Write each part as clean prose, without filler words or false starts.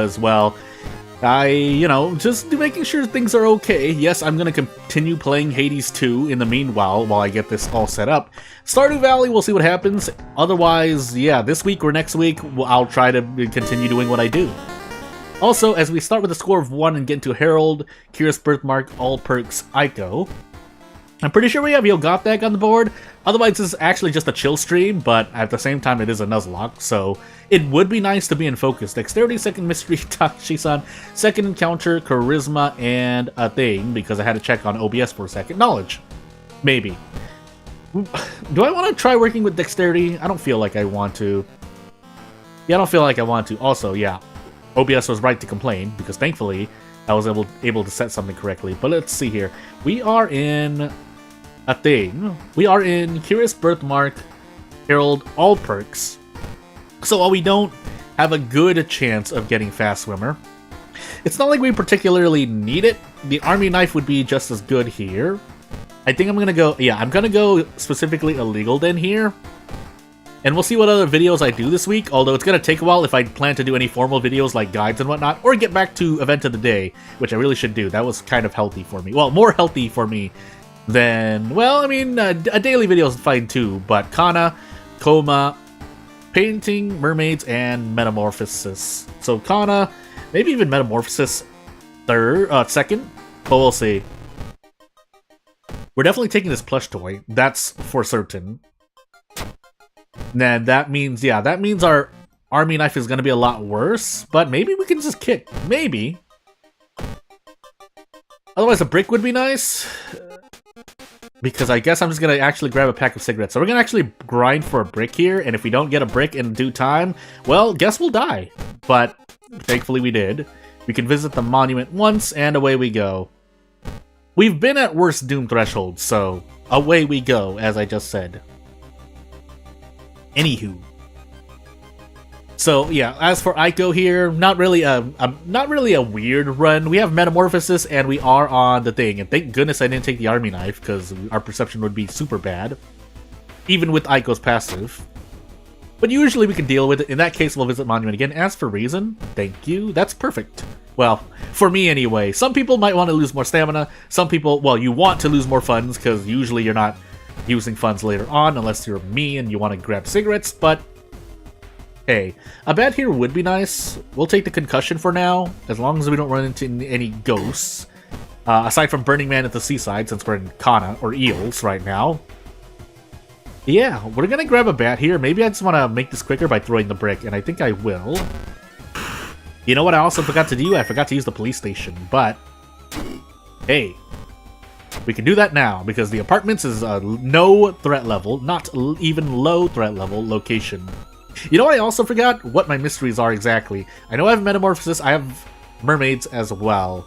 because, well, just making sure things are okay. Yes, I'm going to continue playing Hades 2 in the meanwhile while I get this all set up. Stardew Valley, we'll see what happens. Otherwise, yeah, this week or next week, I'll try to continue doing what I do. Also, as we start with a score of 1 and get into Herald, Curious Birthmark, All Perks, Ico, I'm pretty sure we have Yogothac on the board. Otherwise, this is actually just a chill stream, but at the same time, it is a Nuzlocke, so it would be nice to be in focus. Dexterity, second mystery, Tachi-san, second encounter, charisma, and a thing, because I had to check on OBS for a second. Knowledge. Maybe. Do I want to try working with dexterity? I don't feel like I want to. Yeah, I don't feel like I want to. Also, yeah, OBS was right to complain, because thankfully, I was able to set something correctly. But let's see here. We are in a thing. We are in Curious Birthmark, Herald, All Perks. So while we don't have a good chance of getting Fast Swimmer, it's not like we particularly need it. The Army Knife would be just as good here. I think I'm gonna go, yeah, I'm gonna go specifically Illegal Den here. And we'll see what other videos I do this week, although it's gonna take a while if I plan to do any formal videos like guides and whatnot, or get back to Event of the Day, which I really should do. That was kind of healthy for me. Well, more healthy for me than, well, I mean, a daily video is fine too, but Kana, Coma, Painting, Mermaids, and Metamorphosis. So Kana, maybe even Metamorphosis second, but we'll see. We're definitely taking this plush toy, that's for certain. Then that means, yeah, that means our Army Knife is going to be a lot worse, but maybe we can just kick. Maybe. Otherwise, a brick would be nice. Because I guess I'm just going to actually grab a pack of cigarettes. So we're going to actually grind for a brick here, and if we don't get a brick in due time, well, guess we'll die. But thankfully we did. We can visit the monument once, and away we go. We've been at worst doom thresholds, so away we go, as I just said. Anywho. So yeah, as for Ico here, not really a weird run. We have Metamorphosis and we are on the thing, and thank goodness I didn't take the Army Knife because our perception would be super bad, even with Ico's passive. But usually we can deal with it. In that case, we'll visit Monument again. As for Reason, thank you. That's perfect. Well, for me anyway. Some people might want to lose more stamina. Some people, well, you want to lose more funds because usually you're not using funds later on unless you're me and you want to grab cigarettes, but hey, a bat here would be nice. We'll take the concussion for now, as long as we don't run into any ghosts. Aside from Burning Man at the seaside, since we're in Kana, or Eels, right now. Yeah, we're gonna grab a bat here. Maybe I just want to make this quicker by throwing the brick, and I think I will. You know what I also forgot to do? I forgot to use the police station, but hey, we can do that now, because the apartments is a no threat level, not even low threat level location. You know what I also forgot? What my mysteries are exactly. I know I have Metamorphosis, I have Mermaids as well.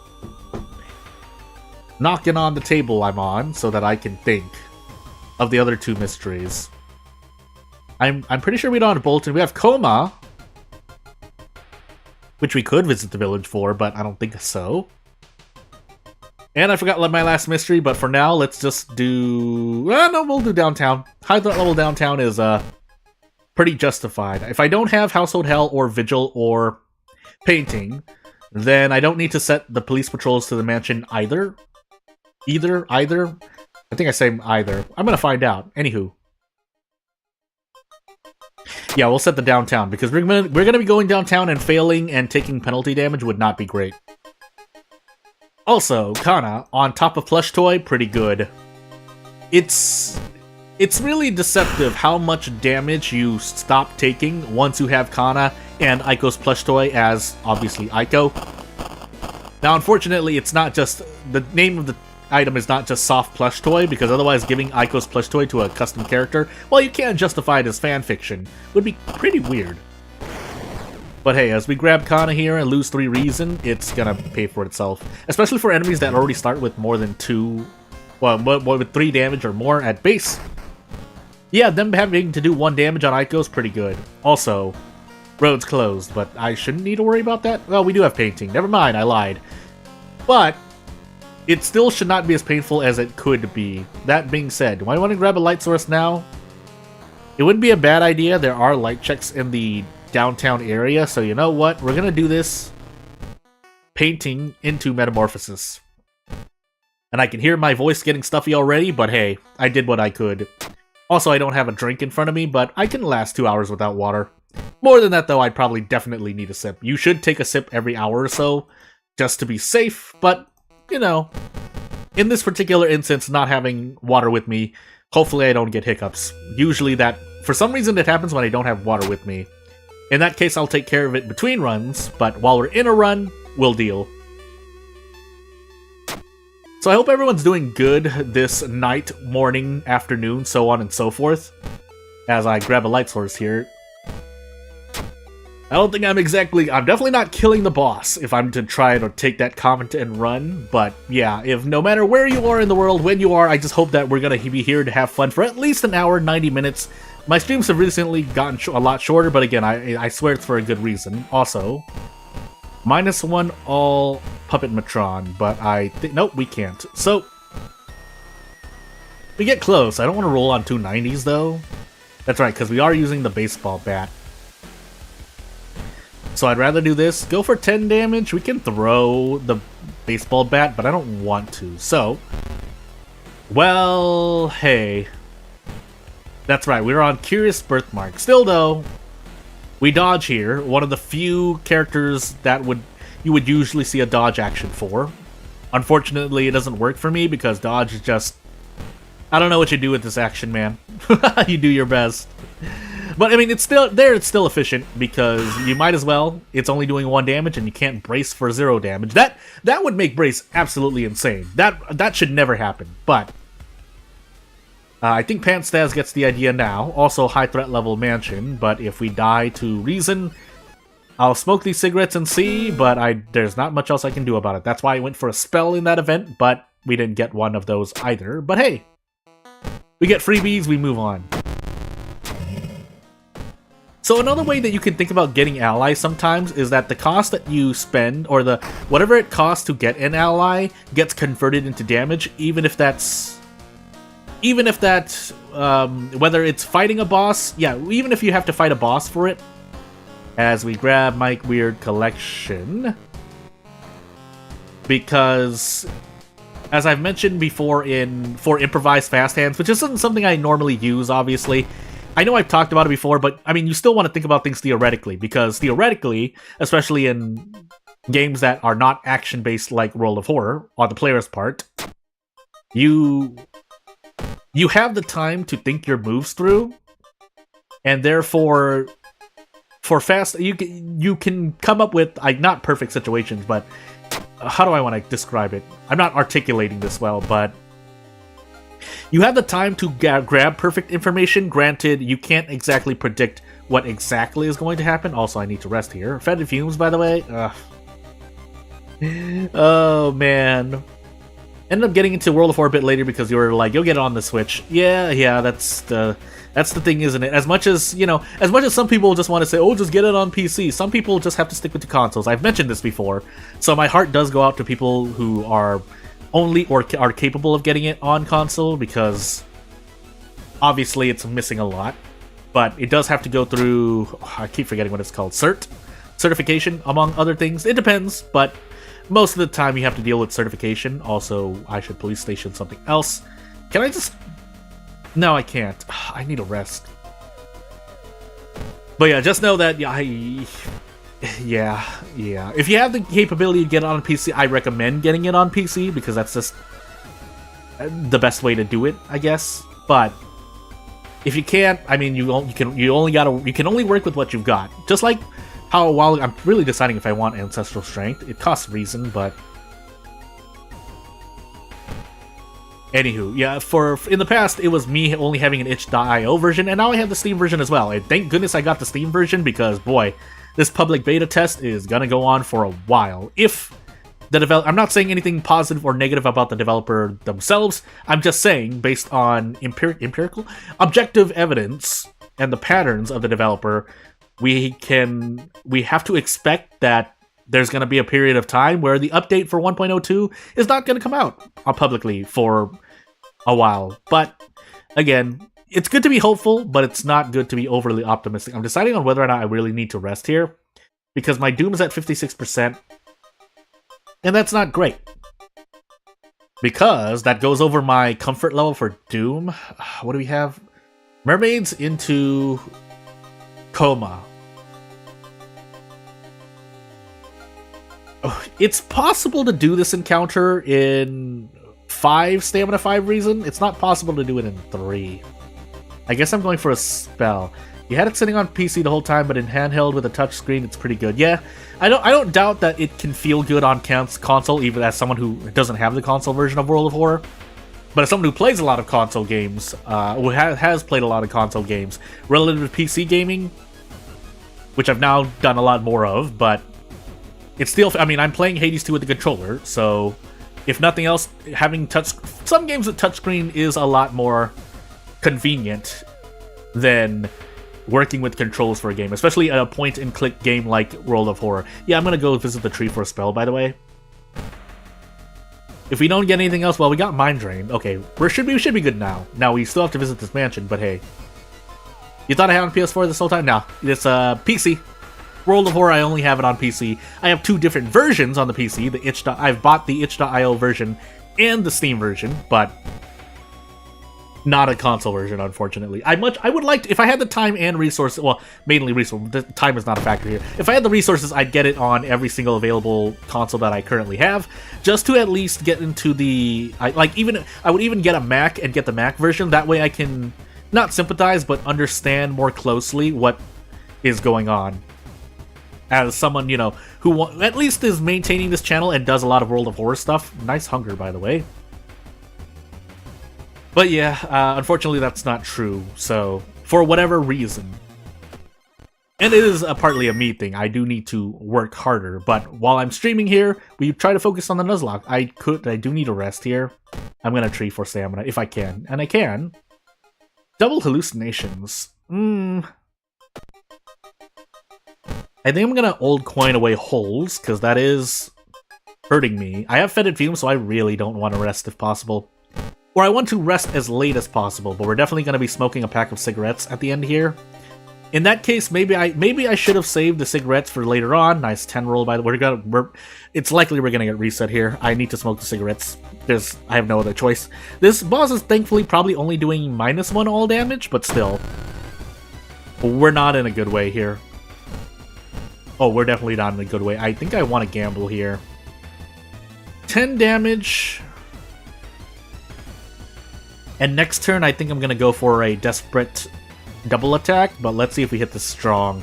Knocking on the table I'm on, so that I can think of the other two mysteries. I'm pretty sure we don't have Bolton. We have Coma, which we could visit the village for, but I don't think so. And I forgot my last mystery, but for now, let's just do... no, we'll do Downtown. High threat level Downtown is pretty justified. If I don't have Household Hell or Vigil or Painting, then I don't need to set the police patrols to the mansion either. Either? I think I say either. I'm gonna find out. Anywho. Yeah, we'll set the Downtown, because we're gonna be going downtown, and failing and taking penalty damage would not be great. Also, Kana, on top of Plush Toy, pretty good. It's really deceptive how much damage you stop taking once you have Kana and Ico's Plush Toy as, obviously, Ico. Now, unfortunately, it's not just... The name of the item is not just Soft Plush Toy, because otherwise giving Ico's Plush Toy to a custom character, well, you can't justify it as fanfiction. Would be pretty weird. But hey, as we grab Kana here and lose 3 reason, it's gonna pay for itself. Especially for enemies that already start with more than 2... Well, with 3 damage or more at base. Yeah, them having to do 1 damage on Ico is pretty good. Also, road's closed, but I shouldn't need to worry about that? Well, we do have Painting. Never mind, I lied. But it still should not be as painful as it could be. That being said, do I want to grab a light source now? It wouldn't be a bad idea. There are light checks in the downtown area, so you know what? We're gonna do this painting into Metamorphosis. And I can hear my voice getting stuffy already, but hey, I did what I could. Also, I don't have a drink in front of me, but I can last 2 hours without water. More than that, though, I'd probably definitely need a sip. You should take a sip every hour or so, just to be safe, but, you know, in this particular instance, not having water with me, hopefully I don't get hiccups. Usually that, for some reason, it happens when I don't have water with me. In that case, I'll take care of it between runs, but while we're in a run, we'll deal. So I hope everyone's doing good this night, morning, afternoon, so on and so forth. As I grab a light source here. I don't think I'm definitely not killing the boss if I'm to try to take that comment and run. But yeah, if no matter where you are in the world, when you are, I just hope that we're going to be here to have fun for at least an hour, 90 minutes. My streams have recently gotten a lot shorter, but again, I swear it's for a good reason. Also, -1 all Puppet Matron, but I think... Nope, we can't. So, we get close. I don't want to roll on 290s, though. That's right, because we are using the baseball bat. So I'd rather do this. Go for 10 damage. We can throw the baseball bat, but I don't want to. So, well, hey. That's right, we were on Curious Birthmark. Still, though, we dodge here. One of the few characters that you would usually see a dodge action for. Unfortunately, it doesn't work for me because dodge is just... I don't know what you do with this action, man. You do your best. But, I mean, it's still efficient, because you might as well. It's only doing 1 damage, and you can't brace for 0 damage. That would make brace absolutely insane. That should never happen, but... I think Pantstaz gets the idea now. Also, high threat level mansion, but if we die to reason, I'll smoke these cigarettes and see, but there's not much else I can do about it. That's why I went for a spell in that event, but we didn't get one of those either. But hey, we get freebies, we move on. So another way that you can think about getting allies sometimes is that the cost that you spend, or whatever it costs to get an ally, gets converted into damage, even if that's whether it's fighting a boss, yeah, even if you have to fight a boss for it. As we grab Mike Weird Collection, because as I've mentioned before for improvised fast hands, which isn't something I normally use, obviously. I know I've talked about it before, but I mean, you still want to think about things theoretically, because theoretically, especially in games that are not action-based like World of Horror, on the player's part, you have the time to think your moves through, and therefore, for fast, you can come up with, not perfect situations, but how do I want to describe it? I'm not articulating this well, but you have the time to grab perfect information. Granted, you can't exactly predict what exactly is going to happen. Also, I need to rest here. Fetid Fumes, by the way. Oh, man. Ended up getting into World of War a bit later because you were like, you'll get it on the Switch. Yeah, that's the thing, isn't it? As much as some people just want to say, oh, just get it on PC, some people just have to stick with the consoles. I've mentioned this before, so my heart does go out to people who are only or are capable of getting it on console, because obviously it's missing a lot, but it does have to go through, I keep forgetting what it's called, certification, among other things. It depends, but most of the time you have to deal with certification. Also, I should police station something else. Can I just... No, I can't. I need a rest. But yeah, just know that yeah. If you have the capability to get it on PC, I recommend getting it on PC, because that's just the best way to do it, I guess. But if you can't, I mean, you can only work with what you've got. Just like how, while I'm really deciding if I want Ancestral Strength, it costs reason, but anywho, yeah, in the past, it was me only having an itch.io version, and now I have the Steam version as well. And thank goodness I got the Steam version, because boy, this public beta test is gonna go on for a while. If the I'm not saying anything positive or negative about the developer themselves. I'm just saying, based on empirical, objective evidence and the patterns of the developer, we have to expect that there's going to be a period of time where the update for 1.02 is not going to come out publicly for a while. But again, it's good to be hopeful, but it's not good to be overly optimistic. I'm deciding on whether or not I really need to rest here, because my Doom is at 56%. And that's not great. Because that goes over my comfort level for Doom. What do we have? Mermaids into Coma. Oh, it's possible to do this encounter in 5 stamina 5 reason. It's not possible to do it in 3. I guess I'm going for a spell. You had it sitting on PC the whole time, but in handheld with a touchscreen, it's pretty good. Yeah, I don't doubt that it can feel good on console, even as someone who doesn't have the console version of World of Horror. But as someone who plays a lot of console games, who has played a lot of console games, relative to PC gaming, which I've now done a lot more of, but it's still, I mean, I'm playing Hades 2 with the controller, so if nothing else, having some games with touchscreen is a lot more convenient than working with controls for a game, especially a point-and-click game like World of Horror. Yeah, I'm gonna go visit the tree for a spell, by the way. If we don't get anything else, well, we got Mind Drain. Okay, we should be good now. Now, we still have to visit this mansion, but hey. You thought I had it on PS4 this whole time? No, it's PC. World of Horror, I only have it on PC. I have 2 different versions on the PC. I've bought the itch.io version and the Steam version, but not a console version, unfortunately. I would like to, if I had the time and resources, well, mainly resources, the time is not a factor here. If I had the resources, I'd get it on every single available console that I currently have, just to at least get into I would even get a Mac and get the Mac version. That way I can not sympathize, but understand more closely what is going on. As someone, you know, who at least is maintaining this channel and does a lot of World of Horror stuff. Nice hunger, by the way. But yeah, unfortunately that's not true, so, for whatever reason. And it is partly a me thing, I do need to work harder, but while I'm streaming here, we try to focus on the Nuzlocke. I do need a rest here. I'm gonna tree for stamina, if I can. And I can. Double hallucinations. I think I'm gonna old coin away holes, because that is hurting me. I have fetid fumes, so I really don't want to rest if possible. Or I want to rest as late as possible, but we're definitely going to be smoking a pack of cigarettes at the end here. In that case, maybe I should have saved the cigarettes for later on. Nice 10 roll, by the way. It's likely we're going to get reset here. I need to smoke the cigarettes. I have no other choice. This boss is thankfully probably only doing -1 all damage, but still. We're not in a good way here. Oh, we're definitely not in a good way. I think I want to gamble here. 10 damage. And next turn, I think I'm going to go for a desperate double attack, but let's see if we hit this strong.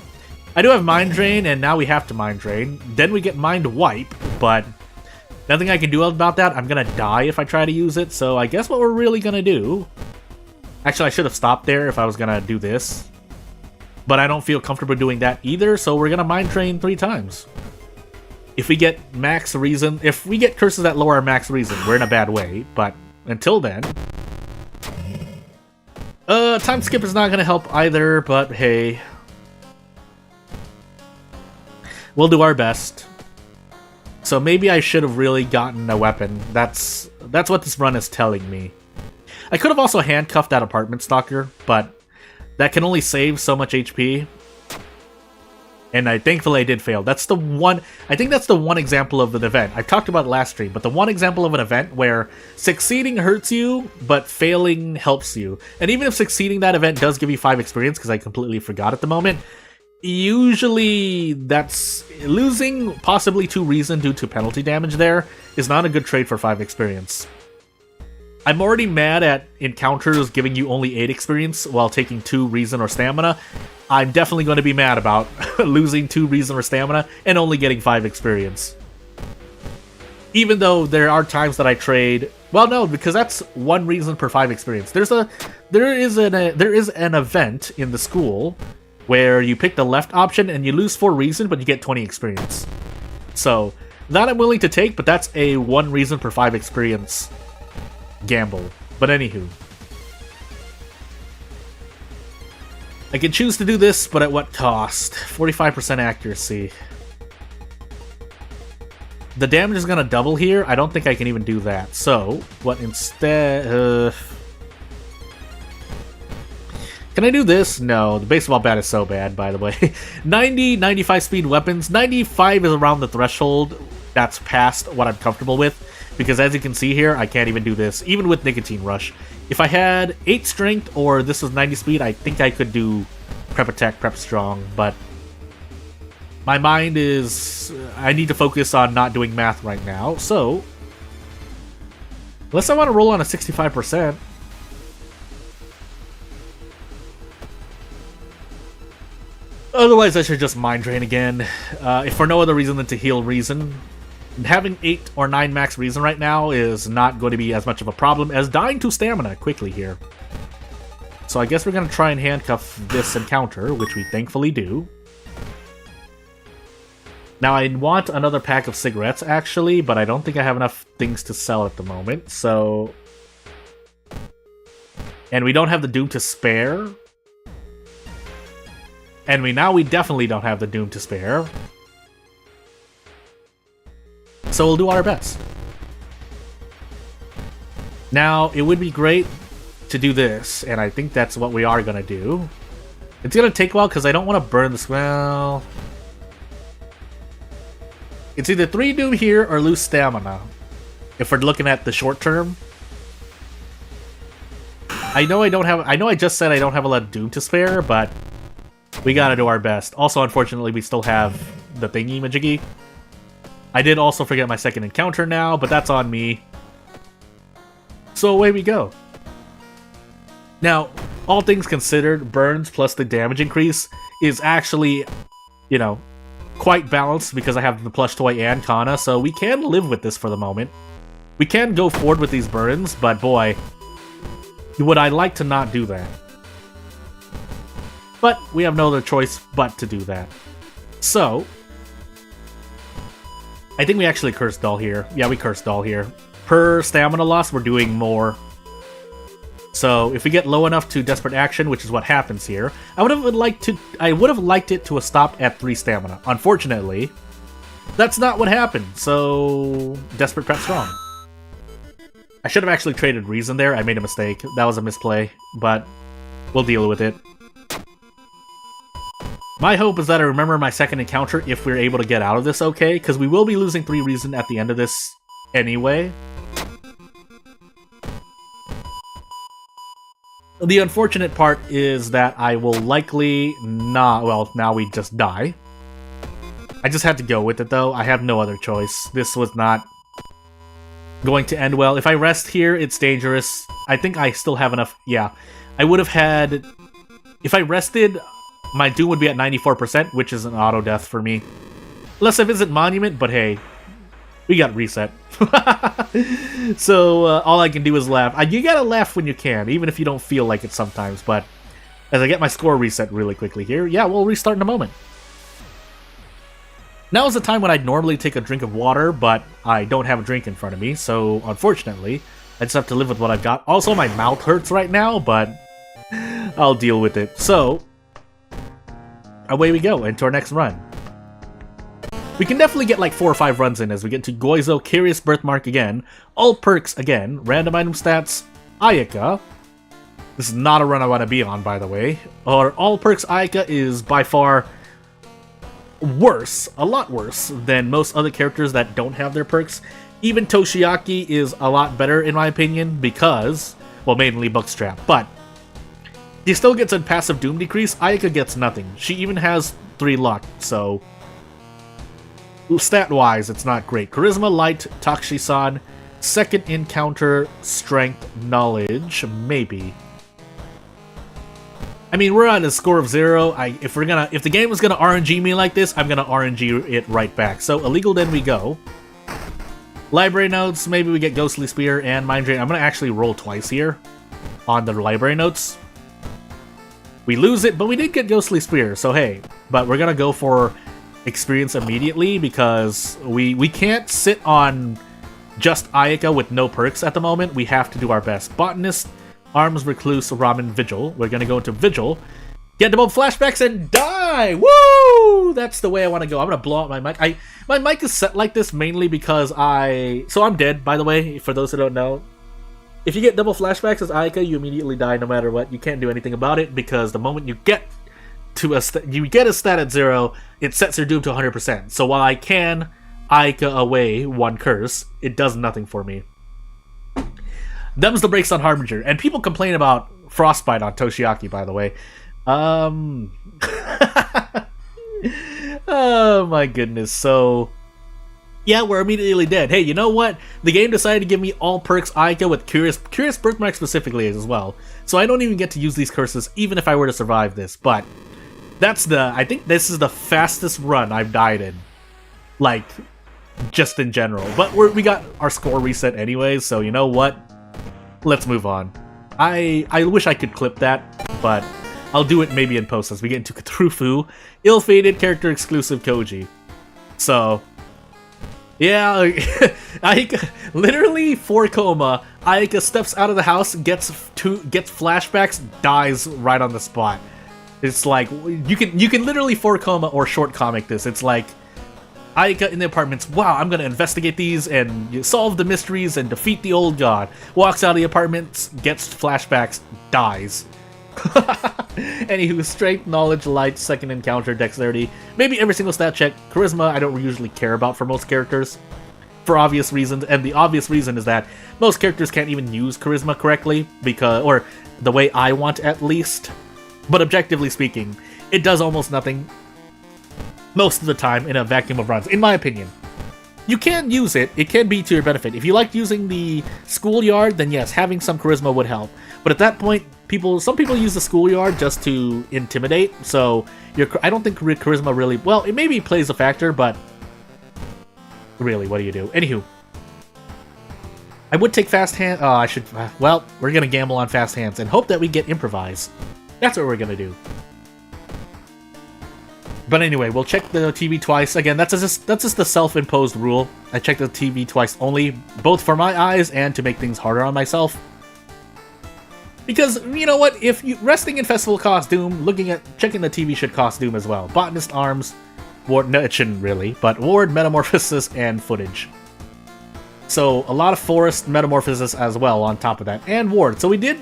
I do have Mind Drain, and now we have to Mind Drain. Then we get Mind Wipe, but nothing I can do about that. I'm going to die if I try to use it, so I guess what we're really going to do... Actually, I should have stopped there if I was going to do this. But I don't feel comfortable doing that either, so we're going to Mind Drain 3 times. If we get max reason... If we get curses that lower our max reason, we're in a bad way, but until then... time skip is not gonna help either, but hey. We'll do our best. So maybe I should have really gotten a weapon. That's what this run is telling me. I could have also handcuffed that apartment stalker, but that can only save so much HP. And thankfully I did fail. I think that's the one example of an event. I've talked about it last stream, but the one example of an event where succeeding hurts you, but failing helps you. And even if succeeding that event does give you 5 experience, because I completely forgot at the moment, usually that's losing possibly 2 reason due to penalty damage there is not a good trade for 5 experience. I'm already mad at encounters giving you only 8 experience while taking 2 reason or stamina. I'm definitely going to be mad about losing 2 reason or stamina and only getting 5 experience. Even though there are times that I trade... Well, no, because that's 1 reason per 5 experience. There is an event in the school where you pick the left option and you lose 4 reason, but you get 20 experience. So, that I'm willing to take, but that's a 1 reason per 5 experience gamble. But anywho. I can choose to do this, but at what cost? 45% accuracy. The damage is going to double here. I don't think I can even do that. So, what instead... Can I do this? No, the baseball bat is so bad, by the way. 90, 95 speed weapons. 95 is around the threshold. that's past what I'm comfortable with. Because as you can see here, I can't even do this, even with Nicotine Rush. If I had 8 Strength or this was 90 Speed, I think I could do Prep Attack, Prep Strong, but my mind is... I need to focus on not doing math right now, so... Unless I want to roll on a 65%. Otherwise, I should just Mind Drain again, if for no other reason than to heal Reason. Having 8 or 9 max Reason right now is not going to be as much of a problem as dying to Stamina quickly here. So I guess we're going to try and handcuff this encounter, which we thankfully do. Now I want another pack of cigarettes, actually, but I don't think I have enough things to sell at the moment, so... And we don't have the Doom to spare. And we definitely don't have the Doom to spare. So we'll do our best. Now, it would be great to do this, and I think that's what we are going to do. It's going to take a while because I don't want to burn this. Well, it's either 3 Doom here or lose Stamina, if we're looking at the short term. I know I just said I don't have a lot of Doom to spare, but we got to do our best. Also, unfortunately, we still have the thingy-majiggy. I did also forget my second encounter now, but that's on me. So away we go. Now, all things considered, burns plus the damage increase is actually, you know, quite balanced because I have the plush toy and Kana, so we can live with this for the moment. We can go forward with these burns, but boy, would I like to not do that. But we have no other choice but to do that. So... I think we actually cursed Doll here. Yeah, we cursed Doll here. Per stamina loss, we're doing more. So if we get low enough to Desperate Action, which is what happens here, I would have liked it to have stopped at 3 stamina. Unfortunately, that's not what happened. So Desperate Prep Strong. I should have actually traded Reason there. I made a mistake. That was a misplay, but we'll deal with it. My hope is that I remember my second encounter if we're able to get out of this okay, because we will be losing 3 Reason at the end of this anyway. The unfortunate part is that I will likely not... Well, now we just die. I just had to go with it, though. I have no other choice. This was not going to end well. If I rest here, it's dangerous. I think I still have enough... Yeah. I would have had... If I rested... My Doom would be at 94%, which is an auto-death for me. Unless I visit Monument, but hey, we got reset. So, all I can do is laugh. You gotta laugh when you can, even if you don't feel like it sometimes, but as I get my score reset really quickly here, yeah, we'll restart in a moment. Now is the time when I'd normally take a drink of water, but I don't have a drink in front of me, so unfortunately, I just have to live with what I've got. Also, my mouth hurts right now, but I'll deal with it. So... away we go, into our next run. We can definitely get like 4 or 5 runs in as we get to Goizo, Curious Birthmark again, all perks again, random item stats, Ayaka. This is not a run I want to be on, by the way. Or all perks Ayaka is by far worse, a lot worse, than most other characters that don't have their perks. Even Toshiaki is a lot better in my opinion because, well, mainly Bookstrap, but he still gets a passive Doom decrease. Ayaka gets nothing. She even has 3 luck, so... Stat-wise, it's not great. Charisma, Light, Takushi-san, second encounter, Strength, Knowledge, maybe. I mean, we're at a score of 0. If the game was gonna RNG me like this, I'm gonna RNG it right back. So, Illegal Den we go. Library notes, maybe we get Ghostly Spear and Mind Drain. I'm gonna actually roll twice here on the library notes. We lose it, but we did get Ghostly Spear, so hey. But we're gonna go for experience immediately because we can't sit on just Ayaka with no perks at the moment. We have to do our best. Botanist, Arms, Recluse, Ramen, Vigil. We're gonna go into Vigil, get double flashbacks, and die! Woo! That's the way I want to go. I'm gonna blow out my mic. My mic is set like this mainly because So I'm dead, by the way, for those who don't know. If you get double flashbacks as Ayaka, you immediately die no matter what. You can't do anything about it because the moment you get to a stat at 0, it sets your Doom to 100%. So while I can Aika away one curse, it does nothing for me. Them's the breaks on Harbinger, and people complain about Frostbite on Toshiaki, by the way. Oh my goodness, so... yeah, we're immediately dead. Hey, you know what? The game decided to give me all perks Aika with Curious Birthmark specifically as well. So I don't even get to use these curses even if I were to survive this. But I think this is the fastest run I've died in. Like, just in general. But we got our score reset anyway, so you know what? Let's move on. I wish I could clip that, but I'll do it maybe in post as we get into Cthulhu, Ill-Fated character exclusive Koji. So... yeah, Aika, literally 4 coma, Aika steps out of the house, gets flashbacks, dies right on the spot. It's like, you can literally 4 coma or short comic this. It's like, Aika in the apartments, wow, I'm gonna investigate these and solve the mysteries and defeat the old god. Walks out of the apartments, gets flashbacks, dies. Anywho, strength, knowledge, light, second encounter, dexterity, maybe every single stat check. Charisma I don't usually care about for most characters, for obvious reasons, and the obvious reason is that most characters can't even use charisma correctly, or the way I want at least. But objectively speaking, it does almost nothing most of the time in a vacuum of runs, in my opinion. You can use it, it can be to your benefit. If you liked using the schoolyard, then yes, having some charisma would help. But at that point, some people use the schoolyard just to intimidate, so I don't think charisma really... well, it maybe plays a factor, but... really, what do you do? Anywho. I would take fast hand... oh, I should... well, we're gonna gamble on fast hands and hope that we get improvise. That's what we're gonna do. But anyway, we'll check the TV twice. Again, that's just the self-imposed rule. I check the TV twice only, both for my eyes and to make things harder on myself. Because, you know what, if you resting in festival costume, checking the TV should cost doom as well. Botanist arms, ward, no, it shouldn't really, but ward, metamorphosis, and footage. So a lot of forest metamorphosis as well on top of that, and ward. So we did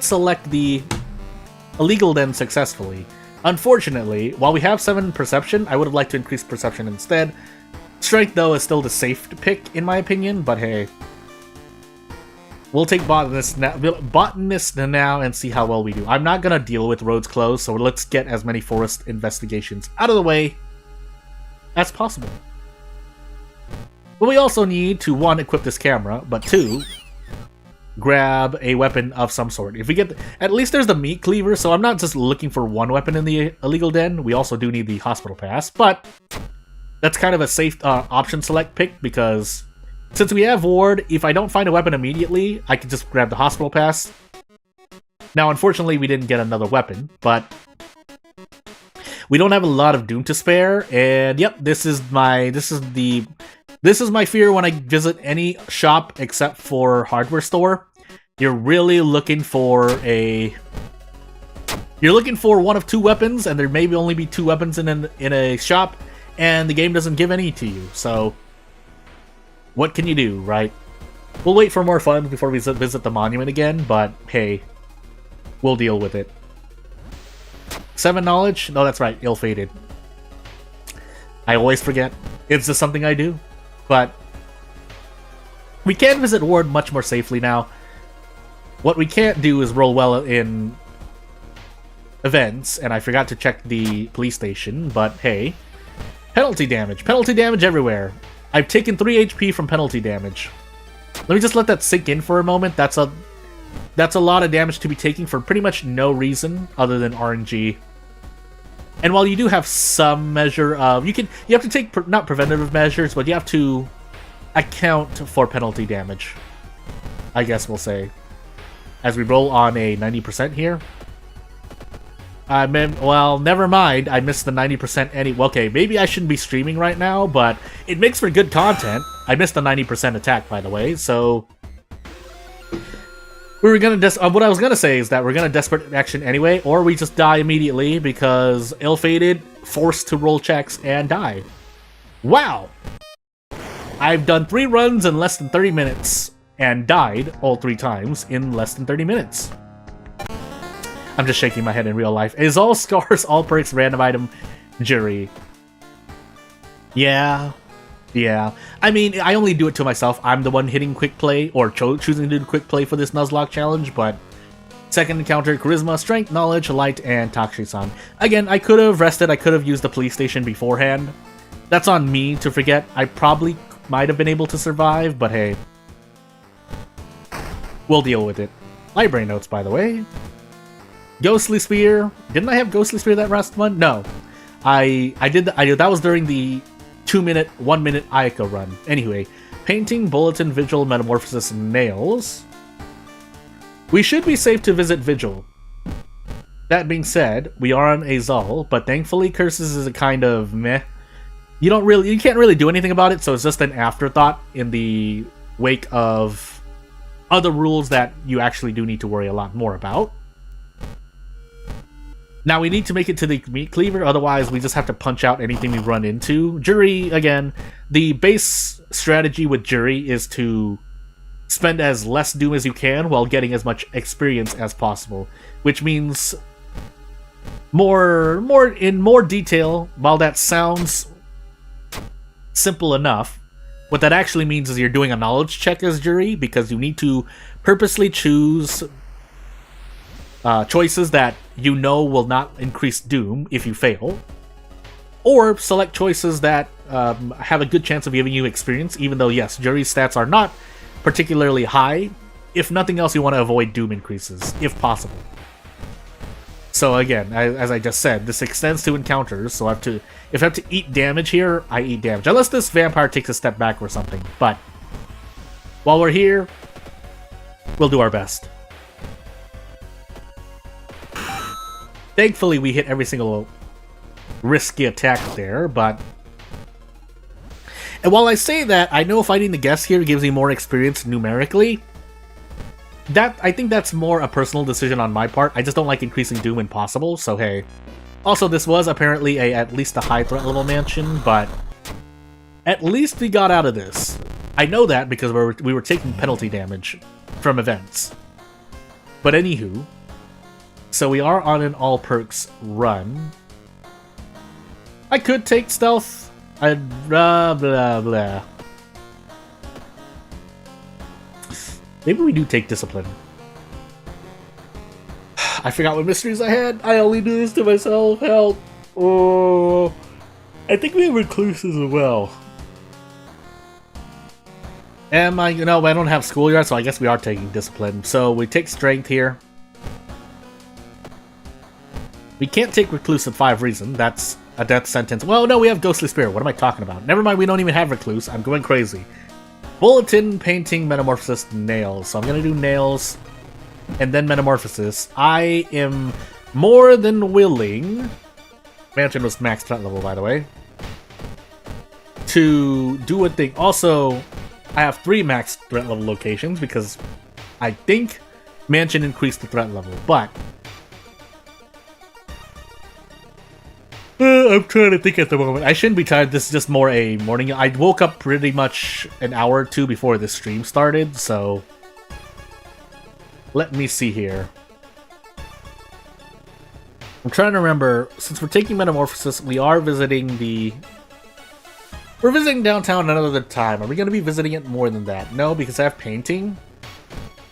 select the illegal den successfully. Unfortunately, while we have 7 perception, I would have liked to increase perception instead. Strength, though, is still the safe pick, in my opinion, but hey. We'll take botanist now and see how well we do. I'm not gonna deal with roads closed, so let's get as many forest investigations out of the way as possible. But we also need to, 1, equip this camera, but 2, grab a weapon of some sort. If we get... at least there's the meat cleaver, so I'm not just looking for one weapon in the illegal den. We also do need the hospital pass, but that's kind of a safe option select pick, because since we have ward, if I don't find a weapon immediately, I can just grab the hospital pass. Now, unfortunately, we didn't get another weapon, but we don't have a lot of doom to spare, and yep, this is my fear when I visit any shop except for hardware store. You're really looking for one of 2 weapons, and there may only be 2 weapons in a shop, and the game doesn't give any to you, so what can you do, right? We'll wait for more fun before we visit the monument again, but hey, we'll deal with it. 7 knowledge? No, that's right, ill-fated. I always forget. It's just something I do. But we can visit ward much more safely now. What we can't do is roll well in events, and I forgot to check the police station, but hey. Penalty damage. Penalty damage everywhere. I've taken 3 HP from penalty damage. Let me just let that sink in for a moment. That's a lot of damage to be taking for pretty much no reason other than RNG. And while you do have some measure of... you have to take, not preventative measures, but you have to account for penalty damage, I guess we'll say. As we roll on a 90% here. Well, never mind. I missed the 90% okay, maybe I shouldn't be streaming right now, but it makes for good content. I missed the 90% attack, by the way, so... we were gonna what I was gonna say is that we're gonna desperate action anyway, or we just die immediately because ill-fated, forced to roll checks, and die. Wow! I've done 3 runs in less than 30 minutes, and died all 3 times in less than 30 minutes. I'm just shaking my head in real life. Is all scars, all perks, random item, jury. Yeah. Yeah, I mean, I only do it to myself. I'm the one hitting quick play, or choosing to do quick play for this Nuzlocke challenge, but second encounter, Charisma, Strength, Knowledge, Light, and Takshi-san. Again, I could have rested, I could have used the police station beforehand. That's on me to forget. I probably might have been able to survive, but hey. We'll deal with it. Library notes, by the way. Ghostly Spear. Didn't I have Ghostly Spear that last one? No. I did that was during the 2-minute, 1-minute Ayaka run. Anyway, Painting, Bulletin, Vigil, Metamorphosis, Nails. We should be safe to visit Vigil. That being said, we are on Azal, but thankfully Curses is a kind of meh. You can't really do anything about it, so it's just an afterthought in the wake of other rules that you actually do need to worry a lot more about. Now we need to make it to the meat cleaver, otherwise we just have to punch out anything we run into. Jury, again, the base strategy with Jury is to spend as less Doom as you can while getting as much experience as possible, which means in more detail. While that sounds simple enough, what that actually means is you're doing a knowledge check as Jury, because you need to purposely choose choices that you know will not increase Doom if you fail, or select choices that have a good chance of giving you experience, even though, yes, Jury's stats are not particularly high. If nothing else, you want to avoid Doom increases, if possible. So again, as I just said, this extends to encounters, so if I have to eat damage here, I eat damage. Unless this vampire takes a step back or something. But while we're here, we'll do our best. Thankfully, we hit every single risky attack there, but... And while I say that, I know fighting the guest here gives me more experience numerically. I think that's more a personal decision on my part. I just don't like increasing Doom when possible, so hey. Also, this was apparently at least a high threat level mansion, but at least we got out of this. I know that because we were taking penalty damage from events. But anywho, so we are on an all perks run. I could take stealth. Blah, blah, blah. Maybe we do take discipline. I forgot what mysteries I had. I only do this to myself. Help. Oh. I think we have recluses as well. I don't have schoolyard, so I guess we are taking discipline. So we take strength here. We can't take recluse at 5 reason. That's a death sentence. Well, no, we have ghostly spirit. What am I talking about? Never mind, we don't even have recluse. I'm going crazy. Bulletin, painting, metamorphosis, nails. So I'm gonna do nails and then metamorphosis. I am more than willing. Mansion was max threat level, by the way. To do a thing. Also, I have 3 max threat level locations because I think Mansion increased the threat level, but I'm trying to think at the moment. I shouldn't be tired. This is just more a morning. I woke up pretty much an hour or 2 before the stream started, so let me see here. I'm trying to remember. Since we're taking Metamorphosis, we are visiting we're visiting downtown another time. Are we going to be visiting it more than that? No, because I have painting.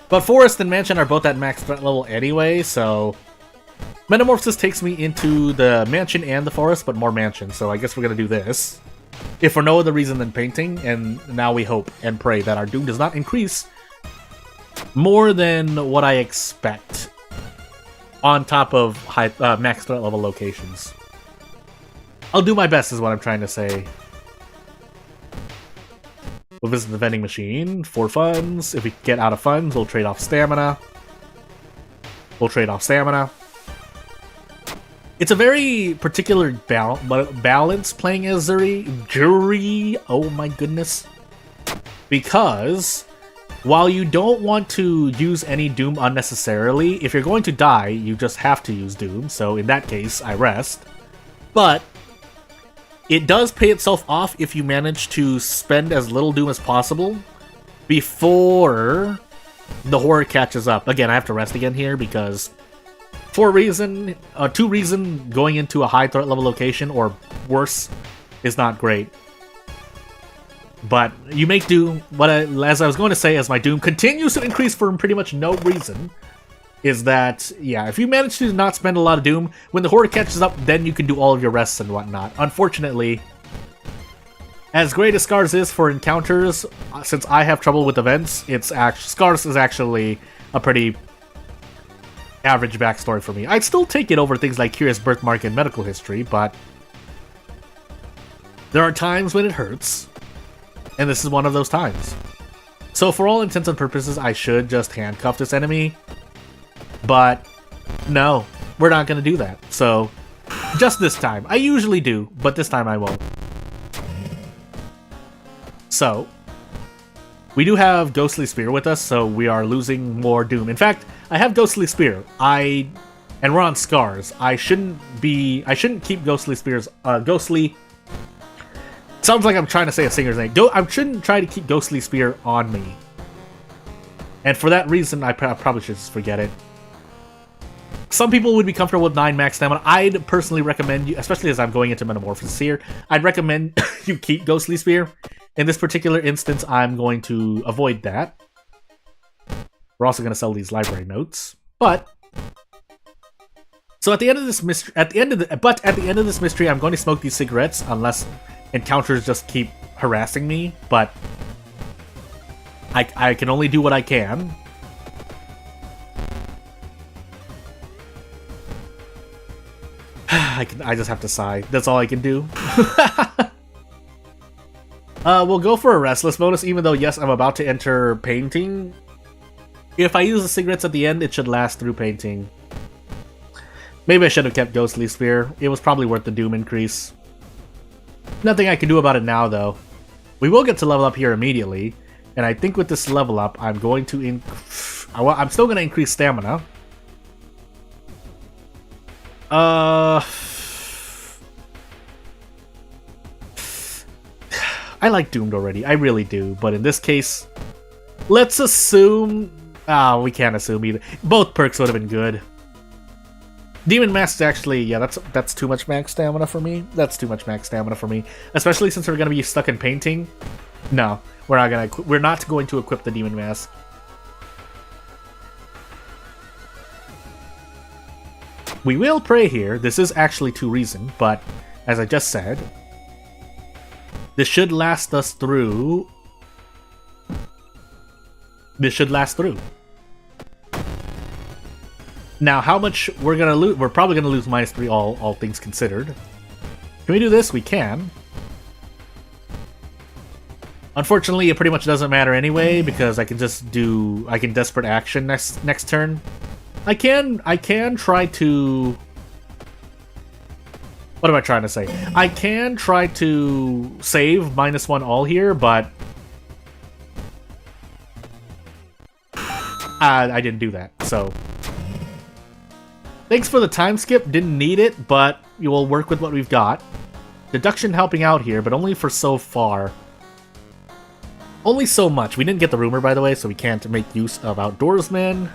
But Forest and Mansion are both at max threat level anyway, so Metamorphosis takes me into the Mansion and the Forest, but more Mansion, so I guess we're gonna do this. If for no other reason than painting, and now we hope and pray that our Doom does not increase more than what I expect on top of high, max threat level locations. I'll do my best is what I'm trying to say. We'll visit the vending machine for funds. If we get out of funds, we'll trade off stamina. It's a very particular balance playing as Jury. Oh my goodness. Because while you don't want to use any Doom unnecessarily, if you're going to die, you just have to use Doom. So in that case, I rest. But it does pay itself off if you manage to spend as little Doom as possible before the horror catches up. Again, I have to rest again here because 2 reason going into a high threat level location or worse is not great. But you make do. As I was going to say, as my doom continues to increase for pretty much no reason, is that, yeah, if you manage to not spend a lot of doom, when the horde catches up, then you can do all of your rests and whatnot. Unfortunately, as great as Scars is for encounters, since I have trouble with events, Scars is actually a pretty average backstory for me. I'd still take it over things like Curious Birthmark and Medical History, but there are times when it hurts, and this is one of those times. So for all intents and purposes, I should just handcuff this enemy, but no, we're not going to do that. So just this time. I usually do, but this time I won't. So we do have Ghostly Spear with us, so we are losing more doom. In fact, I have Ghostly Spear. And we're on Scars. I shouldn't keep Ghostly Spears. Sounds like I'm trying to say a singer's name. I shouldn't try to keep Ghostly Spear on me. And for that reason, I probably should just forget it. Some people would be comfortable with 9 max stamina. I'd personally recommend you, especially as I'm going into Metamorphosis here, I'd recommend you keep Ghostly Spear. In this particular instance, I'm going to avoid that. We're also going to sell these library notes, but so at the end of this mystery, at the end of this mystery, I'm going to smoke these cigarettes unless encounters just keep harassing me. But I can only do what I can. I just have to sigh. That's all I can do. We'll go for a Restless bonus, even though, yes, I'm about to enter Painting. If I use the cigarettes at the end, it should last through Painting. Maybe I should have kept Ghostly Spear. It was probably worth the Doom increase. Nothing I can do about it now, though. We will get to level up here immediately, and I think with this level up, I'm going to I'm still going to increase stamina. I like Doomed already, I really do, but in this case, let's assume... we can't assume either. Both perks would have been good. Demon Mask is actually, yeah, that's too much max stamina for me. That's too much max stamina for me. Especially since we're going to be stuck in Painting. No, we're not going to equip the Demon Mask. We will pray here. This is actually 2 reason, but as I just said, this should last us through. This should last through. Now, how much we're gonna lose? We're probably gonna lose -3, all things considered. Can we do this? We can. Unfortunately, it pretty much doesn't matter anyway because I can just do. I can Desperate Action next turn. I can try to. What am I trying to say? I can try to save -1 all here, but I didn't do that, so thanks for the time skip, didn't need it, but you will work with what we've got. Deduction helping out here, but only for so far. Only so much. We didn't get the rumor, by the way, so we can't make use of Outdoorsman.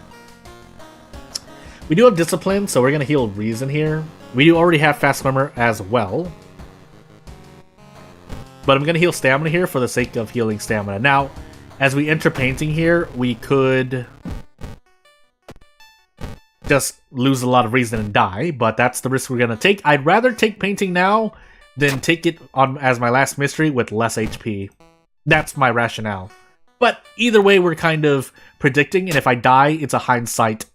We do have Discipline, so we're going to heal Reason here. We do already have Fast Swimmer as well. But I'm going to heal Stamina here for the sake of healing Stamina. Now, as we enter Painting here, we could just lose a lot of Reason and die, but that's the risk we're going to take. I'd rather take Painting now than take it on as my last mystery with less HP. That's my rationale. But either way, we're kind of predicting, and if I die, it's a hindsight.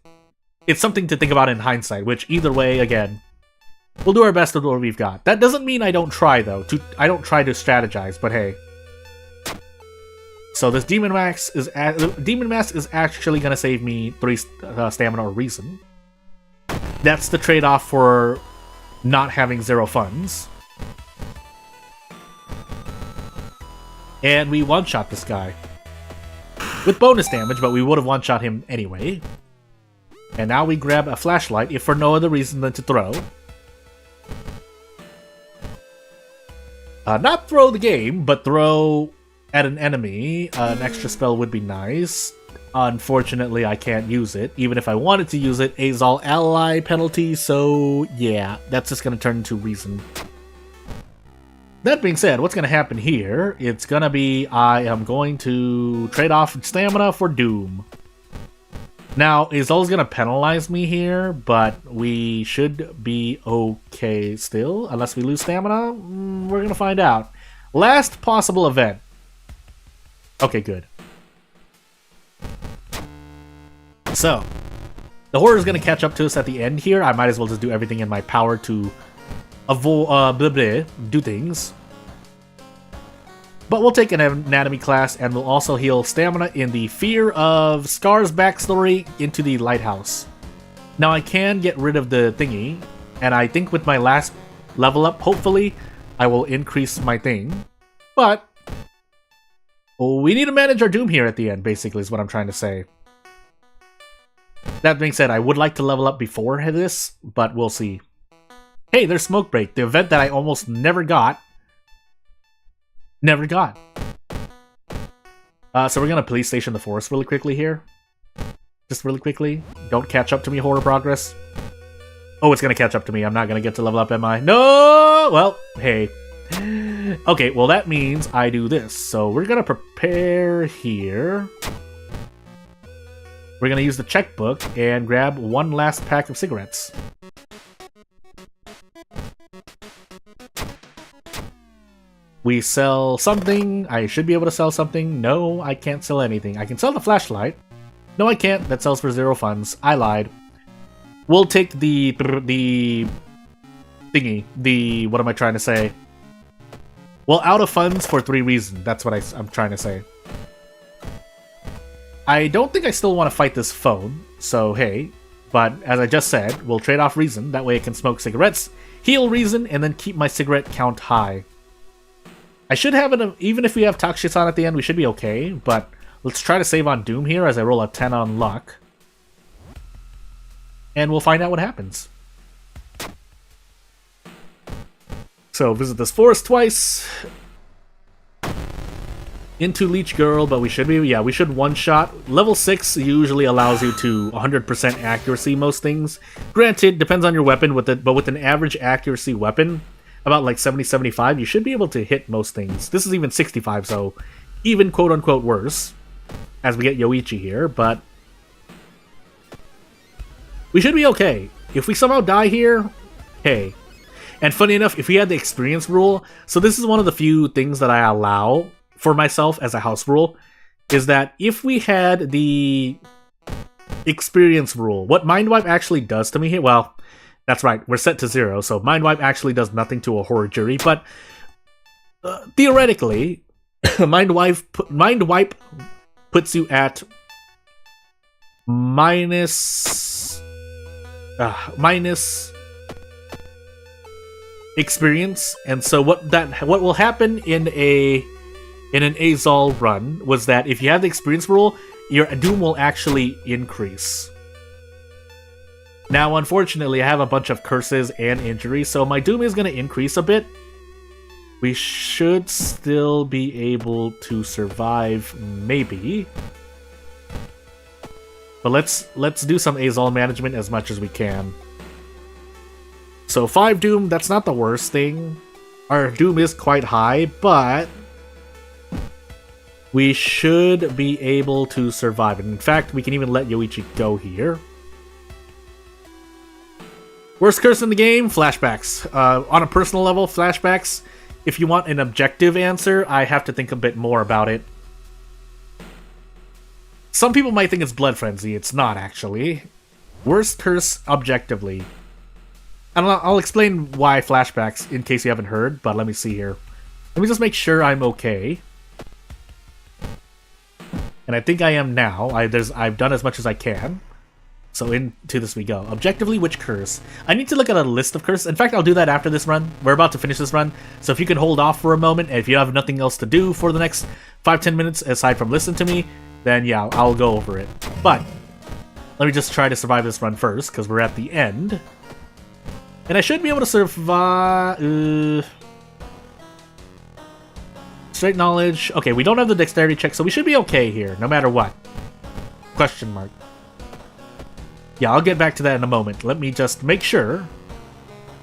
It's something to think about in hindsight, which either way, again, we'll do our best with what we've got. That doesn't mean I don't try, though. I don't try to strategize, but hey. So this Demon Mask is actually going to save me 3 stamina or Reason. That's the trade-off for not having 0 funds. And we one-shot this guy. With bonus damage, but we would have one-shot him anyway. And now we grab a flashlight, if for no other reason than to throw. Not throw the game, but throw at an enemy. An extra spell would be nice. Unfortunately, I can't use it. Even if I wanted to use it, Azal ally penalty, so yeah, that's just going to turn into Reason. That being said, what's going to happen here, it's going to be I am going to trade off stamina for Doom. Now, it's always going to penalize me here, but we should be okay still. Unless we lose stamina, we're going to find out. Last possible event. Okay, good. So, the horror is going to catch up to us at the end here. I might as well just do everything in my power to do things. But we'll take an anatomy class, and we'll also heal stamina in the Fear of Scar's backstory into the lighthouse. Now I can get rid of the thingy, and I think with my last level up, hopefully, I will increase my thing. But we need to manage our Doom here at the end, basically, is what I'm trying to say. That being said, I would like to level up before this, but we'll see. Hey, there's Smoke Break, the event that I almost never got. So we're gonna police station the forest really quickly here. Just really quickly. Don't catch up to me, Horror Progress. Oh, it's gonna catch up to me. I'm not gonna get to level up, am I? No! Well, hey. Okay, well that means I do this. So we're gonna prepare here. We're gonna use the checkbook and grab one last pack of cigarettes. We sell something. I should be able to sell something. No, I can't sell anything. I can sell the flashlight. No, I can't. That sells for 0 funds. I lied. We'll take the thingy. The, what am I trying to say? Well, out of funds for 3 reasons. That's what I'm trying to say. I don't think I still want to fight this phone. So, hey. But, as I just said, we'll trade off reason. That way I can smoke cigarettes, heal reason, and then keep my cigarette count high. I should have it, even if we have Takshisan at the end, we should be okay, but let's try to save on Doom here as I roll a 10 on luck. And we'll find out what happens. So, visit this forest twice. Into Leech Girl, but we should be, yeah, we should one-shot. Level 6 usually allows you to 100% accuracy most things. Granted, depends on your weapon, but with an average accuracy weapon, about like 70-75, you should be able to hit most things. This is even 65, so even quote-unquote worse, as we get Yoichi here, but we should be okay. If we somehow die here, hey. And funny enough, if we had the experience rule, so this is one of the few things that I allow for myself as a house rule, is that if we had the experience rule, what Mind Wipe actually does to me here, well, that's right, we're set to 0, so Mind Wipe actually does nothing to a horror jury, but theoretically, Mind Wipe puts you at minus experience, and so what will happen in an Azal run was that if you have the experience rule, your Doom will actually increase. Now, unfortunately, I have a bunch of curses and injuries, so my Doom is going to increase a bit. We should still be able to survive, maybe. But let's do some Azal management as much as we can. So 5 Doom, that's not the worst thing. Our Doom is quite high, but we should be able to survive. And in fact, we can even let Yoichi go here. Worst curse in the game? Flashbacks. On a personal level, flashbacks. If you want an objective answer, I have to think a bit more about it. Some people might think it's Blood Frenzy. It's not, actually. Worst curse objectively. And I'll explain why flashbacks in case you haven't heard, but let me see here. Let me just make sure I'm okay. And I think I am now. I've done as much as I can. So into this we go. Objectively, which curse? I need to look at a list of curses. In fact, I'll do that after this run. We're about to finish this run. So if you can hold off for a moment, and if you have nothing else to do for the next 5-10 minutes aside from listen to me, then yeah, I'll go over it. But let me just try to survive this run first, because we're at the end. And I should be able to survive... Straight knowledge. Okay, we don't have the dexterity check, so we should be okay here, no matter what. Question mark. Yeah, I'll get back to that in a moment. Let me just make sure.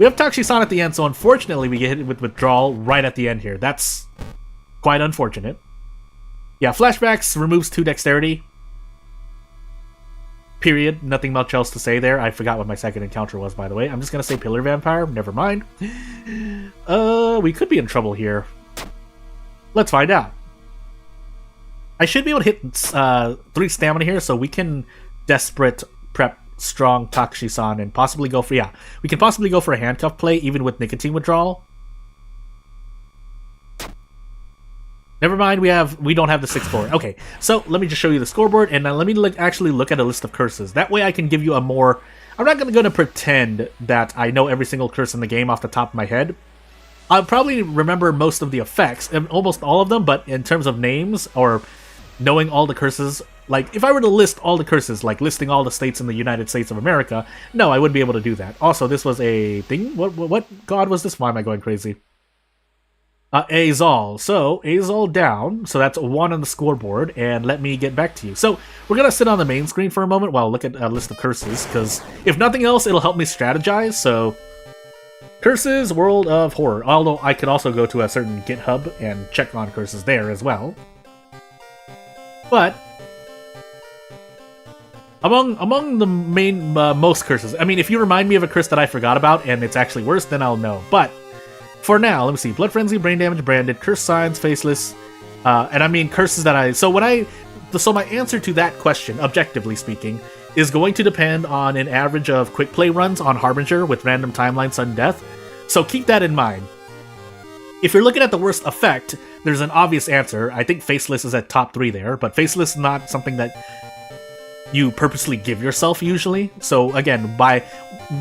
We have Takshisan at the end, so unfortunately we get hit with withdrawal right at the end here. That's quite unfortunate. Yeah, flashbacks removes 2 dexterity. Period. Nothing much else to say there. I forgot what my second encounter was, by the way. I'm just gonna say Pillar Vampire. Never mind. We could be in trouble here. Let's find out. I should be able to hit 3 stamina here, so we can desperate prep strong Takshisan and possibly go for, we can possibly go for a handcuff play even with nicotine withdrawal. Never mind, we don't have the 6th floor. Okay, so let me just show you the scoreboard, and let me actually look at a list of curses. That way I can give you a more... I'm not going to pretend that I know every single curse in the game off the top of my head. I'll probably remember most of the effects, almost all of them, but in terms of names or knowing all the curses, like if I were to list all the curses, like listing all the states in the United States of America, no, I wouldn't be able to do that. Also, this was a thing. What god was this? Why am I going crazy? Azal. So, Azal down. So that's 1 on the scoreboard, and let me get back to you. So, we're going to sit on the main screen for a moment while I look at a list of curses, because if nothing else, it'll help me strategize. So, curses, World of Horror. Although, I could also go to a certain GitHub and check on curses there as well. But, among the main, most curses, I mean, if you remind me of a curse that I forgot about, and it's actually worse, then I'll know. But, for now, let me see. Blood Frenzy, Brain Damage, Branded, Curse Signs, Faceless, and I mean curses that I... So my answer to that question, objectively speaking, is going to depend on an average of quick play runs on Harbinger with random timeline sudden death. So keep that in mind. If you're looking at the worst effect, there's an obvious answer. I think Faceless is at top 3 there, but Faceless is not something that you purposely give yourself usually. So again, by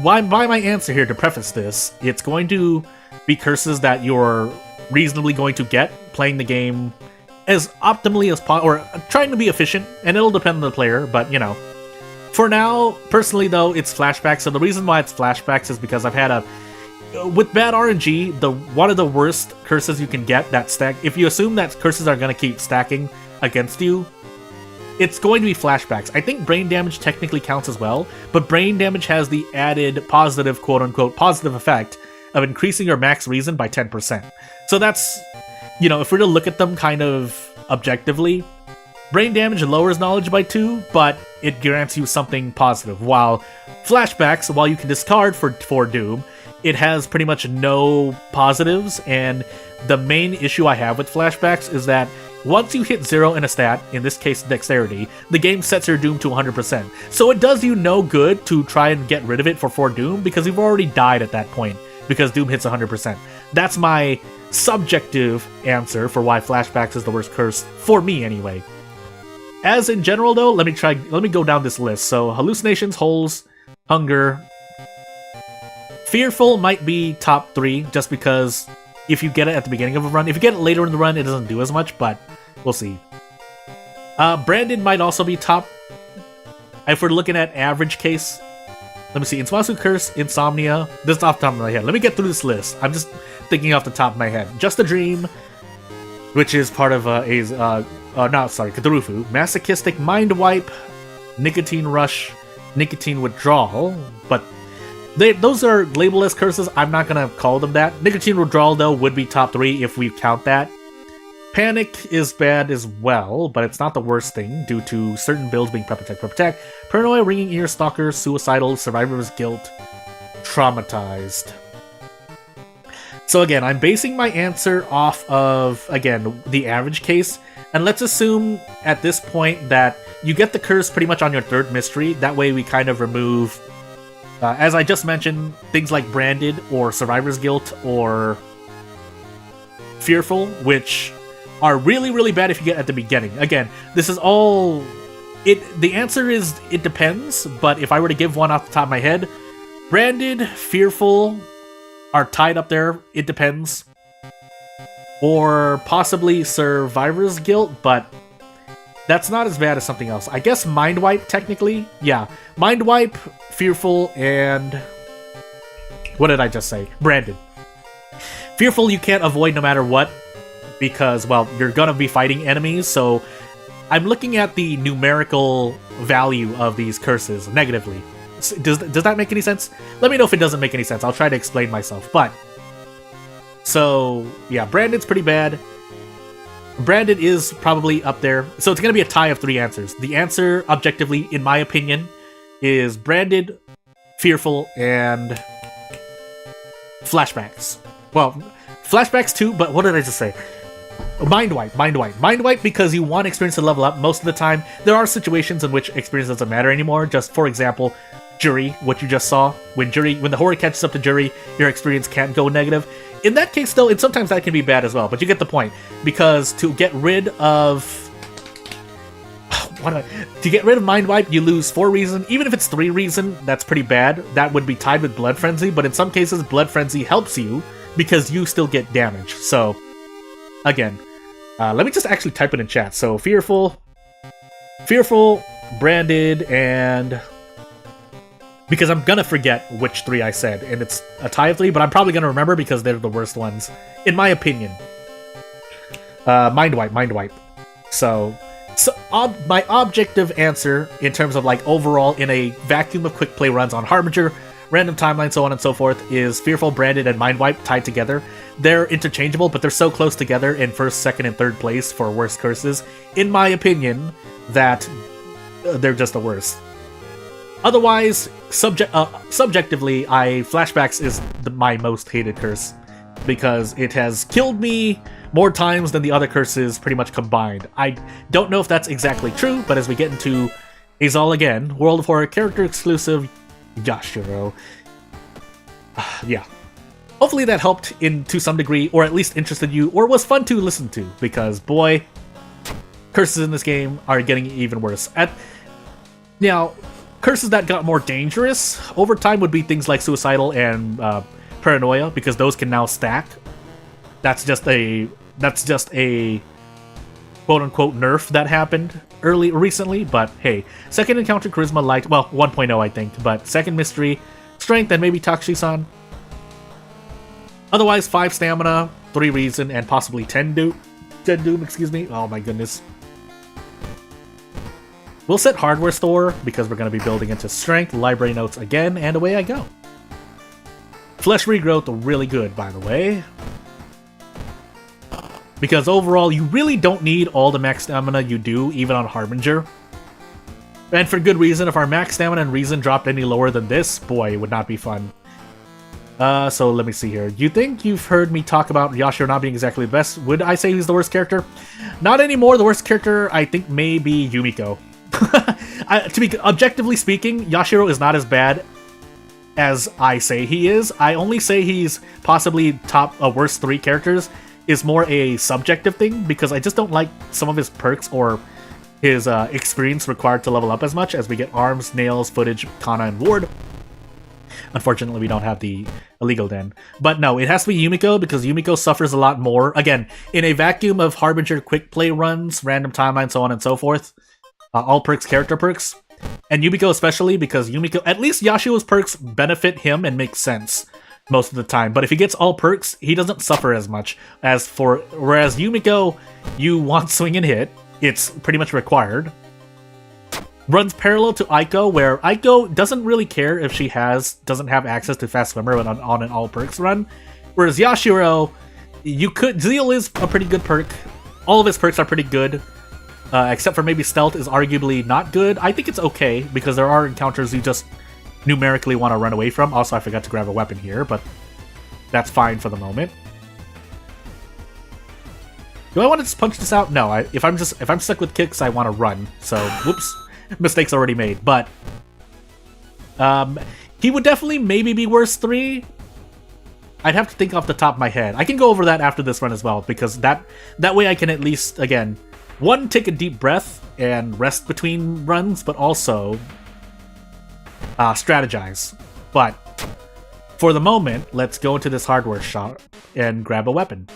my answer here to preface this, it's going to be curses that you're reasonably going to get playing the game as optimally as possible, or trying to be efficient, and it'll depend on the player, but you know. For now, personally though, it's flashbacks, so the reason why it's flashbacks is because I've had with bad RNG, one of the worst curses you can get that stack, if you assume that curses are going to keep stacking against you, it's going to be flashbacks. I think brain damage technically counts as well, but brain damage has the added positive, quote-unquote, positive effect of increasing your max reason by 10%. So that's, you know, if we're to look at them kind of objectively, brain damage lowers knowledge by 2, but it grants you something positive, while flashbacks, while you can discard for Doom, it has pretty much no positives, and the main issue I have with flashbacks is that once you hit 0 in a stat, in this case dexterity, the game sets your Doom to 100%. So it does you no good to try and get rid of it for 4 Doom, because you've already died at that point, because Doom hits 100%. That's my subjective answer for why flashbacks is the worst curse, for me anyway. As in general though, let me go down this list. So hallucinations, holes, hunger. Fearful might be top 3, just because if you get it at the beginning of a run, if you get it later in the run, it doesn't do as much, but we'll see. Branded might also be top. If we're looking at average case, let me see. Inspirasu Curse, Insomnia. This is off the top of my head. Let me get through this list. I'm just thinking off the top of my head. Just a Dream, which is part of Cthulhu. Masochistic Mind Wipe, Nicotine Rush, Nicotine Withdrawal, but those are labeled as curses. I'm not gonna call them that. Nicotine Withdrawal, though, would be top 3 if we count that. Panic is bad as well, but it's not the worst thing due to certain builds being protect. Paranoia, Ringing Ear, Stalker, Suicidal, Survivor's Guilt, Traumatized. So again, I'm basing my answer off of, again, the average case, and let's assume at this point that you get the curse pretty much on your 3rd mystery. That way we kind of remove, as I just mentioned, things like Branded or Survivor's Guilt or Fearful, which are really, really bad if you get at the beginning. Again, this is all... The answer is, it depends, but if I were to give one off the top of my head, Branded, Fearful are tied up there. It depends. Or possibly Survivor's Guilt, but that's not as bad as something else. I guess Mind Wipe, technically. Yeah. Mind Wipe, Fearful, and... what did I just say? Branded. Fearful you can't avoid no matter what, because, well, you're gonna be fighting enemies, so I'm looking at the numerical value of these curses negatively. Does that make any sense? Let me know if it doesn't make any sense. I'll try to explain myself. But so yeah, Branded's pretty bad. Branded is probably up there. So it's gonna be a tie of 3 answers. The answer, objectively, in my opinion, is Branded, Fearful, and Flashbacks. Well, Flashbacks too, but what did I just say? Mind wipe because you want experience to level up most of the time. There are situations in which experience doesn't matter anymore. Just for example, Jury, what you just saw. When the horror catches up to Jury, your experience can't go negative. In that case, though, sometimes that can be bad as well, but you get the point. Because to get rid of Mind Wipe, you lose 4 reason. Even if it's 3 reason, that's pretty bad. That would be tied with Blood Frenzy, but in some cases, Blood Frenzy helps you because you still get damage. So, again, let me just actually type it in chat. So, Fearful, Branded, and... because I'm gonna forget which 3 I said, and it's a tie of 3, but I'm probably gonna remember because they're the worst ones, in my opinion. Mind Wipe. So my objective answer, in terms of like overall in a vacuum of quick play runs on Harbinger, random timeline, so on and so forth, is Fearful, Branded, and Mind Wipe tied together. They're interchangeable, but they're so close together in 1st, 2nd, and 3rd place for worst curses, in my opinion, that they're just the worst. Otherwise, subjectively, Flashbacks is my most hated curse, because it has killed me more times than the other curses pretty much combined. I don't know if that's exactly true, but as we get into Azal again, World of Horror character exclusive Yashiro. Yeah. Hopefully that helped to some degree, or at least interested you, or was fun to listen to, because boy, curses in this game are getting even worse. Now, curses that got more dangerous over time would be things like Suicidal and Paranoia, because those can now stack. That's just a quote-unquote nerf that happened recently, but hey. Second Encounter Charisma Light, well, 1.0 I think, but Second Mystery, Strength, and maybe Takushi-san. Otherwise, 5 Stamina, 3 Reason, and possibly 10 Doom, excuse me. Oh my goodness. We'll set Hardware Store, because we're going to be building into Strength, Library Notes again, and away I go. Flesh Regrowth, really good, by the way. Because overall, you really don't need all the max stamina you do, even on Harbinger. And for good reason. If our max stamina and reason dropped any lower than this, boy, it would not be fun. So let me see here. You think you've heard me talk about Yashiro not being exactly the best? Would I say he's the worst character? Not anymore. The worst character, I think, may be Yumiko. To be objectively speaking, Yashiro is not as bad as I say he is. I only say he's possibly top worst 3 characters is more a subjective thing, because I just don't like some of his perks or his experience required to level up as much, as we get Arms, Nails, Footage, Kana, and Ward. Unfortunately, we don't have the Illegal Den. But no, it has to be Yumiko, because Yumiko suffers a lot more. Again, in a vacuum of Harbinger quick play runs, random timeline, so on and so forth. All perks, character perks. And Yumiko especially, because Yumiko, at least Yashiro's perks benefit him and make sense most of the time. But if he gets all perks, he doesn't suffer as much. Whereas Yumiko, you want swing and hit. It's pretty much required. Runs parallel to Aiko, where Aiko doesn't really care if she doesn't have access to Fast Swimmer on an all perks run. Whereas Yashiro, Zeal is a pretty good perk. All of his perks are pretty good. Except for maybe Stealth is arguably not good. I think it's okay, because there are encounters you just numerically want to run away from. Also, I forgot to grab a weapon here, but that's fine for the moment. Do I want to just punch this out? No, if I'm stuck with kicks, I want to run. So, whoops, mistakes already made. But he would definitely maybe be worst 3. I'd have to think off the top of my head. I can go over that after this run as well, because that way I can at least, again, 1, take a deep breath and rest between runs, but also strategize. But for the moment, let's go into this hardware shop and grab a weapon.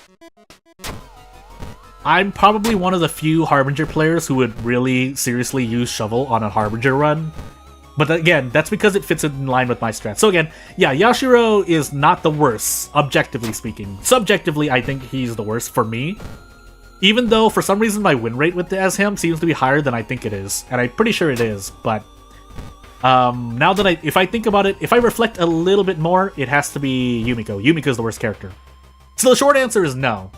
I'm probably one of the few Harbinger players who would really seriously use Shovel on a Harbinger run. But again, that's because it fits in line with my strat. So again, yeah, Yashiro is not the worst, objectively speaking. Subjectively, I think he's the worst for me. Even though, for some reason, my win rate as him seems to be higher than I think it is. And I'm pretty sure it is, but Now that if I think about it, if I reflect a little bit more, it has to be Yumiko. Yumiko's the worst character. So the short answer is no.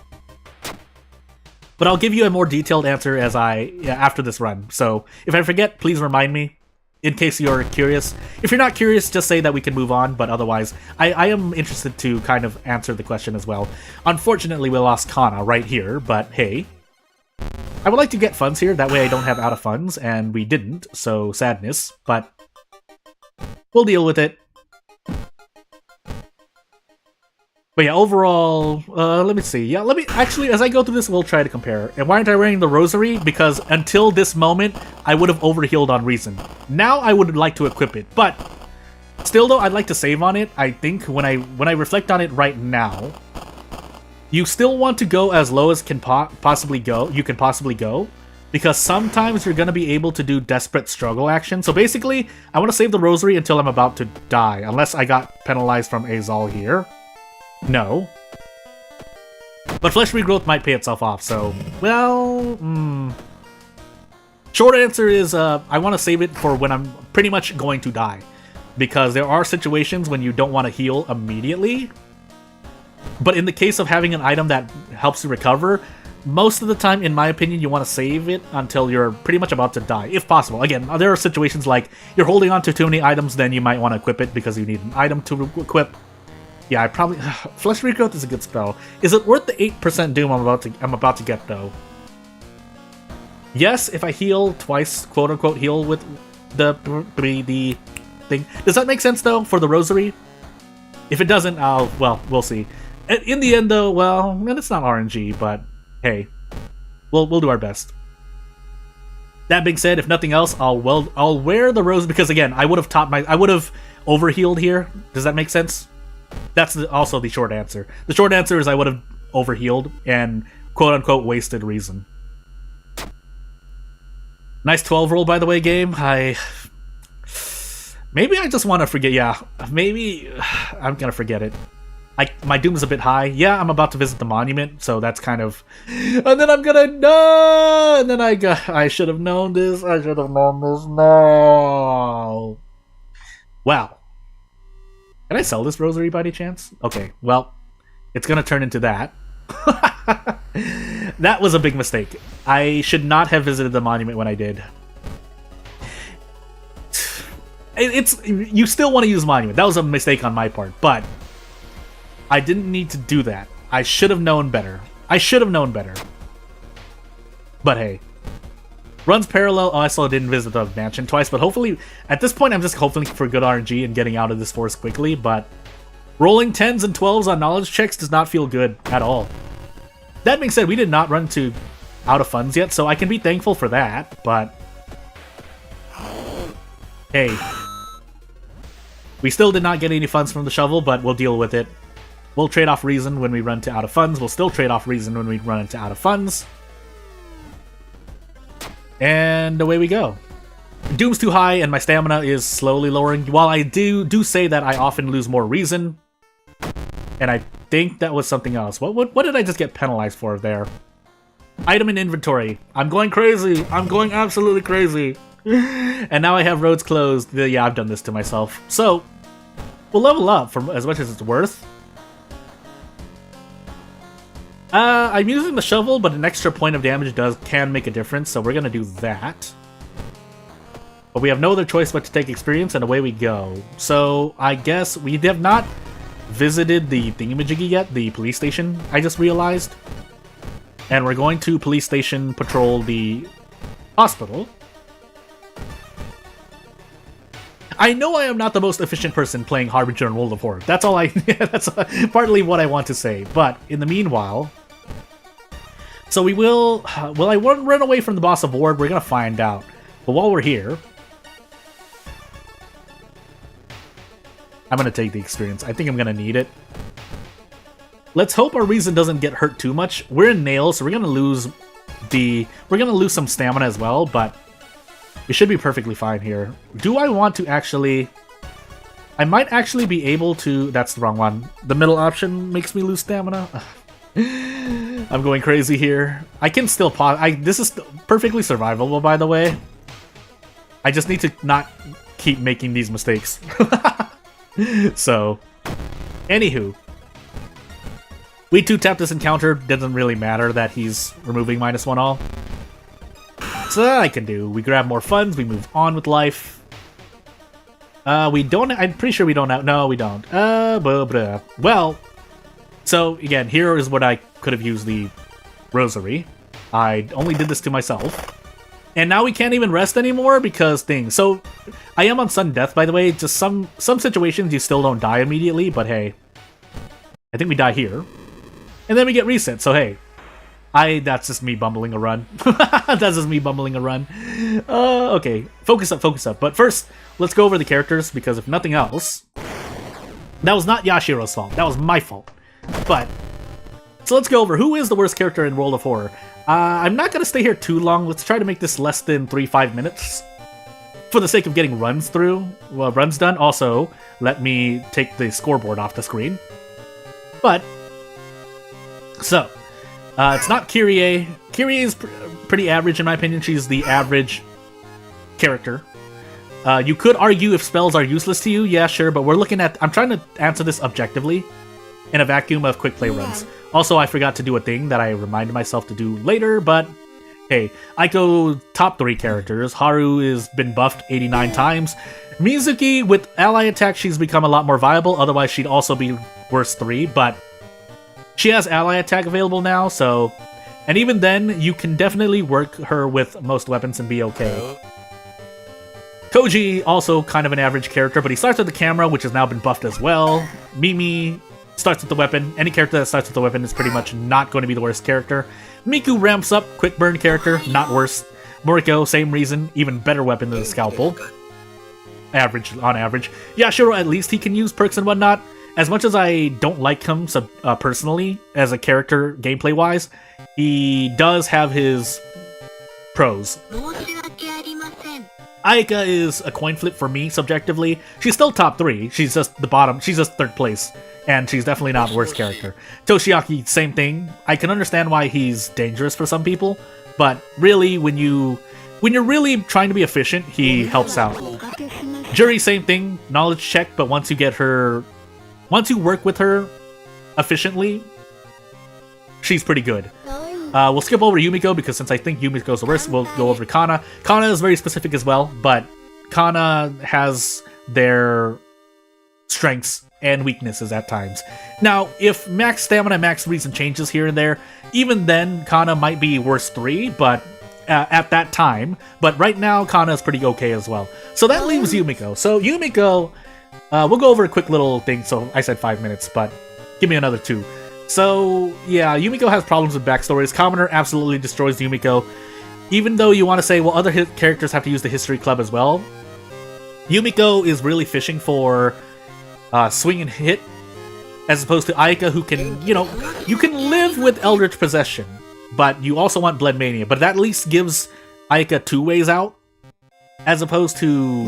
But I'll give you a more detailed answer after this run. So if I forget, please remind me, in case you're curious. If you're not curious, just say that we can move on, but otherwise, I am interested to kind of answer the question as well. Unfortunately, we lost Kana right here, but hey. I would like to get funds here, that way I don't have out of funds, and we didn't, so sadness, but we'll deal with it. But yeah, overall, let me see. Yeah, actually, as I go through this, we'll try to compare. And why aren't I wearing the rosary? Because until this moment, I would have overhealed on Reason. Now I would like to equip it, but still though, I'd like to save on it. I think when I reflect on it right now, you still want to go as low as you can possibly go, because sometimes you're going to be able to do desperate struggle action. So basically, I want to save the rosary until I'm about to die, unless I got penalized from Azal here. No. But flesh regrowth might pay itself off, so... Well... Short answer is, I want to save it for when I'm pretty much going to die. Because there are situations when you don't want to heal immediately. But in the case of having an item that helps you recover, most of the time, in my opinion, you want to save it until you're pretty much about to die, if possible. Again, there are situations like you're holding on to too many items, then you might want to equip it because you need an item to equip. Yeah, I probably... Flesh Regrowth is a good spell. Is it worth the 8% Doom I'm about to get, though? Yes, if I heal twice, quote-unquote, heal with the thing. Does that make sense, though, for the Rosary? If it doesn't, well, we'll see. In the end, though, well, it's not RNG, but hey, we'll do our best. That being said, if nothing else, I'll wear the Rose, because again, I would have overhealed here. Does that make sense? That's also the short answer. The short answer is I would have overhealed and quote-unquote wasted Reason. Nice 12 roll, by the way, game. Maybe I just want to forget. Yeah, maybe I'm gonna forget it. My doom is a bit high. Yeah, I'm about to visit the monument, so that's kind of... And then I'm gonna... No! And then I should have known this. I should have known this. No! Wow. Can I sell this rosary by any chance? Okay, well, it's gonna turn into that. That was a big mistake. I should not have visited the monument when I did. You still want to use monument. That was a mistake on my part, but I didn't need to do that. I should have known better. But hey. Runs parallel. Oh, I still didn't visit the mansion twice, but hopefully, at this point, I'm just hoping for good RNG and getting out of this forest quickly, but rolling 10s and 12s on knowledge checks does not feel good at all. That being said, we did not run to out of funds yet, so I can be thankful for that, but hey. We still did not get any funds from the shovel, but we'll deal with it. We'll trade off Reason when we run to out of funds. We'll still trade off Reason when we run into out of funds. And away we go. Doom's too high and my stamina is slowly lowering. While I do say that I often lose more Reason. And I think that was something else. What did I just get penalized for there? Item in inventory. I'm going crazy. I'm going absolutely crazy. And now I have roads closed. Yeah, I've done this to myself. So, we'll level up for as much as it's worth. I'm using the shovel, but an extra point of damage can make a difference, so we're gonna do that. But we have no other choice but to take experience, and away we go. So, I guess we have not visited the thingamajiggy yet, the police station, I just realized. And we're going to police station patrol the hospital. I know I am not the most efficient person playing Harbinger and World of Horror. That's all that's partly what I want to say. But in the meanwhile, so we will I run away from the boss of Ward? We're gonna find out. But while we're here, I'm gonna take the experience. I think I'm gonna need it. Let's hope our Reason doesn't get hurt too much. We're in Nail, so we're gonna lose some stamina as well, but we should be perfectly fine here. Do I want to actually... I might actually be able to... That's the wrong one. The middle option makes me lose stamina. I'm going crazy here. I can still pause. This is perfectly survivable, by the way. I just need to not keep making these mistakes. So, anywho. We 2-tap this encounter, doesn't really matter that he's removing -1 all. So that I can do. We grab more funds, we move on with life. We don't, I'm pretty sure we don't have, no we don't. Well, so again, here is what I could have used the rosary. I only did this to myself. And now we can't even rest anymore because things. So, I am on sudden death, by the way. Just some situations you still don't die immediately, but hey. I think we die here. And then we get reset, so hey. That's just me bumbling a run. That's just me bumbling a run. Okay, focus up, focus up. But first, let's go over the characters, because if nothing else... That was not Yashiro's fault, that was my fault. But, so let's go over who is the worst character in World of Horror. I'm not going to stay here too long. Let's try to make this less than 3-5 minutes. For the sake of getting runs done. Also, let me take the scoreboard off the screen. But, so, it's not Kyrie. Kyrie is pretty average in my opinion. She's the average character. You could argue if spells are useless to you. Yeah, sure, but we're looking at... I'm trying to answer this objectively in a vacuum of quick play runs. Also, I forgot to do a thing that I reminded myself to do later, but hey, Aiko top 3 characters. Haru has been buffed 89 times. Mizuki, with ally attack, she's become a lot more viable, otherwise she'd also be worst 3, but she has ally attack available now, so... And even then, you can definitely work her with most weapons and be okay. Koji, also kind of an average character, but he starts with the camera, which has now been buffed as well. Mimi starts with the weapon. Any character that starts with the weapon is pretty much not going to be the worst character. Miku ramps up, quick burn character, not worse. Moriko, same reason, even better weapon than the scalpel. Average, on average. Yashiro, at least he can use perks and whatnot. As much as I don't like him personally, as a character, gameplay-wise, he does have his pros. Aika is a coin flip for me, subjectively. She's still top 3, she's just the bottom, she's just 3rd place. And she's definitely not worst character. Toshiaki, same thing. I can understand why he's dangerous for some people, but really, when you're really trying to be efficient, he helps out. Juri, same thing, knowledge check, but once you work with her efficiently, she's pretty good. We'll skip over Yumiko, because since I think Yumiko's the worst, we'll go over Kana. Kana is very specific as well, but Kana has their strengths and weaknesses at times. Now, if max stamina, max reason changes here and there, even then, Kana might be worst 3, but at that time. But right now, Kana is pretty okay as well. So that leaves Yumiko. So Yumiko, we'll go over a quick little thing. So I said 5 minutes, but give me another 2. So, yeah, Yumiko has problems with backstories. Commoner absolutely destroys Yumiko. Even though you want to say, well, other characters have to use the History Club as well, Yumiko is really fishing for swing and hit, as opposed to Aika, who can, you know, you can live with Eldritch Possession, but you also want Blood Mania. But that at least gives Aika 2 ways out, as opposed to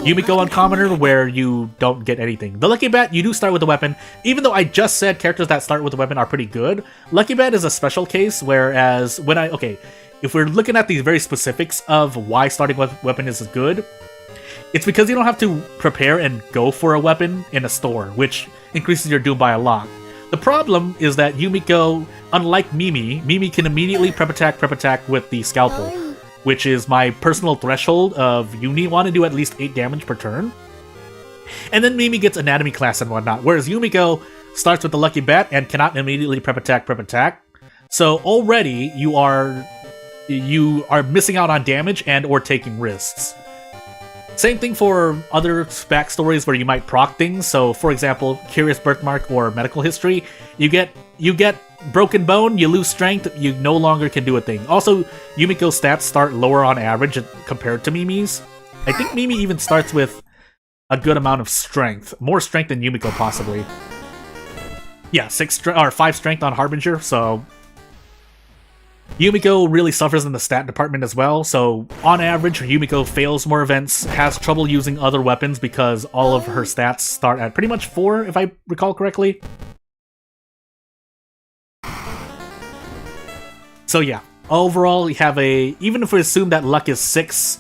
Yumiko on Commoner, where you don't get anything. The Lucky Bat, you do start with a weapon. Even though I just said characters that start with a weapon are pretty good, Lucky Bat is a special case, whereas when if we're looking at the very specifics of why starting with a weapon is good, it's because you don't have to prepare and go for a weapon in a store, which increases your doom by a lot. The problem is that Yumiko, unlike Mimi can immediately prep attack with the scalpel, which is my personal threshold of you want to do at least 8 damage per turn. And then Mimi gets anatomy class and whatnot, whereas Yumiko starts with the Lucky Bat and cannot immediately prep attack. So already you are missing out on damage and or taking risks. Same thing for other backstories where you might proc things. So, for example, Curious Birthmark or Medical History, you get broken bone, you lose strength, you no longer can do a thing. Also, Yumiko's stats start lower on average compared to Mimi's. I think Mimi even starts with a good amount of strength, more strength than Yumiko possibly. Yeah, 5 strength on Harbinger. So Yumiko really suffers in the stat department as well, so on average, Yumiko fails more events, has trouble using other weapons because all of her stats start at pretty much 4, if I recall correctly. So yeah, overall we have even if we assume that luck is 6,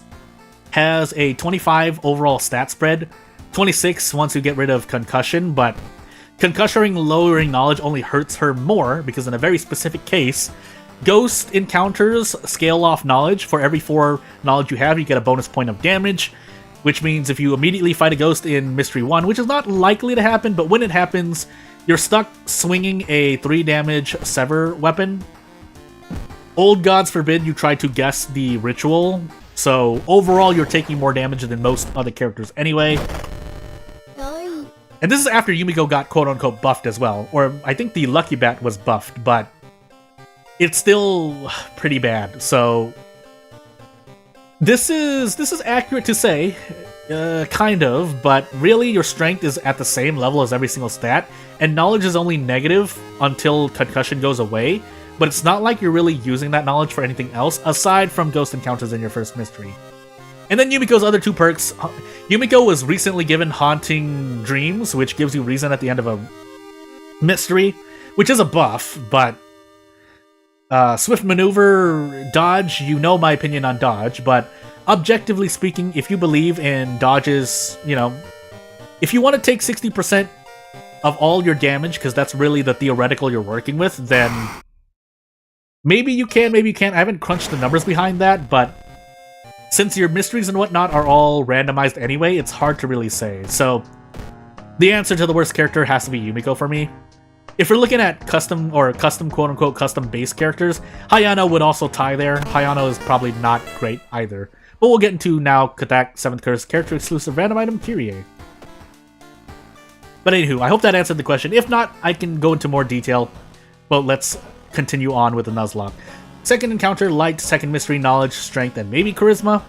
has a 25 overall stat spread, 26 once you get rid of concussion, but concussion lowering knowledge only hurts her more because in a very specific case, ghost encounters scale off knowledge. For every 4 knowledge you have, you get a bonus point of damage, which means if you immediately fight a ghost in Mystery 1, which is not likely to happen, but when it happens, you're stuck swinging a 3 damage Sever weapon. Old gods forbid you try to guess the ritual, so overall you're taking more damage than most other characters anyway. And this is after Yumiko got quote-unquote buffed as well, or I think the Lucky Bat was buffed, but it's still pretty bad, so this is accurate to say, kind of, but really your strength is at the same level as every single stat, and knowledge is only negative until concussion goes away, but it's not like you're really using that knowledge for anything else, aside from ghost encounters in your first mystery. And then Yumiko's other 2 perks. Yumiko was recently given Haunting Dreams, which gives you reason at the end of a mystery, which is a buff, but Swift Maneuver, Dodge, you know my opinion on Dodge, but objectively speaking, if you believe in Dodge's, if you want to take 60% of all your damage, because that's really the theoretical you're working with, then maybe you can, maybe you can't. I haven't crunched the numbers behind that, but since your mysteries and whatnot are all randomized anyway, it's hard to really say. So the answer to the worst character has to be Yumiko for me. If we're looking at custom quote-unquote custom base characters, Hayano would also tie there. Hayano is probably not great either. But we'll get into now Katak 7th Curse character exclusive random item Kyrie. But anywho, I hope that answered the question. If not, I can go into more detail. But let's continue on with the Nuzlocke. Second encounter, light, second mystery, knowledge, strength, and maybe charisma.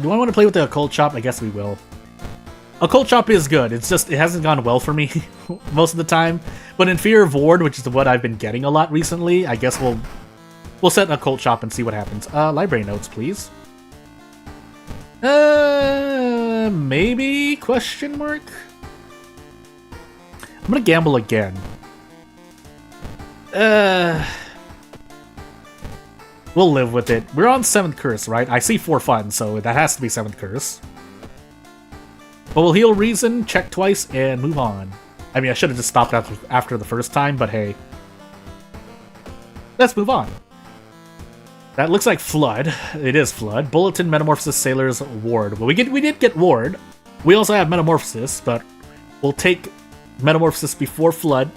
Do I want to play with the occult shop? I guess we will. Occult shop is good. It's just, it hasn't gone well for me most of the time. But in Fear of Ward, which is what I've been getting a lot recently, I guess we'll set an occult shop and see what happens. Library notes, please. Maybe? Question mark? I'm gonna gamble again. We'll live with it. We're on 7th Curse, right? I see 4 fun, so that has to be 7th Curse. But we'll heal Reason, check twice, and move on. I mean, I should have just stopped after the first time, but hey. Let's move on. That looks like Flood. It is Flood. Bulletin, Metamorphosis, Sailors, Ward. Well, we did get Ward. We also have Metamorphosis, but we'll take Metamorphosis before Flood.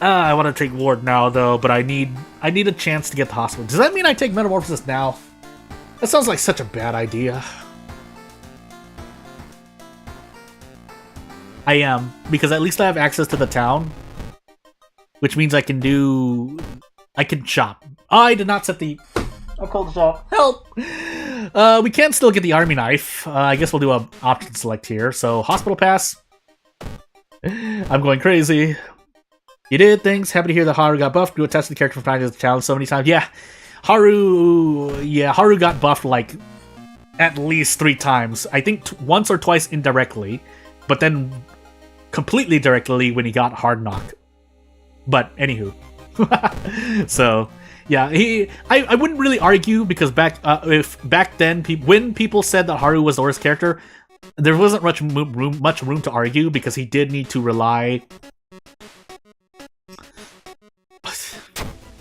I want to take Ward now, though, but I need a chance to get the hospital. Does that mean I take Metamorphosis now? That sounds like such a bad idea. I am, because at least I have access to the town, which means I can shop. I did not set the occult shop. Help! We can still get the army knife. I guess we'll do an option select here. So, hospital pass. I'm going crazy. You did things. Happy to hear that Haru got buffed. You attest the character from practice the challenge so many times. Yeah, Haru got buffed like at least 3 times. I think once or twice indirectly, but then completely directly when he got Hard Knock. But anywho, so yeah, I wouldn't really argue because back then when people said that Haru was the worst character, there wasn't much room to argue because he did need to rely.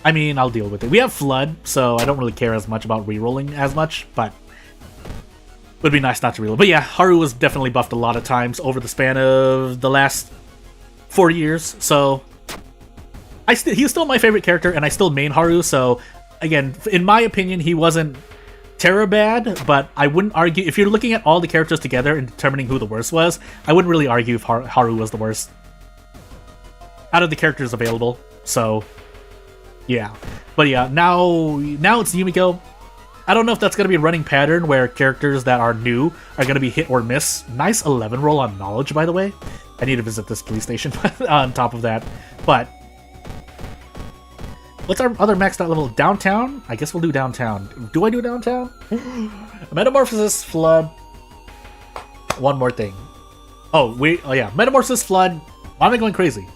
I mean, I'll deal with it. We have Flood, so I don't really care as much about rerolling as much, but it would be nice not to reroll. But yeah, Haru was definitely buffed a lot of times over the span of the last 4 years, so he's still my favorite character, and I still main Haru, so again, in my opinion, he wasn't terror bad, but I wouldn't argue, if you're looking at all the characters together and determining who the worst was, I wouldn't really argue if Haru was the worst out of the characters available, so yeah. But yeah, now it's Yumiko. I don't know if that's going to be a running pattern where characters that are new are going to be hit or miss. Nice 11 roll on knowledge, by the way. I need to visit this police station on top of that. But what's our other maxed out level? Downtown? I guess we'll do downtown. Do I do downtown? Metamorphosis, Flood. One more thing. Oh yeah, Metamorphosis, Flood. Why am I going crazy?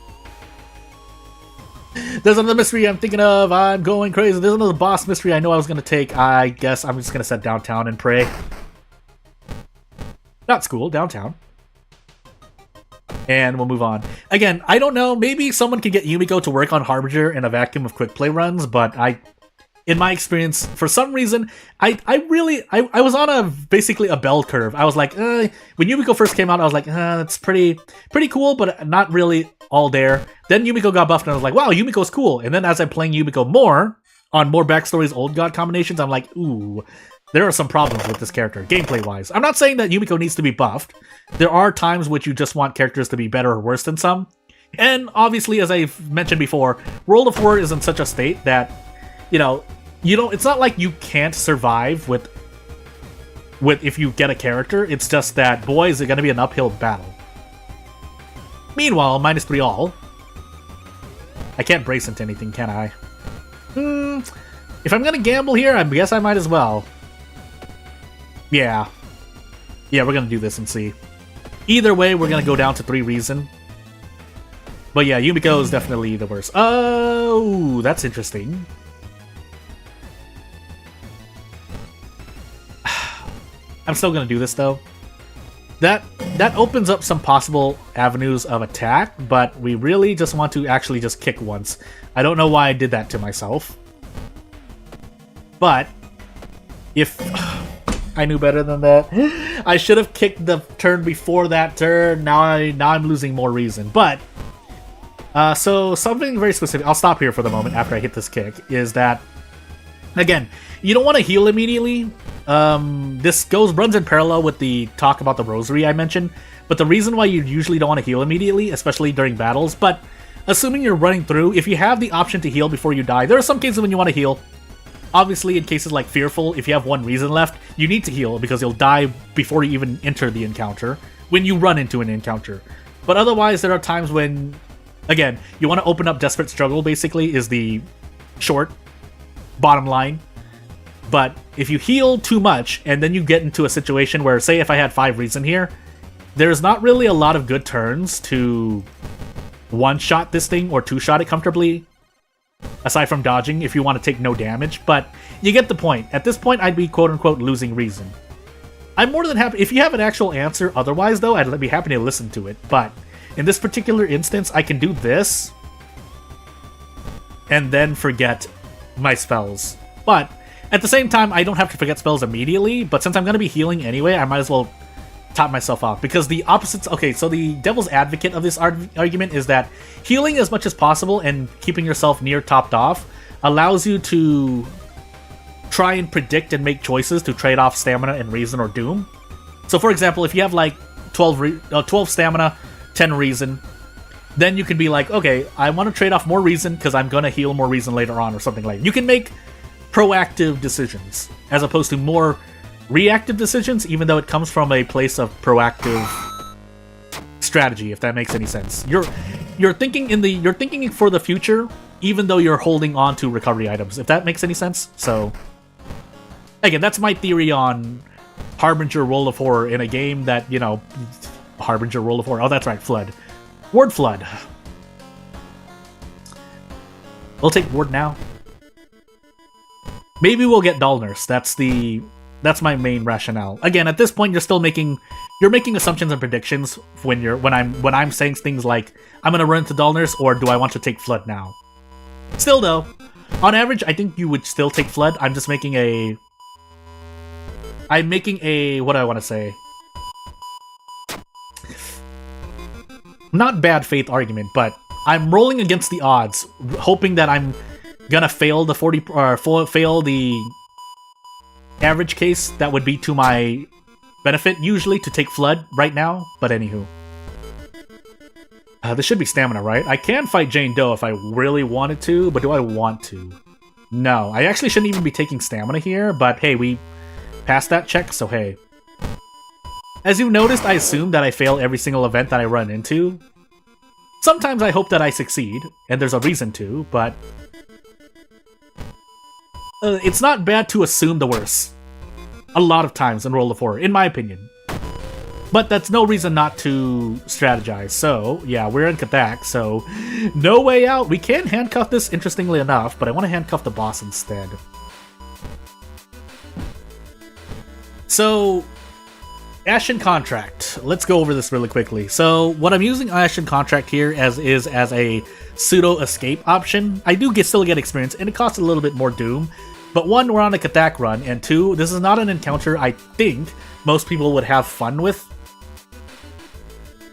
There's another mystery I'm thinking of. I'm going crazy. There's another boss mystery I know I was going to take. I guess I'm just going to set downtown and pray. Not school, downtown. And we'll move on. Again, I don't know. Maybe someone could get Yumiko to work on Harbinger in a vacuum of quick play runs, but in my experience, for some reason, I was on basically a bell curve. I was like, when Yumiko first came out, I was like, that's pretty cool, but not really all there. Then Yumiko got buffed, and I was like, wow, Yumiko's cool. And then as I'm playing Yumiko more, on more backstories, old god combinations, I'm like, ooh, there are some problems with this character, gameplay-wise. I'm not saying that Yumiko needs to be buffed. There are times which you just want characters to be better or worse than some. And obviously, as I've mentioned before, World of War is in such a state that, it's not like you can't survive with if you get a character. It's just that, boy, is it going to be an uphill battle. Meanwhile, -3 all. I can't brace into anything, can I? If I'm going to gamble here, I guess I might as well. Yeah. Yeah, we're going to do this and see. Either way, we're going to go down to 3 reason. But yeah, Yumiko is definitely the worst. Oh, that's interesting. I'm still going to do this, though. That opens up some possible avenues of attack, but we really just want to actually just kick once. I don't know why I did that to myself. But if I knew better than that, I should have kicked the turn before that turn. Now I'm losing more reason. But so something very specific. I'll stop here for the moment after I hit this kick. Is that, again, you don't want to heal immediately. This runs in parallel with the talk about the rosary I mentioned. But the reason why you usually don't want to heal immediately, especially during battles, but assuming you're running through, if you have the option to heal before you die, there are some cases when you want to heal. Obviously, in cases like Fearful, if you have 1 reason left, you need to heal because you'll die before you even enter the encounter, when you run into an encounter. But otherwise, there are times when, again, you want to open up Desperate Struggle, basically, is the short bottom line. But if you heal too much, and then you get into a situation where, say if I had 5 reason here, there's not really a lot of good turns to one-shot this thing or two-shot it comfortably, aside from dodging if you want to take no damage, but you get the point. At this point, I'd be quote-unquote losing reason. I'm more than happy, if you have an actual answer otherwise though, I'd be happy to listen to it, but in this particular instance, I can do this, and then forget my spells. But at the same time, I don't have to forget spells immediately, but since I'm going to be healing anyway, I might as well top myself off, because the opposites. Okay, so the devil's advocate of this argument is that healing as much as possible and keeping yourself near topped off allows you to try and predict and make choices to trade off stamina and reason or doom. So for example, if you have like 12 stamina, 10 reason, then you can be like, okay, I want to trade off more reason because I'm going to heal more reason later on or something like that. You can make proactive decisions as opposed to more reactive decisions, even though it comes from a place of proactive strategy, if that makes any sense. You're thinking for the future, even though you're holding on to recovery items, if that makes any sense. So again, that's my theory on Harbinger Roll of Horror in a game that, Harbinger Roll of Horror. Oh, that's right, Flood. Ward Flood. We'll take Ward now. Maybe we'll get Dull Nurse. That's my main rationale. Again, at this point, you're making assumptions and predictions when I'm saying things like, I'm gonna run into Dull Nurse, or do I want to take Flood now? Still though, on average, I think you would still take Flood. I'm making a what do I want to say? Not bad faith argument, but I'm rolling against the odds, hoping that I'm gonna fail the fail the average case that would be to my benefit, usually, to take Flood right now, but anywho. This should be stamina, right? I can fight Jane Doe if I really wanted to, but do I want to? No, I actually shouldn't even be taking stamina here, but hey, we passed that check, so hey. As you noticed, I assume that I fail every single event that I run into. Sometimes I hope that I succeed, and there's a reason to, but it's not bad to assume the worst. A lot of times in Roll of Horror, in my opinion. But that's no reason not to strategize. So, yeah, we're in Kadak, so no way out. We can handcuff this, interestingly enough, but I want to handcuff the boss instead. So, Ashen Contract. Let's go over this really quickly. So, what I'm using Ashen Contract here as a pseudo escape option. I do still get experience, and it costs a little bit more Doom. But one, we're on a Kadak run, and two, this is not an encounter I think most people would have fun with.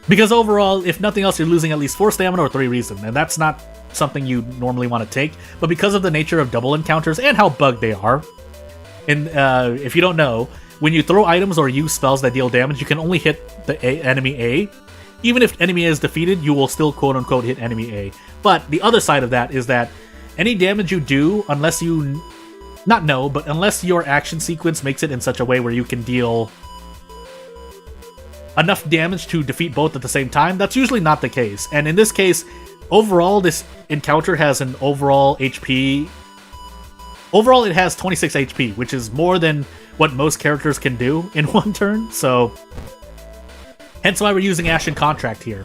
Because overall, if nothing else, you're losing at least 4 stamina or 3 reason, and that's not something you normally want to take. But because of the nature of double encounters and how bugged they are, and if you don't know, when you throw items or use spells that deal damage, you can only hit the enemy A. Even if enemy A is defeated, you will still quote-unquote hit enemy A. But the other side of that is that any damage you do, unless you... Not know, but unless your action sequence makes it in such a way where you can deal enough damage to defeat both at the same time, that's usually not the case. And in this case, overall, this encounter has an overall HP... Overall, it has 26 HP, which is more than what most characters can do in one turn, so... Hence why we're using Ashen Contract here.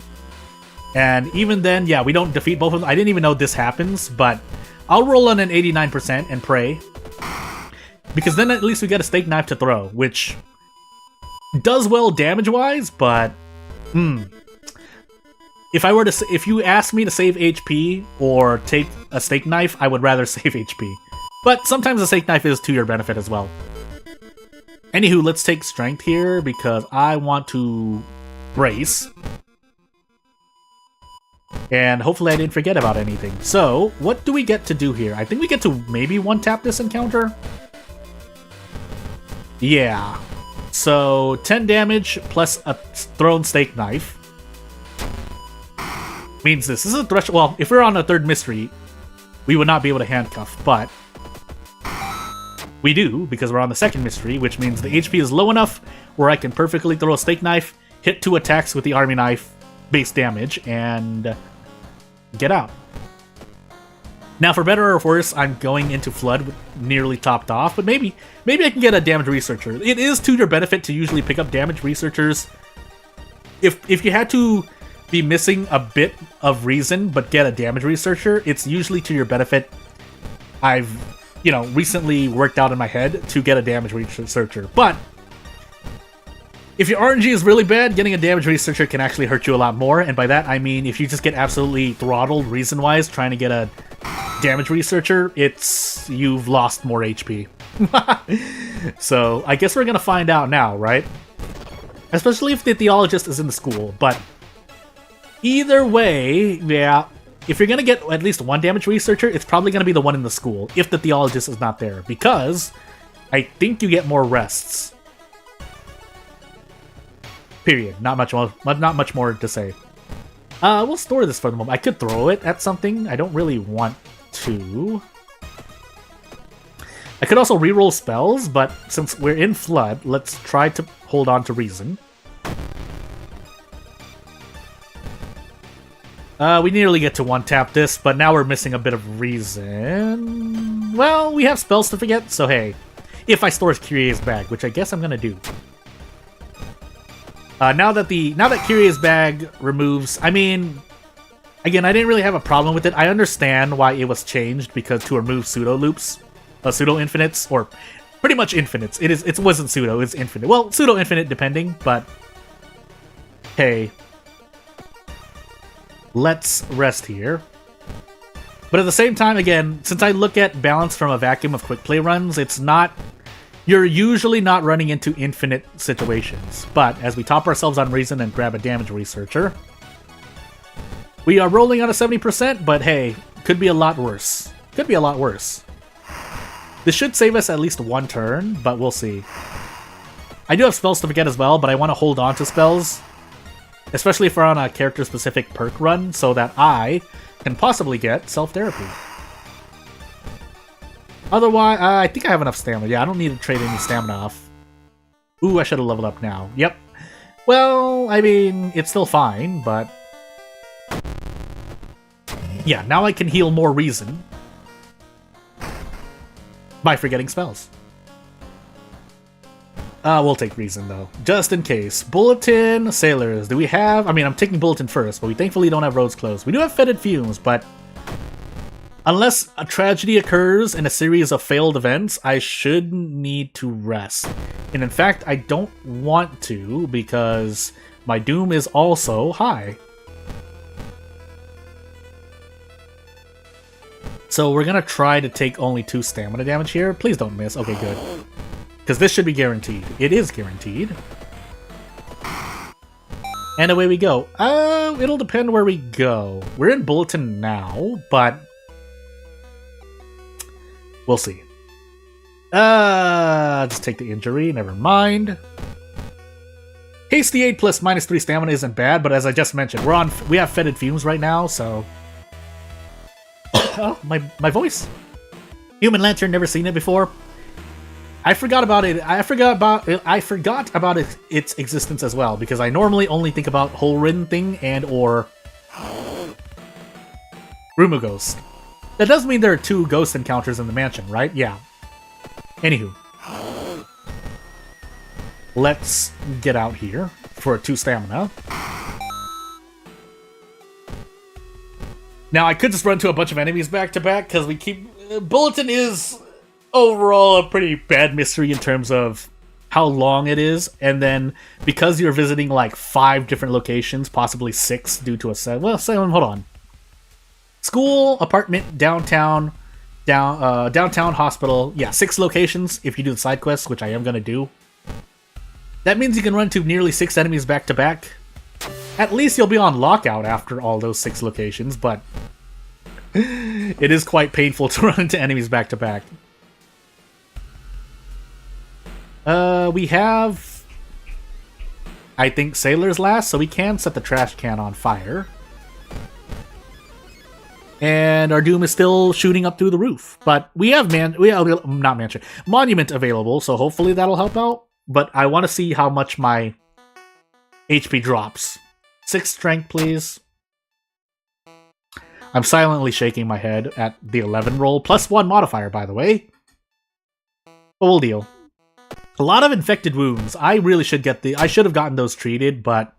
And even then, yeah, we don't defeat both of them. I didn't even know this happens, but I'll roll on an 89% and pray. Because then at least we get a steak knife to throw, which does well damage-wise, but... If you ask me to save HP or take a steak knife, I would rather save HP. But sometimes a steak knife is to your benefit as well. Anywho, let's take strength here, because I want to brace. And hopefully I didn't forget about anything. So, what do we get to do here? I think we get to maybe one-tap this encounter? Yeah. So, 10 damage plus a thrown steak knife. Means this is a threshold. Well, if we're on a third mystery, we would not be able to handcuff, but we do, because we're on the second mystery, which means the HP is low enough where I can perfectly throw a steak knife, hit 2 attacks with the army knife, base damage, and get out. Now, for better or worse, I'm going into Flood with nearly topped off, but maybe I can get a damage researcher. It is to your benefit to usually pick up damage researchers. If you had to be missing a bit of reason but get a damage researcher, it's usually to your benefit. I've, recently worked out in my head to get a damage researcher, but if your RNG is really bad, getting a damage researcher can actually hurt you a lot more, and by that I mean if you just get absolutely throttled reason-wise trying to get a damage researcher, you've lost more HP. So, I guess we're gonna find out now, right? Especially if the theologist is in the school, but either way, yeah, if you're gonna get at least one damage researcher, it's probably gonna be the one in the school, if the theologist is not there, because I think you get more rests. Period. Not much more to say. We'll store this for the moment. I could throw it at something. I don't really want to. I could also reroll spells, but since we're in Flood, let's try to hold on to Reason. We nearly get to one-tap this, but now we're missing a bit of Reason. Well, we have spells to forget, so hey. If I store Kyrie's bag, which I guess I'm gonna do. Now that Kyrie's bag removes, I mean, again, I didn't really have a problem with it. I understand why it was changed, because to remove pseudo loops, pseudo infinites, or pretty much infinites. It wasn't pseudo, it's infinite. Well, pseudo infinite depending, but hey, let's rest here. But at the same time, again, since I look at balance from a vacuum of quick play runs, you're usually not running into infinite situations. But as we top ourselves on Reason and grab a damage researcher, we are rolling on a 70%, but hey, could be a lot worse. Could be a lot worse. This should save us at least one turn, but we'll see. I do have spells to forget as well, but I want to hold on to spells, especially if we're on a character-specific perk run, so that I can possibly get self-therapy. Otherwise, I think I have enough stamina. Yeah, I don't need to trade any stamina off. Ooh, I should have leveled up now. Yep. Well, I mean, it's still fine, but yeah, now I can heal more Reason by forgetting spells. We'll take reason, though. Just in case. Bulletin, sailors. Do we have... I mean, I'm taking bulletin first, but we thankfully don't have roads closed. We do have fetid fumes, but... unless a tragedy occurs in a series of failed events, I should need to rest. And in fact, I don't want to, because my doom is also high. So we're gonna try to take only 2 stamina damage here. Please don't miss. Okay, good. Because this should be guaranteed. It is guaranteed. And away we go. It'll depend where we go. We're in Bulletin now, but... we'll see. Just take the injury. Never mind. Hasty 8 plus -3 stamina isn't bad, but as I just mentioned, we have fetid fumes right now, so... oh, my voice. Human Lantern, never seen it before. I forgot about it. I forgot about its existence as well, because I normally only think about Holrin thing and or Rumu Ghost. That does mean there are 2 ghost encounters in the mansion, right? Yeah. Anywho. Let's get out here for 2 stamina. Now, I could just run to a bunch of enemies back to back, because we keep... Bulletin is... overall a pretty bad mystery in terms of how long it is, and then because you're visiting like 5 different locations, possibly 6 due to a set. Well, hold on. School, apartment, downtown, downtown hospital. Yeah, 6 locations if you do the side quests, which I am gonna do. That means you can run to nearly 6 enemies back to back. At least you'll be on lockout after all those 6 locations, but it is quite painful to run into enemies back to back. We have, I think, sailors last, so we can set the trash can on fire. And our doom is still shooting up through the roof, but we have monument available, so hopefully that'll help out. But I want to see how much my HP drops. 6 strength, please. I'm silently shaking my head at the 11 roll, +1 modifier, by the way. But we'll deal. A lot of infected wounds. I really should get I should have gotten those treated, but...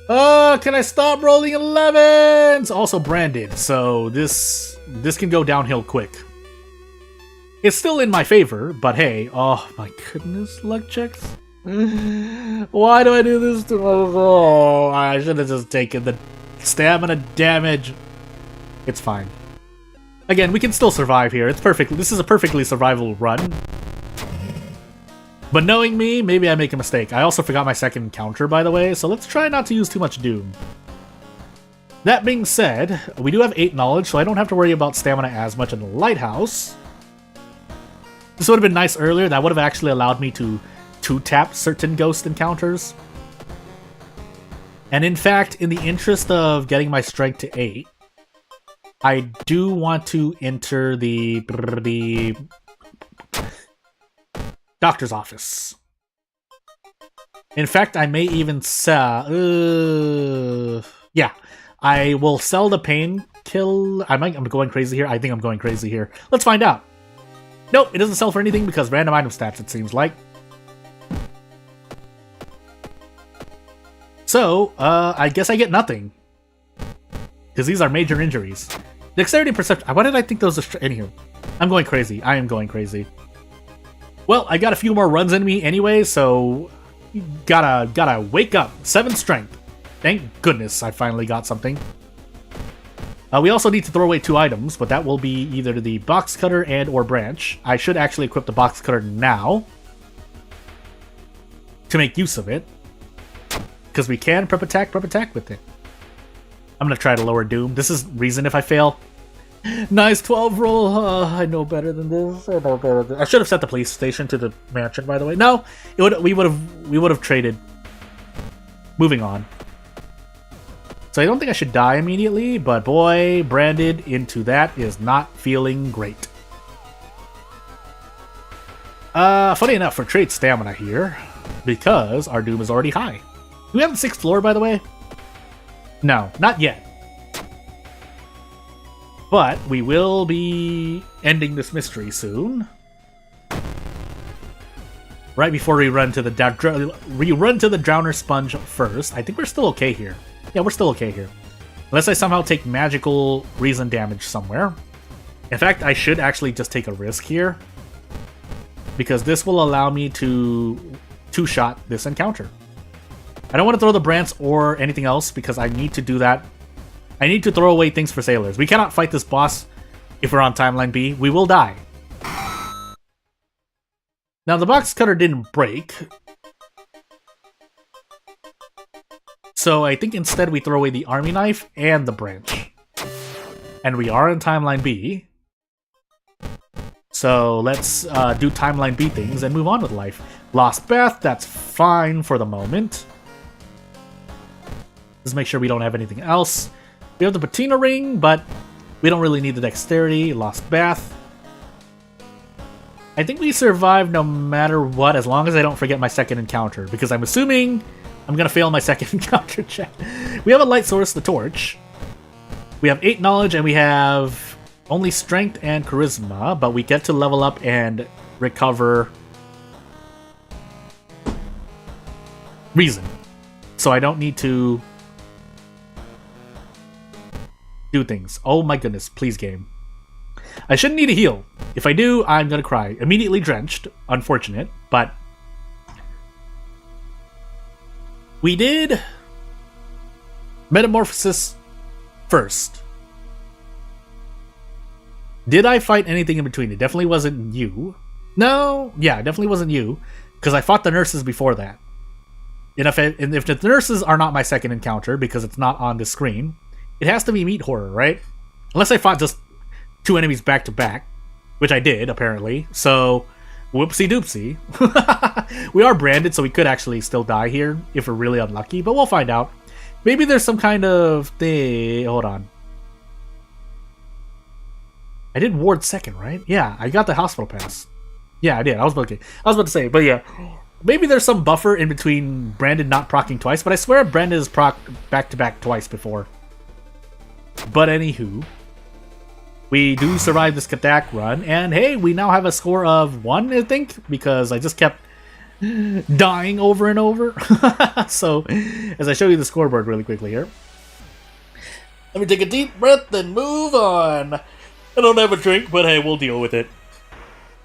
oh, can I stop rolling 11s? Also branded, so this can go downhill quick. It's still in my favor, but hey, oh my goodness, luck checks. Why do I do this to myself? Oh, I should have just taken the stamina damage. It's fine. Again, we can still survive here. It's perfect. This is a perfectly survivable run. But knowing me, maybe I make a mistake. I also forgot my second encounter, by the way, so let's try not to use too much Doom. That being said, we do have 8 knowledge, so I don't have to worry about stamina as much in the lighthouse. This would have been nice earlier. That would have actually allowed me to 2-tap certain ghost encounters. And in fact, in the interest of getting my strength to 8, I do want to enter the doctor's office. In fact, I may even sell... yeah, I will sell the painkiller. I'm going crazy here. I think I'm going crazy here. Let's find out. Nope, it doesn't sell for anything because random item stats, it seems like. So, I guess I get nothing. Because these are major injuries. Dexterity and perception. Why did I think those are... anywho, I'm going crazy. I am going crazy. Well, I got a few more runs in me anyway, so... Gotta wake up. 7 strength. Thank goodness I finally got something. We also need to throw away 2 items, but that will be either the box cutter and or branch. I should actually equip the box cutter now. To make use of it. Because we can prep attack with it. I'm gonna try to lower Doom. This is reason if I fail. Nice 12 roll. I know better than this. I should have set the police station to the mansion, by the way. No, we would have traded. Moving on. So I don't think I should die immediately, but boy, branded into that is not feeling great. Funny enough, for trade stamina here, because our Doom is already high. Do we have the 6th floor, by the way? No, not yet. But we will be ending this mystery soon. right before we run to the Drowner Sponge first. I think we're still okay here. Yeah, we're still okay here. Unless I somehow take magical reason damage somewhere. In fact, I should actually just take a risk here, because this will allow me to two-shot this encounter. I don't want to throw the Brants or anything else, because I need to do that. I need to throw away things for sailors. We cannot fight this boss if we're on timeline B. We will die. Now, the box cutter didn't break, so I think instead we throw away the army knife and the branch. And we are in timeline B. So let's do timeline B things and move on with life. Lost Bath, that's fine for the moment. Let's make sure we don't have anything else. We have the Patina Ring, but we don't really need the Dexterity. Lost Bath. I think we survive no matter what, as long as I don't forget my second encounter, because I'm assuming I'm going to fail my second encounter check. We have a light source, the Torch. We have 8 knowledge, and we have only strength and charisma, but we get to level up and recover reason. So I don't need to do things. Oh my goodness, please game. I shouldn't need a heal. If I do, I'm gonna cry. Immediately drenched. Unfortunate, but we did Metamorphosis first. Did I fight anything in between? It definitely wasn't you. No, yeah, it definitely wasn't you, because I fought the nurses before that. And if the nurses are not my second encounter, because it's not on the screen, it has to be Meat Horror, right? Unless I fought just 2 enemies back to back, which I did, apparently. So, whoopsie doopsie. We are branded, so we could actually still die here if we're really unlucky, but we'll find out. Maybe there's some kind of thing. Hold on. I did Ward second, right? Yeah, I got the hospital pass. Yeah, I did. I was about to say, but yeah. Maybe there's some buffer in between Brandon not proccing twice, but I swear Brandon has procced back-to-back twice before. But anywho, we do survive this attack run, and hey, we now have a score of 1, I think, because I just kept dying over and over. So, as I show you the scoreboard really quickly here. Let me take a deep breath and move on. I don't have a drink, but hey, we'll deal with it.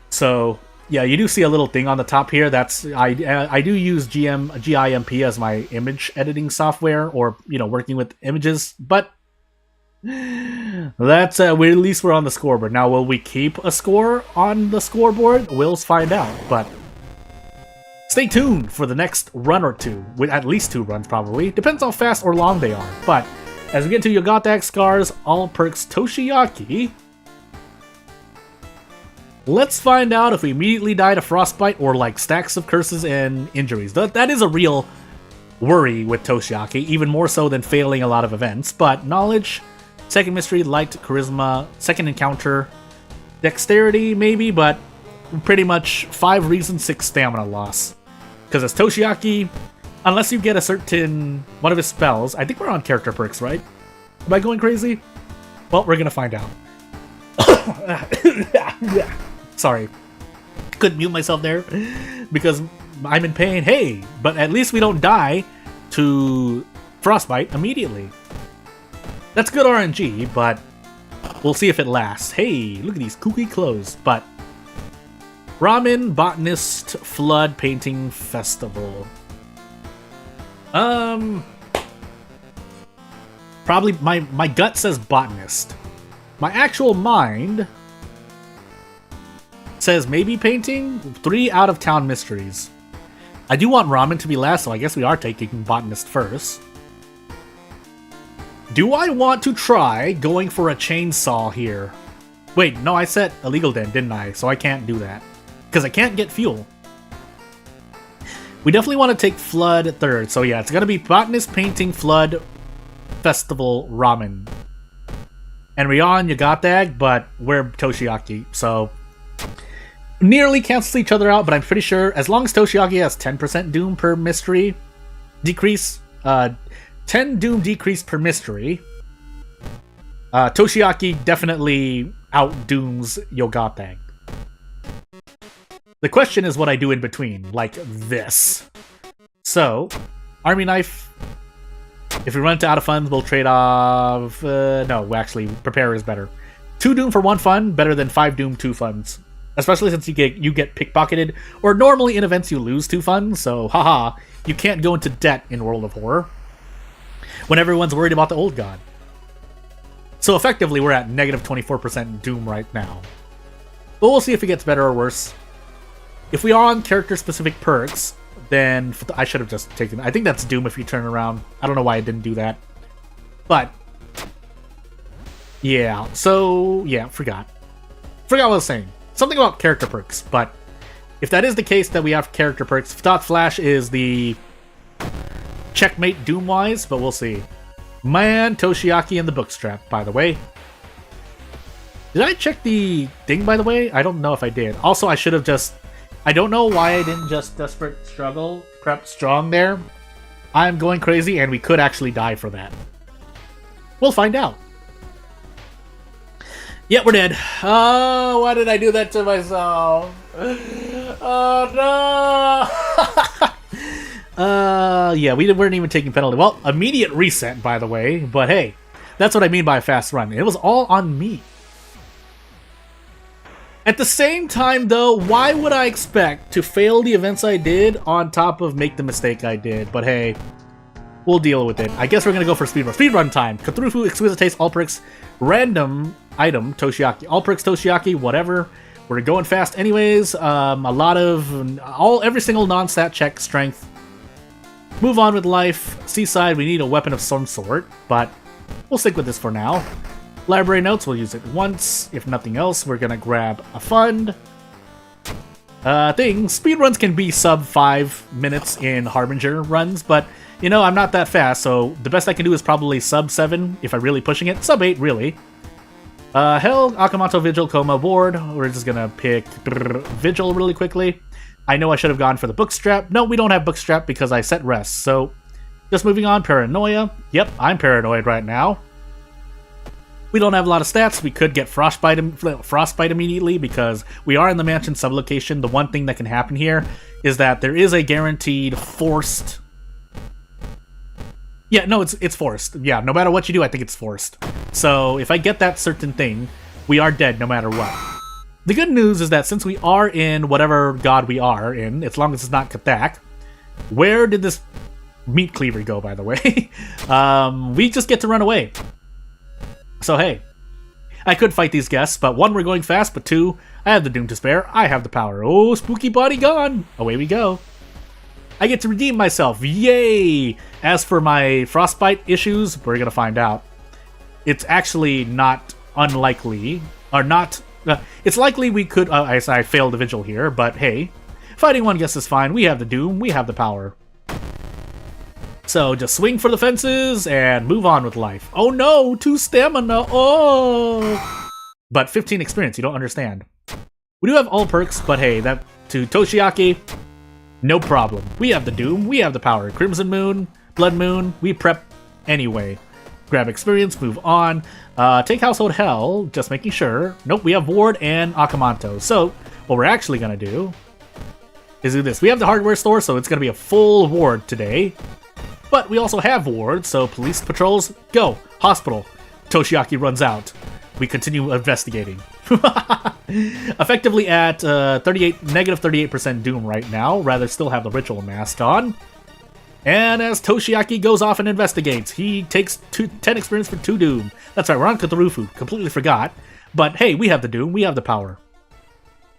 So, yeah, you do see a little thing on the top here. That's I do use GIMP as my image editing software, or working with images. But that's at least we're on the scoreboard. Now, will we keep a score on the scoreboard? We'll find out. But stay tuned for the next run or two, with at least 2 runs probably. Depends how fast or long they are. But as we get to Yogata's Scars, All Perks Toshiaki, let's find out if we immediately die to Frostbite or like stacks of curses and injuries. That is a real worry with Toshiaki, even more so than failing a lot of events. But knowledge, second mystery, light, charisma, second encounter, dexterity maybe, but pretty much 5 reason, 6 stamina loss. Because as Toshiaki, unless you get a certain one of his spells, I think we're on character perks, right? Am I going crazy? Well, we're gonna find out. Sorry, couldn't mute myself there because I'm in pain. Hey, but at least we don't die to Frostbite immediately. That's good RNG, but we'll see if it lasts. Hey, look at these kooky clothes. But Ramen, Botanist, Flood, Painting, Festival. Probably my gut says Botanist. My actual mind says maybe Painting. 3 out of town mysteries. I do want Ramen to be last, so I guess we are taking Botanist first. Do I want to try going for a chainsaw here? Wait, no, I set Illegal Den, didn't I? So I can't do that. Because I can't get fuel. We definitely want to take Flood third. So yeah, it's going to be Botanist, Painting, Flood, Festival, Ramen. And Ryan, Yugatag, but we're Toshiaki, so nearly cancels each other out, but I'm pretty sure as long as Toshiaki has 10% Doom per mystery decrease, 10 Doom decrease per mystery, Toshiaki definitely outdooms Yugatag. The question is what I do in between, like this. So, Army Knife. If we run into out of funds, we'll trade off... no, actually, Prepare is better. 2 Doom for 1 fund, better than 5 Doom, 2 funds. Especially since you get pickpocketed, or normally in events you lose 2 funds, so haha, you can't go into debt in World of Horror when everyone's worried about the old god. So effectively, we're at negative 24% Doom right now. But we'll see if it gets better or worse. If we are on character-specific perks, then I should have just taken... I think that's Doom if you turn around. I don't know why I didn't do that. But, yeah, so, yeah, forgot what I was saying. Something about character perks, but if that is the case that we have character perks, Thought Flash is the checkmate Doom-wise, but we'll see. Man, Toshiaki and the bookstrap, by the way. Did I check the thing, by the way? I don't know if I did. Also, I should have just... I don't know why I didn't just Desperate Struggle, Prep Strong there. I'm going crazy, and we could actually die for that. We'll find out. Yeah, we're dead. Oh, why did I do that to myself? Oh, no! Yeah, we weren't even taking penalty. Well, immediate reset, by the way. But hey, that's what I mean by a fast run. It was all on me. At the same time, though, why would I expect to fail the events I did on top of make the mistake I did? But hey, we'll deal with it. I guess we're going to go for speedrun. Speedrun time. Cthulhu, Exquisite Taste, All Perks, Random Item, Toshiaki. All Perks, Toshiaki, whatever. We're going fast anyways. A lot of... every single non-stat check, strength. Move on with life. Seaside, we need a weapon of some sort, but we'll stick with this for now. Library notes, we'll use it once. If nothing else, we're gonna grab a fund. Speedruns can be sub 5 minutes in Harbinger runs, but, you know, I'm not that fast, so the best I can do is probably sub 7 if I'm really pushing it. Sub 8, really. Hell, Akamoto, Vigil, Coma, Ward. We're just gonna pick Vigil really quickly. I know I should have gone for the Bookstrap. No, we don't have Bookstrap because I set Rest, so just moving on. Paranoia. Yep, I'm paranoid right now. We don't have a lot of stats. We could get Frostbite immediately because we are in the mansion sublocation. The one thing that can happen here is that there is a guaranteed forced... Yeah, no, it's forced. Yeah, no matter what you do, I think it's forced. So if I get that certain thing, we are dead no matter what. The good news is that since we are in whatever god we are in, as long as it's not Kathak, where did this meat cleaver go, by the way? We just get to run away. So hey, I could fight these guests, but 1, we're going fast, but 2, I have the Doom to spare. I have the power. Oh, spooky body gone. Away we go. I get to redeem myself. Yay! As for my frostbite issues, we're gonna find out. It's actually not unlikely, or not... it's likely we could... I failed the Vigil here, but hey. Fighting 1 guest is fine. We have the Doom. We have the power. So just swing for the fences and move on with life. Oh no, 2 stamina. Oh! But 15 experience, you don't understand. We do have all perks, but hey, that to Toshiaki, no problem. We have the Doom, we have the power. Crimson Moon, Blood Moon, we prep anyway. Grab experience, move on. Take Household Hell, just making sure. Nope, we have Ward and Akamanto. So what we're actually gonna do is do this. We have the hardware store, so it's gonna be a full Ward today. But we also have wards, so police patrols, go. Hospital. Toshiaki runs out. We continue investigating. Effectively at negative 38% Doom right now. Rather still have the ritual mask on. And as Toshiaki goes off and investigates, he takes 10 experience for 2 Doom. That's right, we're on Cthulhu. Completely forgot. But hey, we have the Doom, we have the power.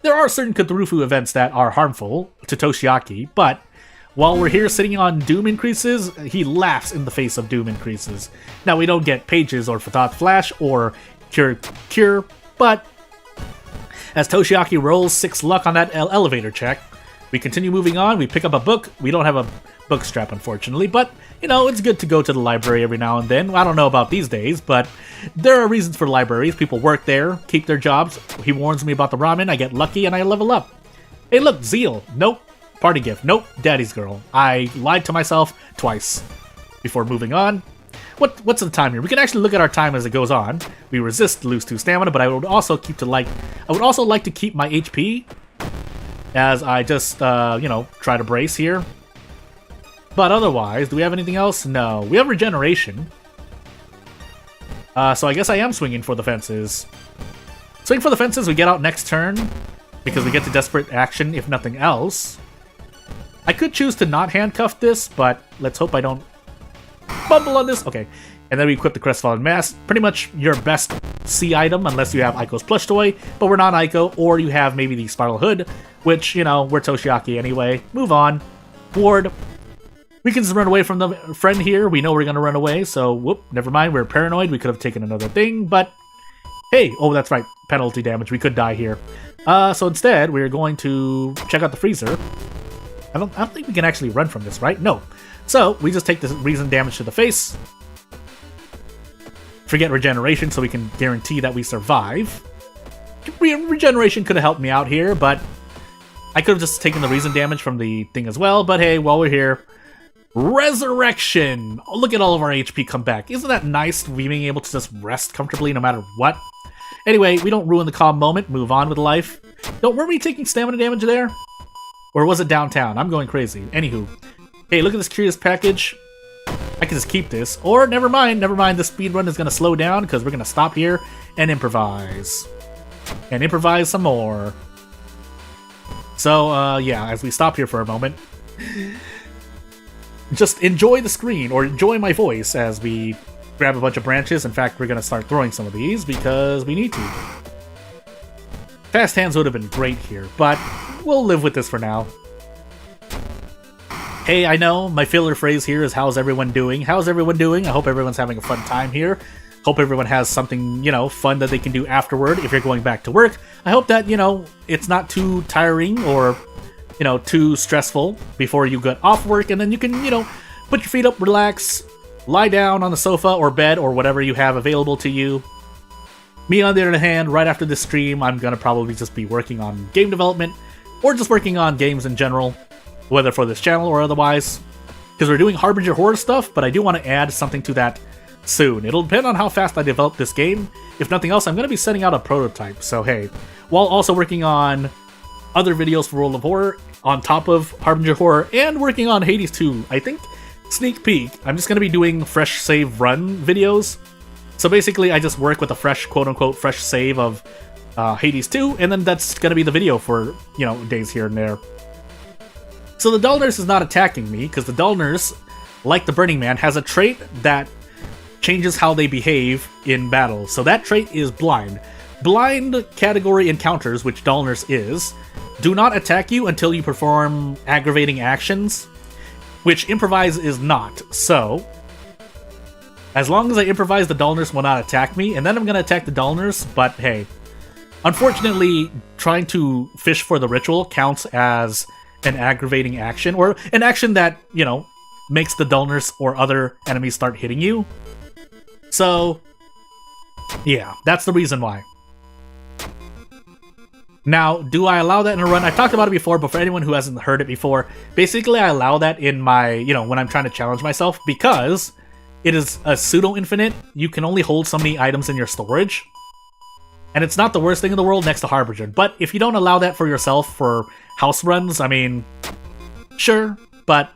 There are certain Cthulhu events that are harmful to Toshiaki, but while we're here sitting on Doom increases, he laughs in the face of Doom increases. Now, we don't get pages or Thought Flash or Cure, but as Toshiaki rolls 6 luck on that elevator check, we continue moving on. We pick up a book. We don't have a book strap, unfortunately, but, you know, it's good to go to the library every now and then. I don't know about these days, but there are reasons for libraries. People work there, keep their jobs. He warns me about the ramen. I get lucky, and I level up. Hey, look, Zeal. Nope. Party gift. Nope. Daddy's girl. I lied to myself twice before moving on. What's the time here? We can actually look at our time as it goes on. We resist, lose 2 stamina, but I would also like to keep my HP as I just, you know, try to brace here. But otherwise, do we have anything else? No. We have regeneration. So I guess I am swinging for the fences. Swing for the fences, we get out next turn, because we get to desperate action, if nothing else. I could choose to not handcuff this, but let's hope I don't bumble on this. Okay. And then we equip the Crestfallen Mask. Pretty much your best C item, unless you have Aiko's plush toy, but we're not Aiko, or you have maybe the Spiral Hood, which, you know, we're Toshiaki anyway. Move on. Ward. We can just run away from the friend here. We know we're going to run away, so whoop, never mind. We're paranoid. We could have taken another thing, but hey, oh, that's right. Penalty damage. We could die here. So instead, we're going to check out the freezer. I don't think we can actually run from this, right? No. So we just take the reason damage to the face. Forget regeneration, so we can guarantee that we survive. Regeneration could have helped me out here, but I could have just taken the reason damage from the thing as well. But hey, while we're here, Resurrection! Oh, look at all of our HP come back. Isn't that nice, being able to just rest comfortably no matter what? Anyway, we don't ruin the calm moment. Move on with life. Were we taking stamina damage there? Or was it downtown? I'm going crazy. Anywho. Hey, look at this curious package. I can just keep this. Or, never mind. The speed run is going to slow down because we're going to stop here and improvise. And improvise some more. So, yeah, as we stop here for a moment, just enjoy the screen, or enjoy my voice as we grab a bunch of branches. In fact, we're going to start throwing some of these because we need to. Fast hands would have been great here, but we'll live with this for now. Hey, I know, my filler phrase here is how's everyone doing? How's everyone doing? I hope everyone's having a fun time here. Hope everyone has something, you know, fun that they can do afterward if you're going back to work. I hope that, you know, it's not too tiring or, you know, too stressful before you get off work, and then you can, you know, put your feet up, relax, lie down on the sofa or bed or whatever you have available to you. Me, on the other hand, right after this stream, I'm gonna probably just be working on game development or just working on games in general, whether for this channel or otherwise, because we're doing Harbinger horror stuff, but I do want to add something to that soon. It'll depend on how fast I develop this game. If nothing else, I'm going to be setting out a prototype, so hey, while also working on other videos for World of Horror on top of Harbinger Horror and working on Hades 2, I think, sneak peek, I'm just going to be doing fresh save run videos. So basically, I just work with a fresh, quote-unquote, fresh save of Hades 2, and then that's going to be the video for, you know, days here and there. So the Dull Nurse is not attacking me, because the Dull Nurse, like the Burning Man, has a trait that changes how they behave in battle. So that trait is Blind. Blind category encounters, which Dull Nurse is, do not attack you until you perform aggravating actions, which Improvise is not. So, as long as I improvise, the Dull Nurse will not attack me, and then I'm going to attack the Dull Nurse, but hey. Unfortunately, trying to fish for the ritual counts as an aggravating action, or an action that, you know, makes the Dull Nurse or other enemies start hitting you. So, yeah, that's the reason why. Now, do I allow that in a run? I've talked about it before, but for anyone who hasn't heard it before, basically I allow that in my, you know, when I'm trying to challenge myself, because it is a pseudo-infinite. You can only hold so many items in your storage. And it's not the worst thing in the world next to Harbinger. But if you don't allow that for yourself for house runs, I mean, sure, but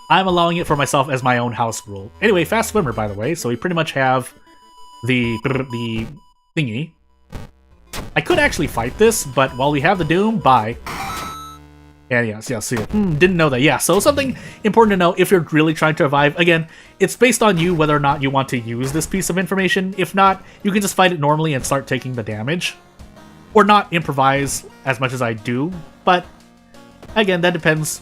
I'm allowing it for myself as my own house rule. Anyway, Fast Swimmer, by the way, so we pretty much have the thingy. I could actually fight this, but while we have the Doom, bye. And yeah, see it. Didn't know that. Yeah, so something important to know if you're really trying to revive. Again, it's based on you whether or not you want to use this piece of information. If not, you can just fight it normally and start taking the damage. Or not improvise as much as I do. But, again, that depends.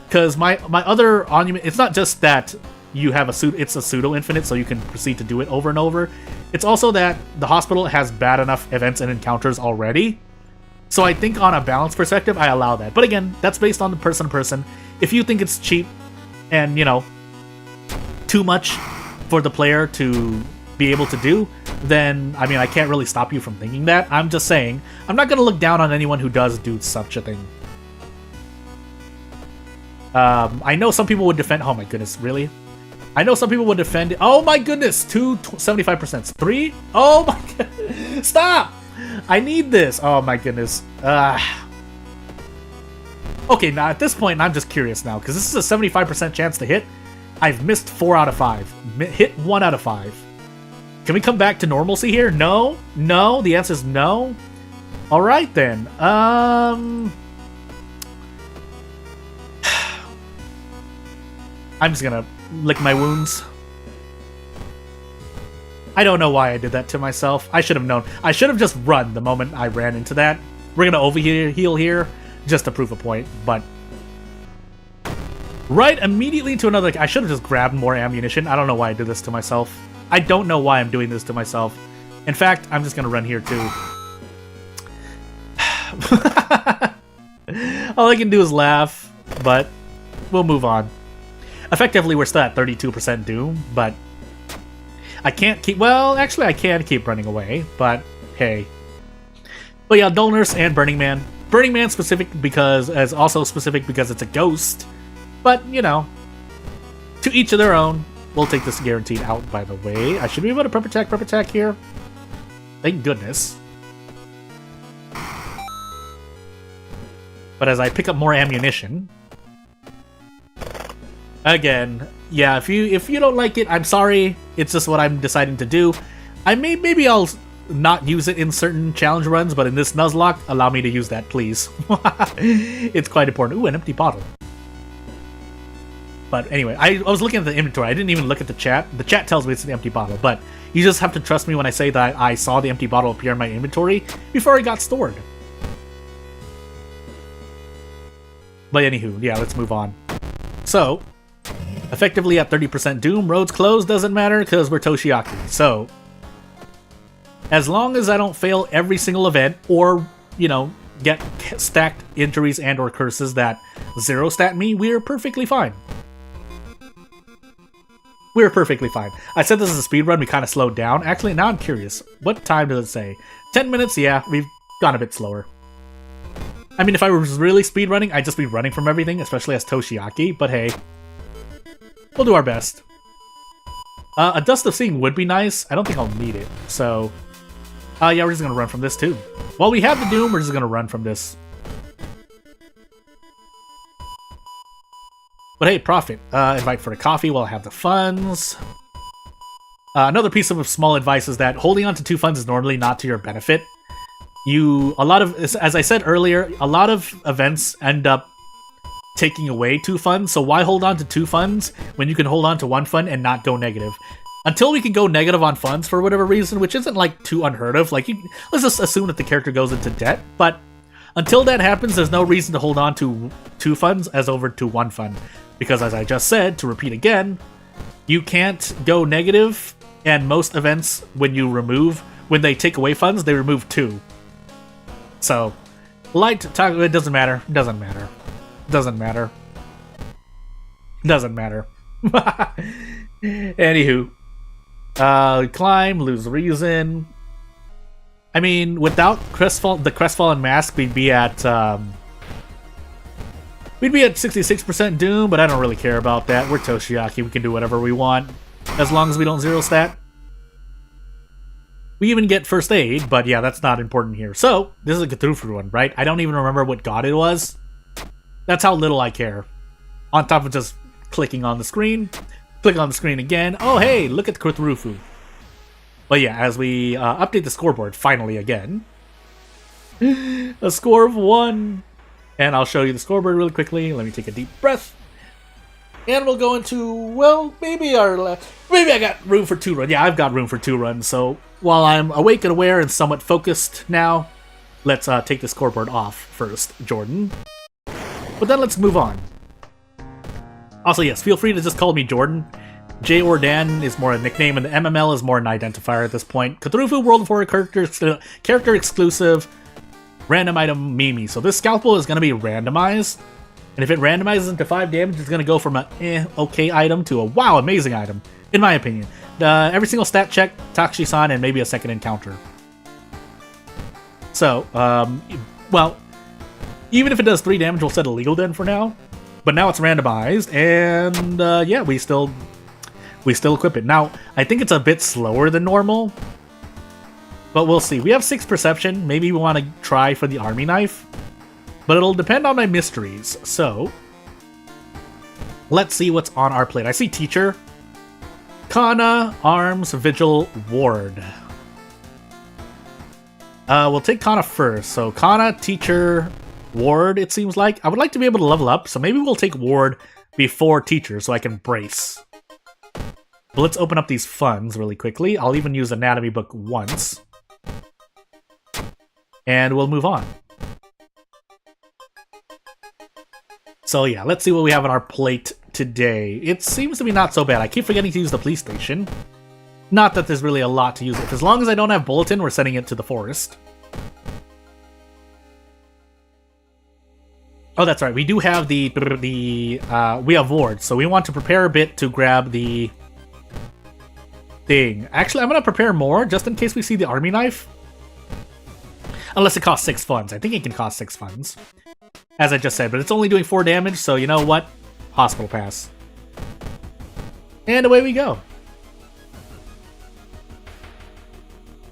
Because my other argument, it's not just that you have it's a pseudo-infinite, so you can proceed to do it over and over. It's also that the hospital has bad enough events and encounters already. So I think on a balance perspective, I allow that. But again, that's based on the person to person. If you think it's cheap and, you know, too much for the player to be able to do, then, I mean, I can't really stop you from thinking that. I'm just saying, I'm not going to look down on anyone who does do such a thing. I know some people would defend... Oh my goodness, really? I know some people would defend... Oh my goodness, 75%. 3? Oh my god. Stop! I need this. Oh my goodness. Okay, now at this point, I'm just curious now, because this is a 75% chance to hit. I've missed 4 out of 5. Hit 1 out of 5. Can we come back to normalcy here? No? No? The answer is no? Alright then. I'm just gonna lick my wounds. I don't know why I did that to myself. I should have known. I should have just run the moment I ran into that. We're gonna overheal here, just to prove a point, but... Right immediately into another... I should have just grabbed more ammunition. I don't know why I did this to myself. I don't know why I'm doing this to myself. In fact, I'm just gonna run here too. All I can do is laugh, but we'll move on. Effectively, we're still at 32% Doom, but I can't keep... Well, actually, I can keep running away, but hey. But yeah, Dull Nurse and Burning Man. Burning Man specific because... is also specific because it's a ghost. But, you know, to each of their own. We'll take this guaranteed out, by the way. I should be able to prep attack here. Thank goodness. But as I pick up more ammunition... Again, yeah, if you don't like it, I'm sorry. It's just what I'm deciding to do. Maybe I'll not use it in certain challenge runs, but in this Nuzlocke, allow me to use that, please. It's quite important. Ooh, an empty bottle. But anyway, I was looking at the inventory. I didn't even look at the chat. The chat tells me it's an empty bottle, but you just have to trust me when I say that I saw the empty bottle appear in my inventory before it got stored. But anywho, yeah, let's move on. So, effectively at 30% Doom, roads closed, doesn't matter because we're Toshiaki. So, as long as I don't fail every single event or, you know, get stacked injuries and or curses that 0 stat me, we're perfectly fine. We're perfectly fine. I said this is a speed run, we kind of slowed down. Actually, now I'm curious. What time does it say? 10 minutes? Yeah, we've gone a bit slower. I mean, if I was really speed running, I'd just be running from everything, especially as Toshiaki, but hey. We'll do our best. A Dust of Seeing would be nice. I don't think I'll need it, so... yeah, we're just gonna run from this too. While we have the Doom, we're just gonna run from this. But hey, profit. Invite for a coffee while I have the funds. Another piece of small advice is that holding on to 2 funds is normally not to your benefit. As I said earlier, a lot of events end up taking away 2 funds, so why hold on to 2 funds when you can hold on to 1 fund and not go negative? Until we can go negative on funds for whatever reason, which isn't like too unheard of, like let's just assume that the character goes into debt, but until that happens, there's no reason to hold on to 2 funds as over to 1 fund. Because as I just said, to repeat again, you can't go negative, and most events, when they take away funds, they remove 2. So, it doesn't matter, doesn't matter, doesn't matter, doesn't matter. Anywho, climb, lose reason. I mean, without the Crestfallen Mask, we'd be at 66% Doom, but I don't really care about that. We're Toshiaki, we can do whatever we want, as long as we don't 0 stat. We even get first aid, but yeah, that's not important here. So, this is a Cthulhu one, right? I don't even remember what god it was. That's how little I care. On top of just clicking on the screen, click on the screen again. Oh hey, look at Cthulhu. But yeah, as we update the scoreboard, finally again. A score of 1. And I'll show you the scoreboard really quickly. Let me take a deep breath. And we'll go into, well, maybe I got room for 2 runs. Yeah, I've got room for 2 runs. So while I'm awake and aware and somewhat focused now, let's take the scoreboard off first, Jordan. But then let's move on. Also, yes, feel free to just call me Jordan. J or Dan is more a nickname, and the MML is more an identifier at this point. Cthulhu World of Horror character exclusive. Random item Mimi. So this scalpel is going to be randomized. And if it randomizes into 5 damage, it's going to go from a okay item to a wow, amazing item. In my opinion. Every single stat check, Takushi-san, and maybe a second encounter. So, well, even if it does 3 damage, we'll set illegal then for now. But now it's randomized, and yeah, we still equip it. Now, I think it's a bit slower than normal. But we'll see. We have 6 perception. Maybe we want to try for the army knife. but it'll depend on my mysteries. So, let's see what's on our plate. I see Teacher, Kana, Arms, Vigil, Ward. We'll take Kana first. So Kana, Teacher, Ward, it seems like. I would like to be able to level up, so maybe we'll take Ward before Teacher so I can brace. But let's open up these funds really quickly. I'll even use Anatomy Book once. And we'll move on. So yeah, let's see what we have on our plate today. It seems to be not so bad. I keep forgetting to use the police station. Not that there's really a lot to use with. As long as I don't have Bulletin, we're sending it to the forest. Oh, that's right. We do have we have Ward, so we want to prepare a bit to grab the thing. Actually, I'm going to prepare more, just in case we see the army knife. Unless it costs 6 funds. I think it can cost 6 funds. As I just said, but it's only doing 4 damage, so you know what? Hospital pass. And away we go.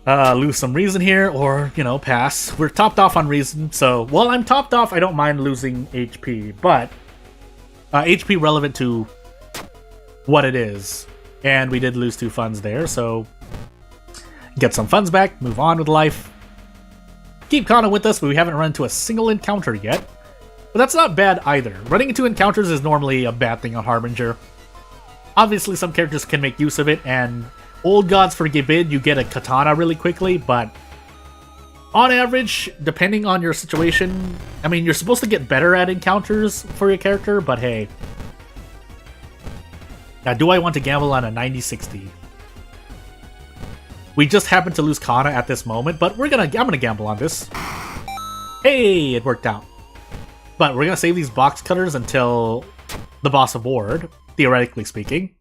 Lose some reason here, or, you know, pass. We're topped off on reason, so while I'm topped off, I don't mind losing HP, but HP relevant to what it is. And we did lose 2 funds there, so get some funds back, move on with life. Keep Kana with us, but we haven't run into a single encounter yet. But that's not bad either. Running into encounters is normally a bad thing on Harbinger. Obviously, some characters can make use of it, and Old Gods forbid you get a katana really quickly, but on average, depending on your situation, I mean, you're supposed to get better at encounters for your character, but hey. Now, do I want to gamble on a 90-60? We just happen to lose Kana at this moment, but I'm gonna gamble on this. Hey, it worked out. But we're gonna save these box cutters until the boss of Ward, theoretically speaking.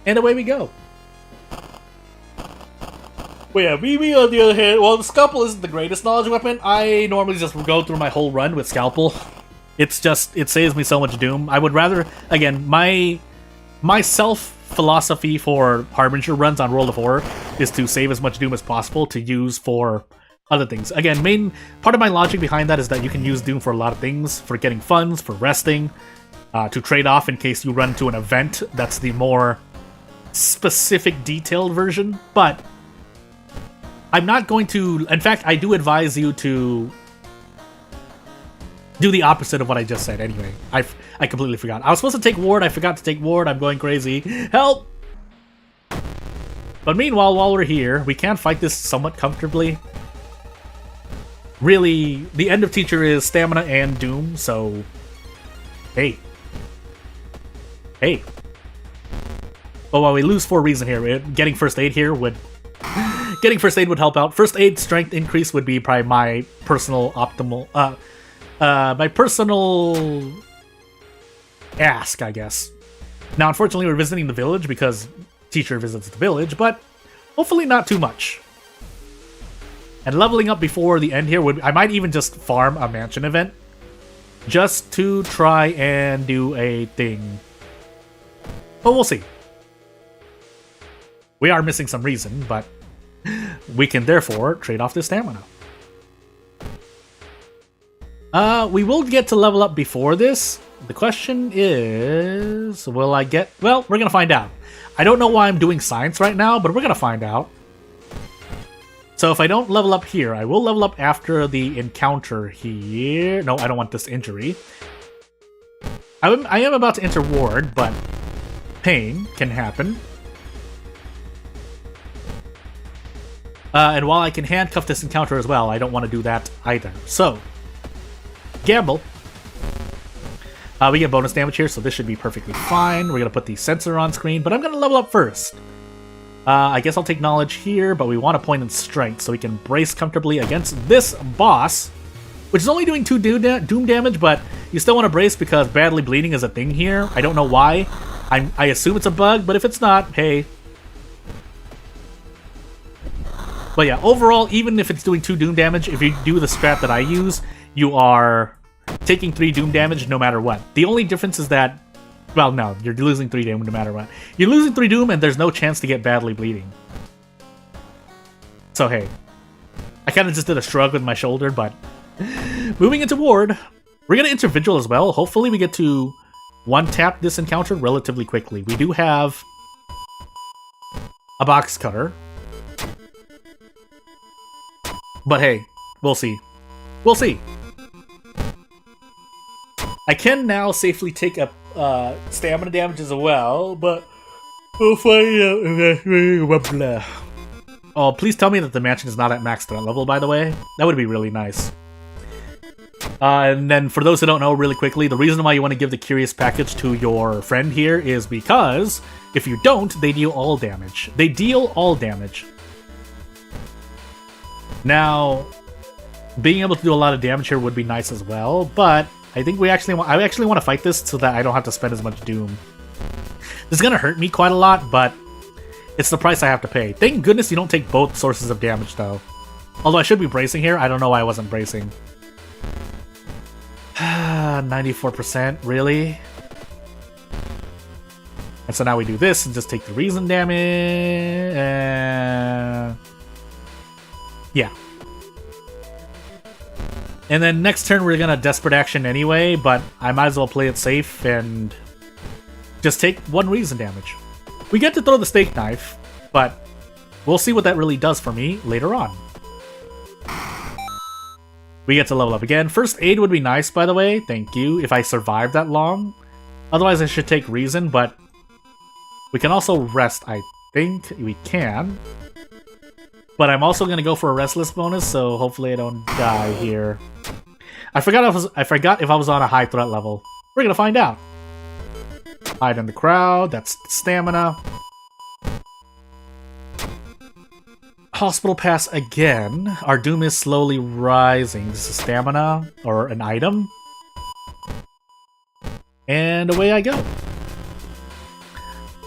And away we go. Well, yeah, BB on the other hand, well, the Scalpel isn't the greatest knowledge weapon. I normally just go through my whole run with Scalpel. It's just, it saves me so much doom. I would rather, again, my self-philosophy for Harbinger runs on World of Horror is to save as much doom as possible to use for other things. Again, main part of my logic behind that is that you can use doom for a lot of things, for getting funds, for resting, to trade off in case you run to an event that's the more specific, detailed version, but I'm not going to... In fact, I do advise you to do the opposite of what I just said anyway. I completely forgot. I was supposed to take Ward, I forgot to take Ward, I'm going crazy. Help! But meanwhile, while we're here, we can fight this somewhat comfortably. Really, the end of Teacher is stamina and doom, so... Hey. Hey. But while we lose for reason here, getting first aid here would... Getting first aid would help out. First aid strength increase would be probably my personal optimal... my personal... ask, I guess. Now, unfortunately, we're visiting the village because Teacher visits the village, but hopefully not too much. And leveling up before the end here would... I might even just farm a mansion event just to try and do a thing. But we'll see. We are missing some reason, but we can therefore trade off this stamina. We will get to level up before this. The question is, will I get... Well, we're going to find out. I don't know why I'm doing science right now, but we're going to find out. So if I don't level up here, I will level up after the encounter here. No, I don't want this injury. I am about to enter Ward, but pain can happen. And while I can handcuff this encounter as well, I don't want to do that either. So, gamble. We get bonus damage here, so this should be perfectly fine. We're going to put the sensor on screen, but I'm going to level up first. I guess I'll take knowledge here, but we want a point in strength so we can brace comfortably against this boss, which is only doing 2 doom damage, but you still want to brace because badly bleeding is a thing here. I don't know why. I assume it's a bug, but if it's not, hey. But yeah, overall, even if it's doing 2 doom damage, if you do the strat that I use, you are taking 3 doom damage no matter what. The only difference is that, well, no, you're losing 3 doom no matter what. You're losing 3 doom and there's no chance to get badly bleeding. So hey, I kind of just did a shrug with my shoulder, but Moving into Ward, we're going to enter Vigil as well. Hopefully we get to one-tap this encounter relatively quickly. We do have a box cutter. But hey, we'll see. We'll see. I can now safely take up stamina damage as well, but we'll find out. Oh, please tell me that the mansion is not at max threat level, by the way. That would be really nice. And then for those who don't know, really quickly, the reason why you want to give the Curious package to your friend here is because if you don't, they deal all damage. They deal all damage. Now, being able to do a lot of damage here would be nice as well, but I think I actually want to fight this so that I don't have to spend as much Doom. This is going to hurt me quite a lot, but it's the price I have to pay. Thank goodness you don't take both sources of damage, though. Although I should be bracing here. I don't know why I wasn't bracing. 94%, really? And so now we do this and just take the reason damage. Yeah. And then next turn we're gonna Desperate Action anyway, but I might as well play it safe and just take one reason damage. We get to throw the steak knife, but we'll see what that really does for me later on. We get to level up again. First aid would be nice, by the way. Thank you, if I survive that long. Otherwise I should take reason, but we can also rest, I think we can. But I'm also going to go for a restless bonus, so hopefully I don't die here. I forgot if I was on a high threat level. We're going to find out. Hide in the crowd, that's stamina. Hospital pass again. Our doom is slowly rising. This is stamina, or an item. And away I go.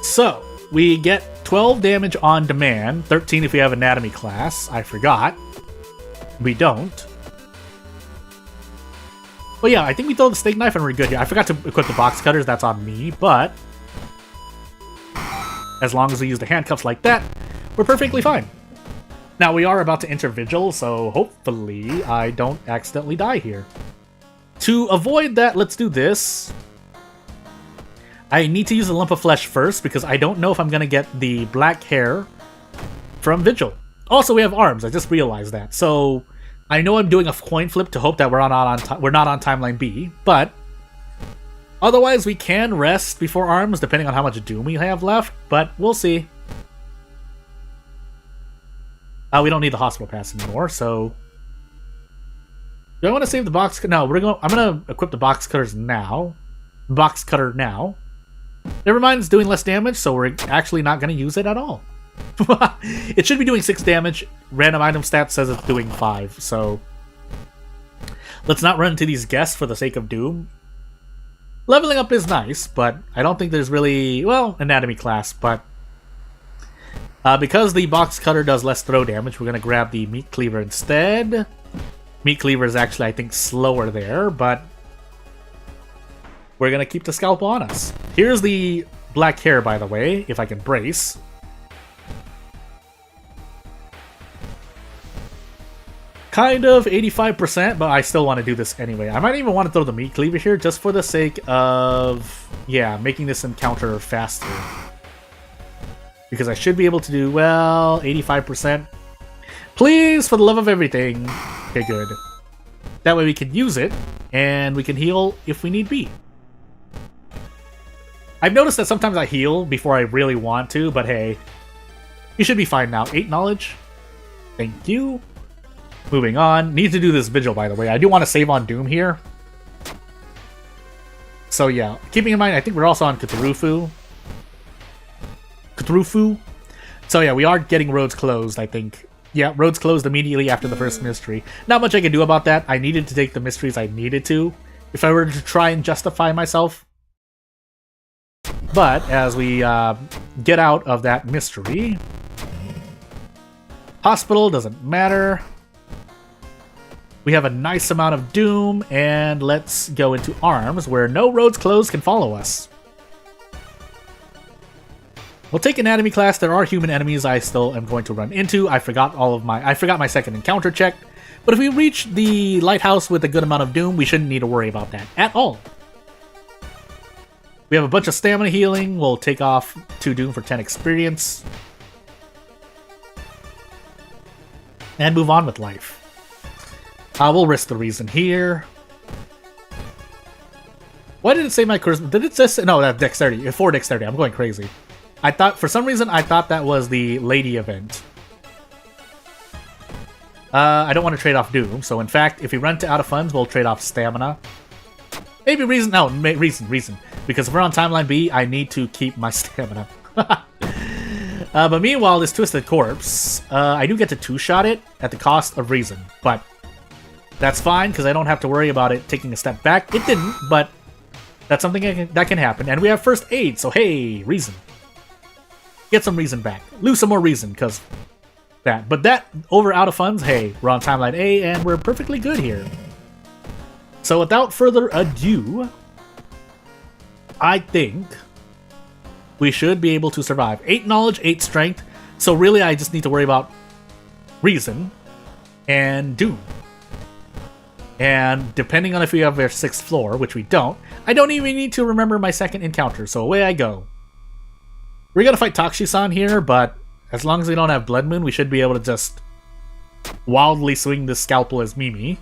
So, we get 12 damage on demand, 13 if we have anatomy class. I forgot. We don't. But yeah, I think we throw the steak knife and we're good here. I forgot to equip the box cutters, that's on me, but as long as we use the handcuffs like that, we're perfectly fine. Now, we are about to enter Vigil, so hopefully I don't accidentally die here. To avoid that, let's do this. I need to use a lump of flesh first because I don't know if I'm going to get the black hair from Vigil. Also, we have arms. I just realized that. So, I know I'm doing a coin flip to hope that we're not on timeline B, but otherwise we can rest before arms depending on how much Doom we have left, but we'll see. We don't need the hospital pass anymore, so do I want to save the box? No, I'm going to equip the box cutters now. Box cutter now. Never mind, it's doing less damage, so we're actually not going to use it at all. It should be doing 6 damage. Random item stat says it's doing 5, so let's not run into these guests for the sake of Doom. Leveling up is nice, but I don't think there's really, well, anatomy class, but because the box cutter does less throw damage, we're going to grab the meat cleaver instead. Meat cleaver is actually, I think, slower there, but we're going to keep the scalpel on us. Here's the black hair, by the way, if I can brace. Kind of 85%, but I still want to do this anyway. I might even want to throw the meat cleaver here just for the sake of, yeah, making this encounter faster. Because I should be able to do, well, 85%. Please, for the love of everything. Okay, good. That way we can use it, and we can heal if we need be. I've noticed that sometimes I heal before I really want to, but hey, you should be fine now. 8 knowledge. Thank you. Moving on. Need to do this Vigil, by the way. I do want to save on Doom here. So yeah, keeping in mind, I think we're also on Cthulhu. So yeah, we are getting roads closed, I think. Yeah, roads closed immediately after the first mystery. Not much I can do about that. I needed to take the mysteries I needed to, if I were to try and justify myself. But as we get out of that mystery, hospital doesn't matter. We have a nice amount of Doom, and let's go into arms, where no roads closed can follow us. We'll take anatomy class. There are human enemies I still am going to run into. I forgot my second encounter check, But if we reach the lighthouse with a good amount of Doom, we shouldn't need to worry about that at all. We have a bunch of stamina healing. We'll take off 2 Doom for 10 experience. And move on with life. We'll risk the reason here. Why did it say my charisma? Did it just say... No, that's dexterity. 4 dexterity. I'm going crazy. I thought... For some reason, I thought that was the lady event. I don't want to trade off Doom. So, in fact, if we run out of funds, we'll trade off stamina. Maybe reason... No, reason. Because if we're on timeline B, I need to keep my stamina. But meanwhile, this Twisted Corpse, I do get to 2-shot it at the cost of reason. But that's fine, because I don't have to worry about it taking a step back. It didn't, but that's something that can happen. And we have first aid, so hey, reason. Get some reason back. Lose some more reason, because that. But that, over out of funds, hey, we're on timeline A, and we're perfectly good here. So without further ado, I think we should be able to survive. 8 knowledge, 8 strength. So really, I just need to worry about reason and Doom. And depending on if we have our 6th floor, which we don't, I don't even need to remember my second encounter. So away I go. We're gonna fight Takshisan here, but as long as we don't have Blood Moon, we should be able to just wildly swing this scalpel as Mimi.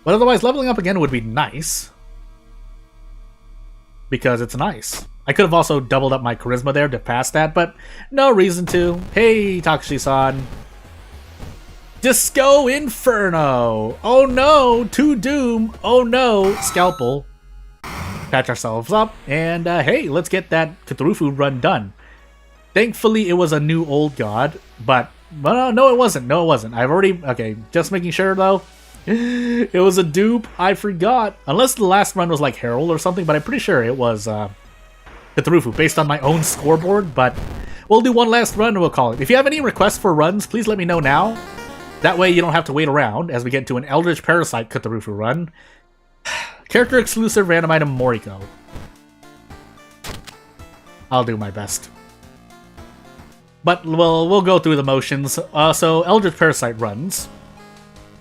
But otherwise, leveling up again would be nice. Because it's nice. I could have also doubled up my charisma there to pass that, but no reason to. Hey, Takshisan. Disco Inferno! Oh no! 2 Doom! Oh no! Scalpel. Patch ourselves up, and hey, let's get that Cthulhu run done. Thankfully, it was a new old god, but no, it wasn't. No, it wasn't. I've already... Okay, just making sure, though. It was a dupe. I forgot. Unless the last run was like Herald or something, but I'm pretty sure it was Cthulhu, based on my own scoreboard, but we'll do one last run and we'll call it. If you have any requests for runs, please let me know now. That way you don't have to wait around as we get into an Eldritch Parasite Cthulhu run. Character exclusive random item Moriko. I'll do my best. But we'll go through the motions. So Eldritch Parasite runs.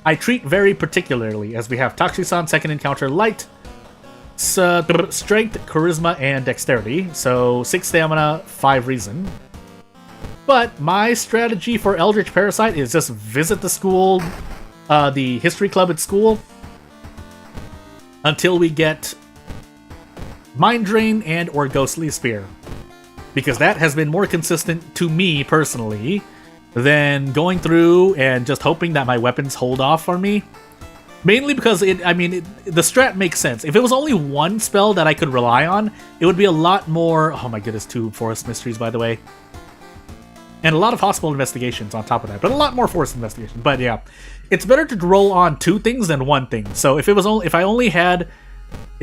I treat very particularly as we have Takshisan, second encounter, light, strength, charisma, and dexterity. So 6 stamina, 5 reason. But my strategy for Eldritch Parasite is just visit the school, the history club at school, until we get Mind Drain and or Ghostly Spear. Because that has been more consistent to me personally than going through and just hoping that my weapons hold off for me. Mainly because the strat makes sense. If it was only one spell that I could rely on, it would be a lot more... Oh my goodness, 2 Forest Mysteries, by the way. And a lot of hospital investigations on top of that, but a lot more forest investigation. But yeah, it's better to roll on 2 things than 1 thing. So if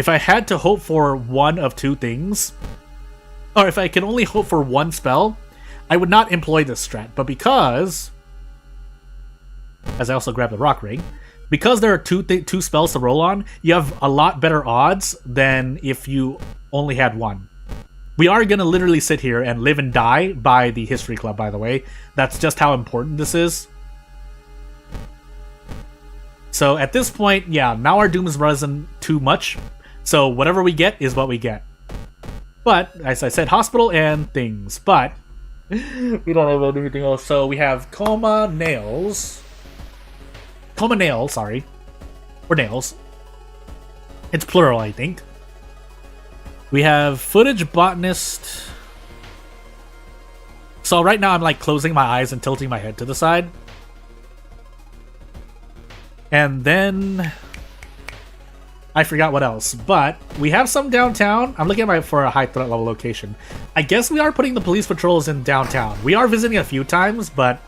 I had to hope for one of 2 things, or if I could only hope for 1 spell, I would not employ this strat. But because, as I also grab the rock ring, because there are 2 spells to roll on, you have a lot better odds than if you only had 1. We are going to literally sit here and live and die by the history club, by the way. That's just how important this is. So at this point, yeah, now our Doom is risen too much. So whatever we get is what we get. But, as I said, hospital and things. But we don't have anything else. So we have Coma Nails. Coma Nail, sorry. Or Nails. It's plural, I think. We have Footage Botanist. So right now I'm like closing my eyes and tilting my head to the side. And then I forgot what else. But we have some downtown. I'm looking for a high threat level location. I guess we are putting the police patrols in downtown. We are visiting a few times, but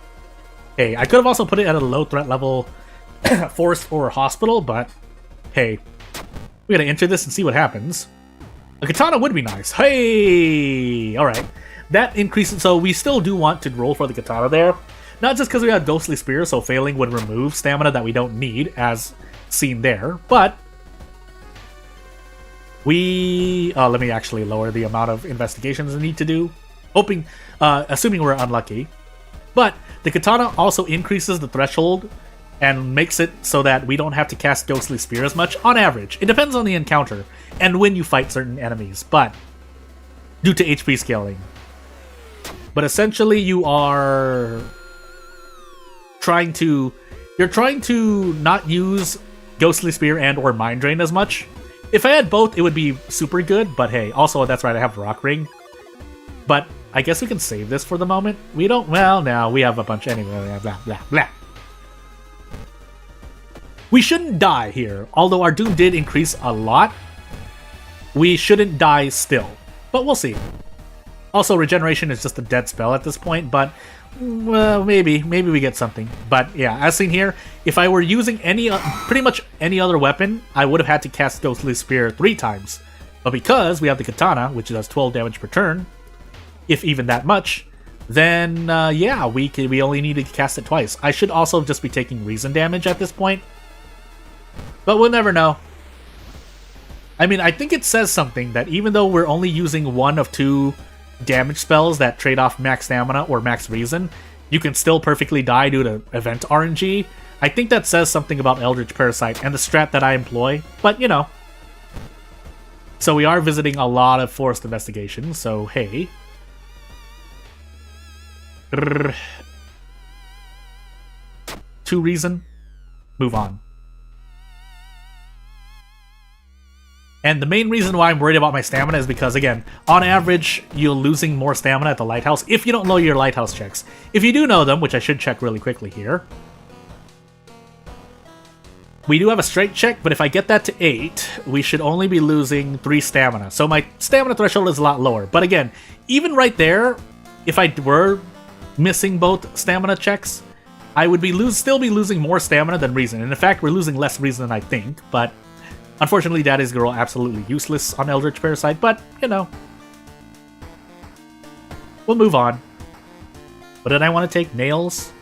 hey, I could have also put it at a low threat level forest or hospital, but hey, we gotta enter this and see what happens. A katana would be nice. Hey! Alright. That increases... So we still do want to roll for the katana there. Not just because we have Ghostly Spear, so failing would remove stamina that we don't need, as seen there. But we... let me actually lower the amount of investigations I need to do. Assuming we're unlucky. But the katana also increases the threshold and makes it so that we don't have to cast Ghostly Spear as much on average. It depends on the encounter and when you fight certain enemies, but due to HP scaling. But essentially you are trying to not use Ghostly Spear and or Mind Drain as much. If I had both, it would be super good, but hey, also that's right, I have Rock Ring. But I guess we can save this for the moment. We don't, well, now we have a bunch anyway, blah, blah, blah. We shouldn't die here, although our Doom did increase a lot. We shouldn't die still, but we'll see. Also, Regeneration is just a dead spell at this point, but well, maybe we get something. But yeah, as seen here, if I were using pretty much any other weapon, I would have had to cast Ghostly Spear 3 times. But because we have the Katana, which does 12 damage per turn, if even that much, then yeah, we only need to cast it twice. I should also just be taking reason damage at this point, but we'll never know. I mean, I think it says something that even though we're only using 1 of 2 damage spells that trade off max stamina or max reason, you can still perfectly die due to event RNG. I think that says something about Eldritch Parasite and the strat that I employ, but you know. So we are visiting a lot of forest investigations, so hey. 2 reason, move on. And the main reason why I'm worried about my stamina is because, again, on average, you're losing more stamina at the lighthouse if you don't know your lighthouse checks. If you do know them, which I should check really quickly here. We do have a strength check, but if I get that to 8, we should only be losing 3 stamina. So my stamina threshold is a lot lower. But again, even right there, if I were missing both stamina checks, I would still be losing more stamina than reason. And in fact, we're losing less reason than I think, but unfortunately, Daddy's Girl absolutely useless on Eldritch Parasite, but, you know. We'll move on. But did I want to take Nails?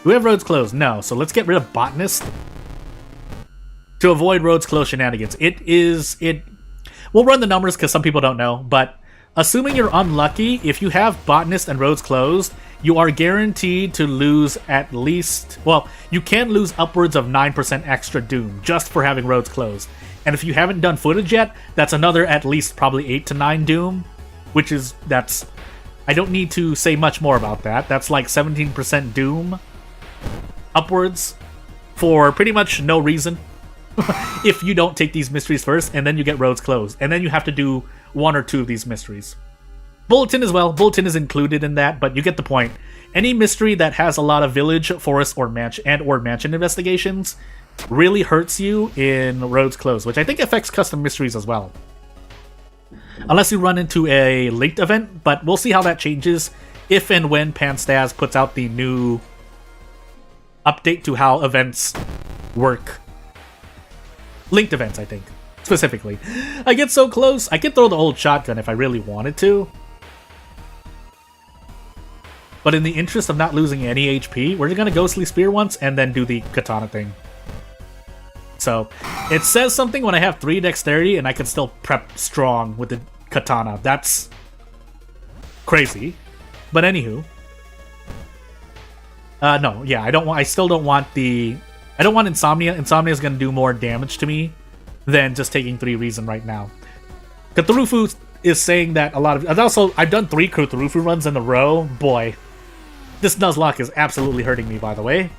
Do we have Roads Closed? No, so let's get rid of Botanist to avoid Roads Closed shenanigans. We'll run the numbers because some people don't know, but assuming you're unlucky, if you have Botanist and Roads Closed, you are guaranteed to lose at least, well, you can lose upwards of 9% extra Doom just for having Roads Closed. And if you haven't done footage yet, that's another at least probably 8 to 9 Doom, I don't need to say much more about that. That's like 17% Doom upwards for pretty much no reason. If you don't take these mysteries first, and then you get Roads Closed, and then you have to do 1 or 2 of these mysteries. Bulletin as well. Bulletin is included in that, but you get the point. Any mystery that has a lot of village, forest, or mansion investigations really hurts you in Roads Closed, which I think affects custom mysteries as well. Unless you run into a linked event, but we'll see how that changes if and when Panstaz puts out the new update to how events work. Linked events, I think, specifically. I get so close. I could throw the old shotgun if I really wanted to. But in the interest of not losing any HP, we're going to Ghostly Spear once and then do the Katana thing. So, it says something when I have 3 Dexterity and I can still prep strong with the Katana. That's crazy. But anywho. No, yeah, I still don't want I don't want Insomnia. Insomnia is going to do more damage to me than just taking 3 Reason right now. Cthulhu is saying that a lot of... I've done 3 Cthulhu runs in a row. Boy. This Nuzlocke is absolutely hurting me, by the way.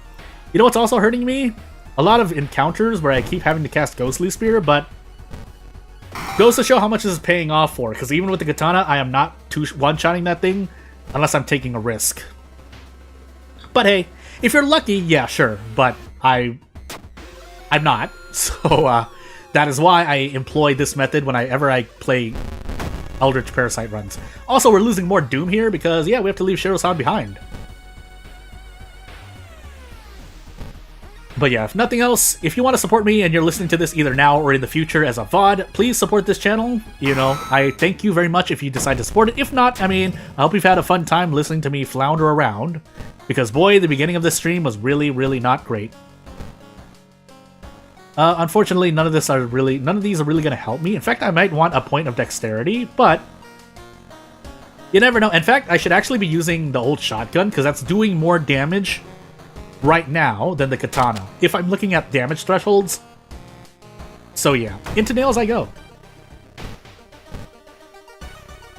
You know what's also hurting me? A lot of encounters where I keep having to cast Ghostly Spear, but goes to show how much this is paying off for, because even with the Katana, I am not one-shotting that thing unless I'm taking a risk. But hey, if you're lucky, yeah, sure, but I'm not, so that is why I employ this method whenever I play Eldritch Parasite runs. Also, we're losing more Doom here because, yeah, we have to leave Shiro-san behind. But yeah, if nothing else, if you want to support me and you're listening to this either now or in the future as a VOD, please support this channel. You know, I thank you very much if you decide to support it. If not, I mean, I hope you've had a fun time listening to me flounder around. Because boy, the beginning of this stream was really, really not great. Unfortunately, none of these are really going to help me. In fact, I might want a point of dexterity, but You never know. In fact, I should actually be using the old shotgun, because that's doing more damage right now than the katana, if I'm looking at damage thresholds. So yeah, into nails I go.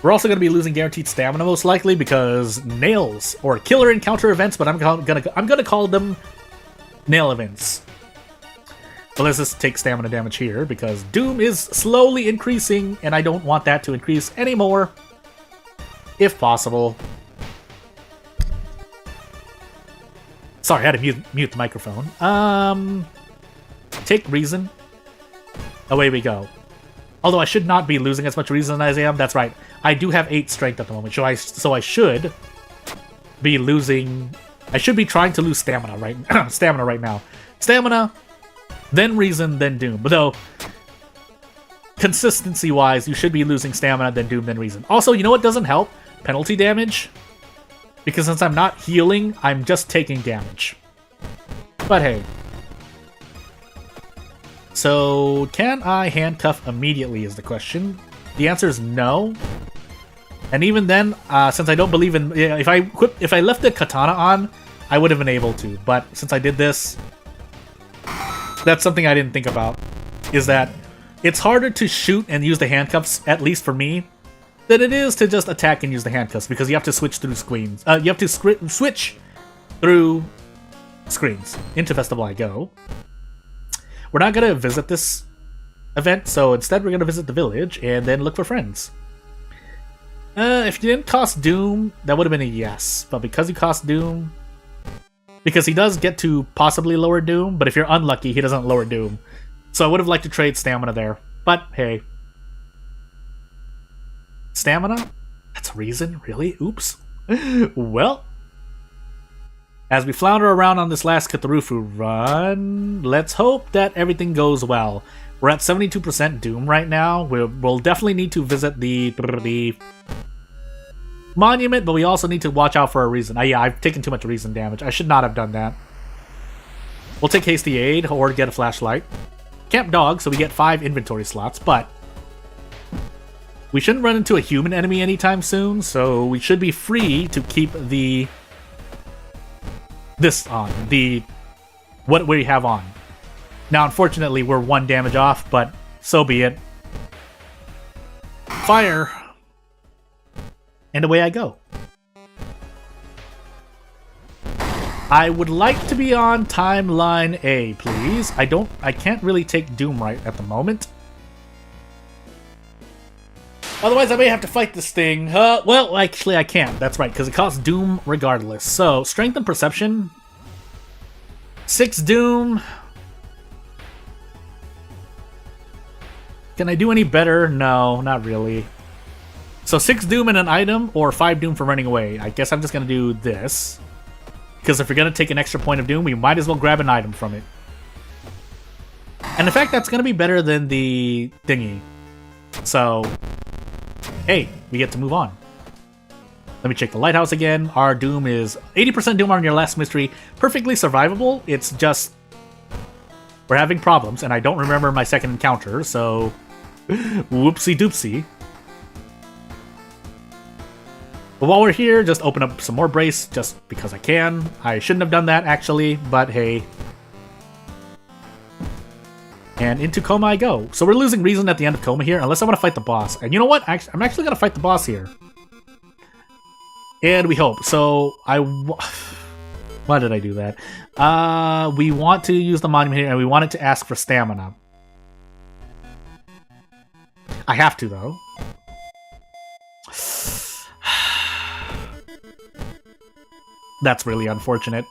We're also going to be losing guaranteed stamina most likely because nails, or killer encounter events, but I'm gonna call them nail events. But let's just take stamina damage here because Doom is slowly increasing and I don't want that to increase anymore, if possible. Sorry, I had to mute the microphone. Take reason. Away we go. Although I should not be losing as much reason as I am. That's right. I do have 8 strength at the moment, so I should be losing. I should be trying to lose stamina right now. Stamina, then reason, then doom. But though consistency-wise, you should be losing stamina, then doom, then reason. Also, you know what doesn't help? Penalty damage. Because since I'm not healing, I'm just taking damage. But hey. So, can I handcuff immediately is the question. The answer is no. And even then, since I don't believe in... If I left the katana on, I would have been able to. But since I did this, that's something I didn't think about. Is that it's harder to shoot and use the handcuffs, at least for me, than it is to just attack and use the handcuffs. Because you have to switch through screens. You have to switch through screens. Into Festival I go. We're not going to visit this event, so instead we're going to visit the village and then look for friends. If you didn't cost Doom, that would have been a yes. But because he cost Doom... Because he does get to possibly lower Doom, but if you're unlucky, he doesn't lower Doom. So I would have liked to trade stamina there. But, hey. Stamina? That's a reason? Really? Oops. Well... As we flounder around on this last Cthulhu run, let's hope that everything goes well. We're at 72% Doom right now. We'll definitely need to visit the monument, but we also need to watch out for a reason. Yeah, I've taken too much reason damage. I should not have done that. We'll take Hasty Aid or get a flashlight. Camp Dog, so we get 5 inventory slots, but we shouldn't run into a human enemy anytime soon, so we should be free to keep this on, what we have on. Now, unfortunately, we're 1 damage off, but so be it. Fire! And away I go. I would like to be on timeline A, please. I can't really take Doom right at the moment. Otherwise, I may have to fight this thing. Well, actually, I can't. That's right, because it costs Doom regardless. So, Strength and Perception. 6 Doom. Can I do any better? No, not really. So, 6 Doom and an item, or 5 Doom for running away. I guess I'm just going to do this. Because if we're going to take an extra point of Doom, we might as well grab an item from it. And in fact, that's going to be better than the thingy. So... Hey, we get to move on. Let me check the lighthouse again. Our Doom is 80% Doom on your last mystery. Perfectly survivable. It's just... We're having problems, and I don't remember my second encounter, so... Whoopsie doopsie. But while we're here, just open up some more brace, just because I can. I shouldn't have done that, actually, but hey... And into Coma I go. So we're losing reason at the end of Coma here, unless I want to fight the boss. And you know what? I'm actually going to fight the boss here. And we hope. So, why did I do that? We want to use the monument here, and we wanted to ask for stamina. I have to, though. That's really unfortunate.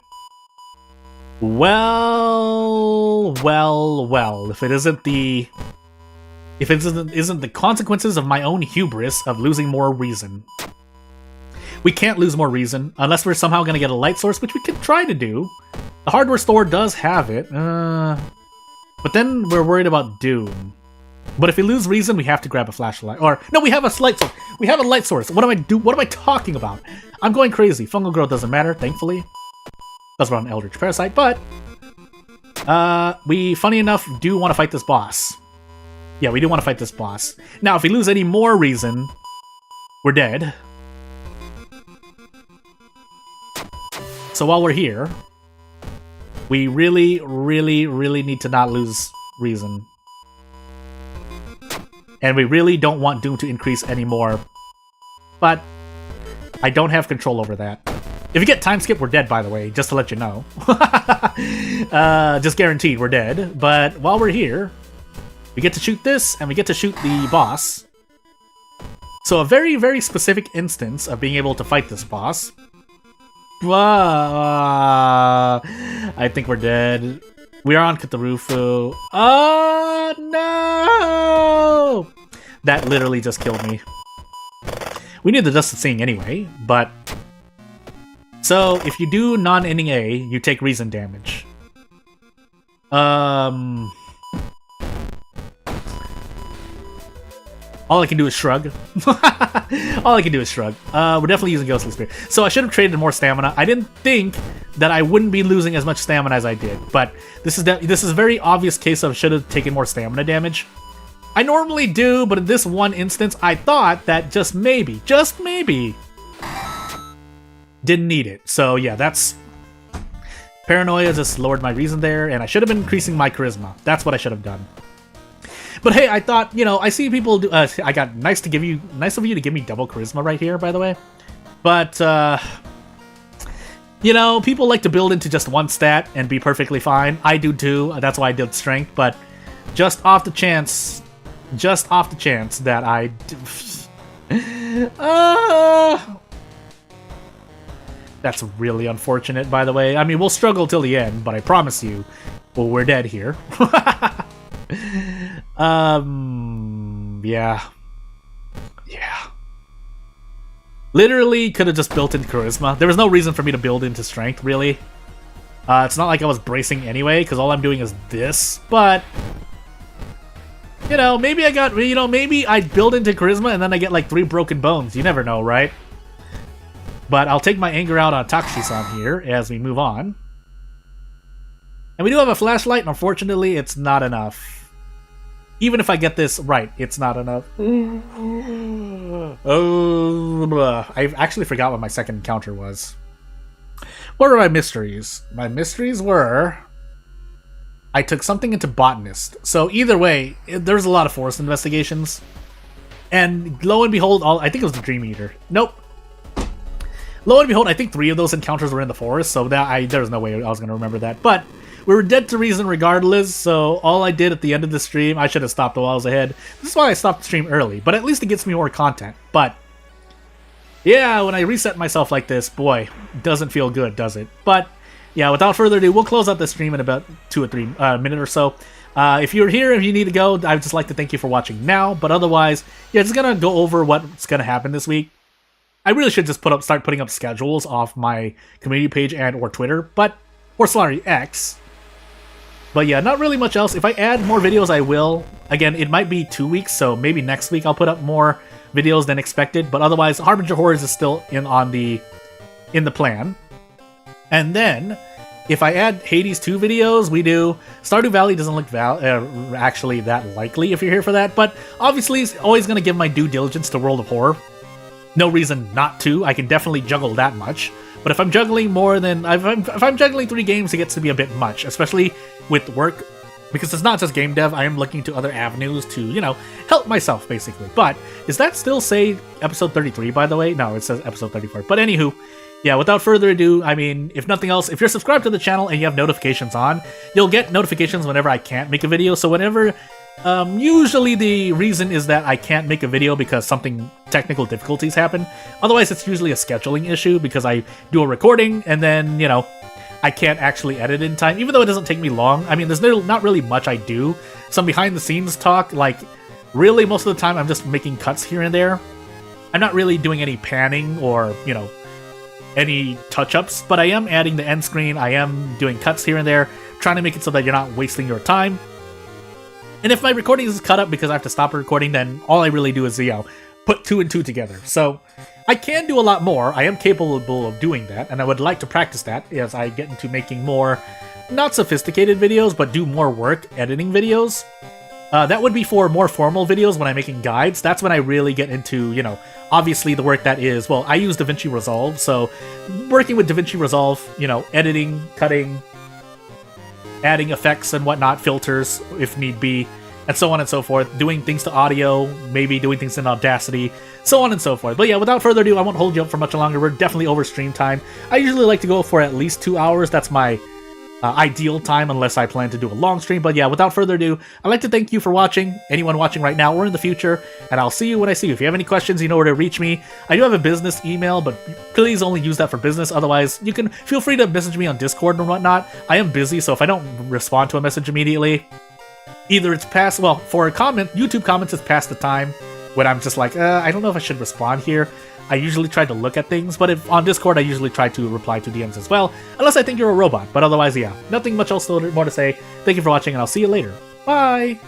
Well, if it isn't the consequences of my own hubris of losing more reason. We can't lose more reason unless we're somehow going to get a light source, which we could try to do. The hardware store does have it, but then we're worried about Doom. But if we lose reason, we have to grab a flashlight. Or no, we have a light source. We have a light source. What am I talking about? I'm going crazy. Fungal growth doesn't matter, thankfully. That's about an Eldritch Parasite, but we, funny enough, do want to fight this boss. Yeah, we do want to fight this boss. Now, if we lose any more reason, we're dead. So while we're here, we really, really, really need to not lose reason. And we really don't want Doom to increase anymore. But I don't have control over that. If you get time skip, we're dead, by the way, just to let you know. Just guaranteed, we're dead. But while we're here, we get to shoot this, and we get to shoot the boss. So a very, very specific instance of being able to fight this boss. I think we're dead. We are on Cthulhu. Oh, no! That literally just killed me. We need the Dust of Seeing anyway, but... So, if you do non-ending A, you take reason damage. All I can do is shrug. All I can do is shrug. We're definitely using Ghostly Spirit. So I should have traded more stamina. I didn't think that I wouldn't be losing as much stamina as I did, but this is a very obvious case of should have taken more stamina damage. I normally do, but in this one instance, I thought that just maybe, didn't need it. So yeah, that's... Paranoia just lowered my reason there, and I should have been increasing my charisma. That's what I should have done. But hey, I thought, you know, I see people do... I got nice of you to give me double charisma right here, by the way. But, you know, people like to build into just one stat and be perfectly fine. I do too. That's why I did strength. But just off the chance that I... That's really unfortunate, by the way. I mean, we'll struggle till the end, but I promise you, well, we're dead here. Yeah. Literally could have just built in charisma. There was no reason for me to build into strength, really. It's not like I was bracing anyway, because all I'm doing is this, but... You know, maybe I build into charisma and then I get like 3 broken bones. You never know, right? But I'll take my anger out on Takushi-san here as we move on. And we do have a flashlight, and unfortunately, it's not enough. Even if I get this right, it's not enough. Oh, I actually forgot what my second encounter was. What were my mysteries? My mysteries were... I took something into Botanist. So either way, there's a lot of forest investigations. And lo and behold, I think it was the Dream Eater. Nope. Lo and behold, I think 3 of those encounters were in the forest, so there was no way I was going to remember that. But we were dead to reason regardless, so all I did at the end of the stream, I should have stopped a while ahead. This is why I stopped the stream early, but at least it gets me more content. But yeah, when I reset myself like this, boy, it doesn't feel good, does it? But yeah, without further ado, we'll close out the stream in about 2 or 3 minutes or so. If you're here, if you need to go, I'd just like to thank you for watching now. But otherwise, yeah, just gonna go over what's gonna happen this week. I really should just start putting up schedules off my community page or Twitter, or sorry, X. But yeah, not really much else. If I add more videos, I will. Again, it might be 2 weeks, so maybe next week I'll put up more videos than expected. But otherwise, Harbinger Horrors is still in the plan. And then, if I add Hades 2 videos, we do. Stardew Valley doesn't look actually that likely if you're here for that, but obviously it's always going to give my due diligence to World of Horror. No reason not to. I can definitely juggle that much. But if I'm juggling more than... If I'm juggling 3 games, it gets to be a bit much, especially with work. Because it's not just game dev, I am looking to other avenues to, you know, help myself, basically. But, does that still say episode 33, by the way? No, it says episode 34. But anywho... Yeah, without further ado, I mean, if nothing else, if you're subscribed to the channel and you have notifications on, you'll get notifications whenever I can't make a video. So whenever, usually the reason is that I can't make a video because something technical difficulties happen. Otherwise, it's usually a scheduling issue because I do a recording and then, you know, I can't actually edit in time, even though it doesn't take me long. I mean, there's not really much I do. Some behind the scenes talk, like, really most of the time I'm just making cuts here and there. I'm not really doing any panning or, you know, any touch-ups, but I am adding the end screen, I am doing cuts here and there, trying to make it so that you're not wasting your time. And if my recording is cut up because I have to stop recording, then all I really do is, you know, put 2 and 2 together. So, I can do a lot more, I am capable of doing that, and I would like to practice that as I get into making more, not sophisticated videos, but do more work editing videos. That would be for more formal videos when I'm making guides. That's when I really get into, you know, obviously the work that is, well, I use DaVinci Resolve, so working with DaVinci Resolve, you know, editing, cutting, adding effects and whatnot, filters if need be, and so on and so forth, doing things to audio, maybe doing things in Audacity, so on and so forth. But yeah, without further ado, I won't hold you up for much longer. We're definitely over stream time. I usually like to go for at least 2 hours. That's my ideal time, unless I plan to do a long stream. But yeah, without further ado, I'd like to thank you for watching, anyone watching right now or in the future, and I'll see you when I see you. If you have any questions, you know where to reach me. I do have a business email, but please only use that for business. Otherwise, you can feel free to message me on Discord and whatnot. I am busy, so if I don't respond to a message immediately, either it's past, well, for a comment, YouTube comments, it's past the time when I'm just like, I don't know if I should respond here. I usually try to look at things, but if on Discord, I usually try to reply to DMs as well, unless I think you're a robot. But otherwise, yeah, nothing much else more to say. Thank you for watching, and I'll see you later. Bye!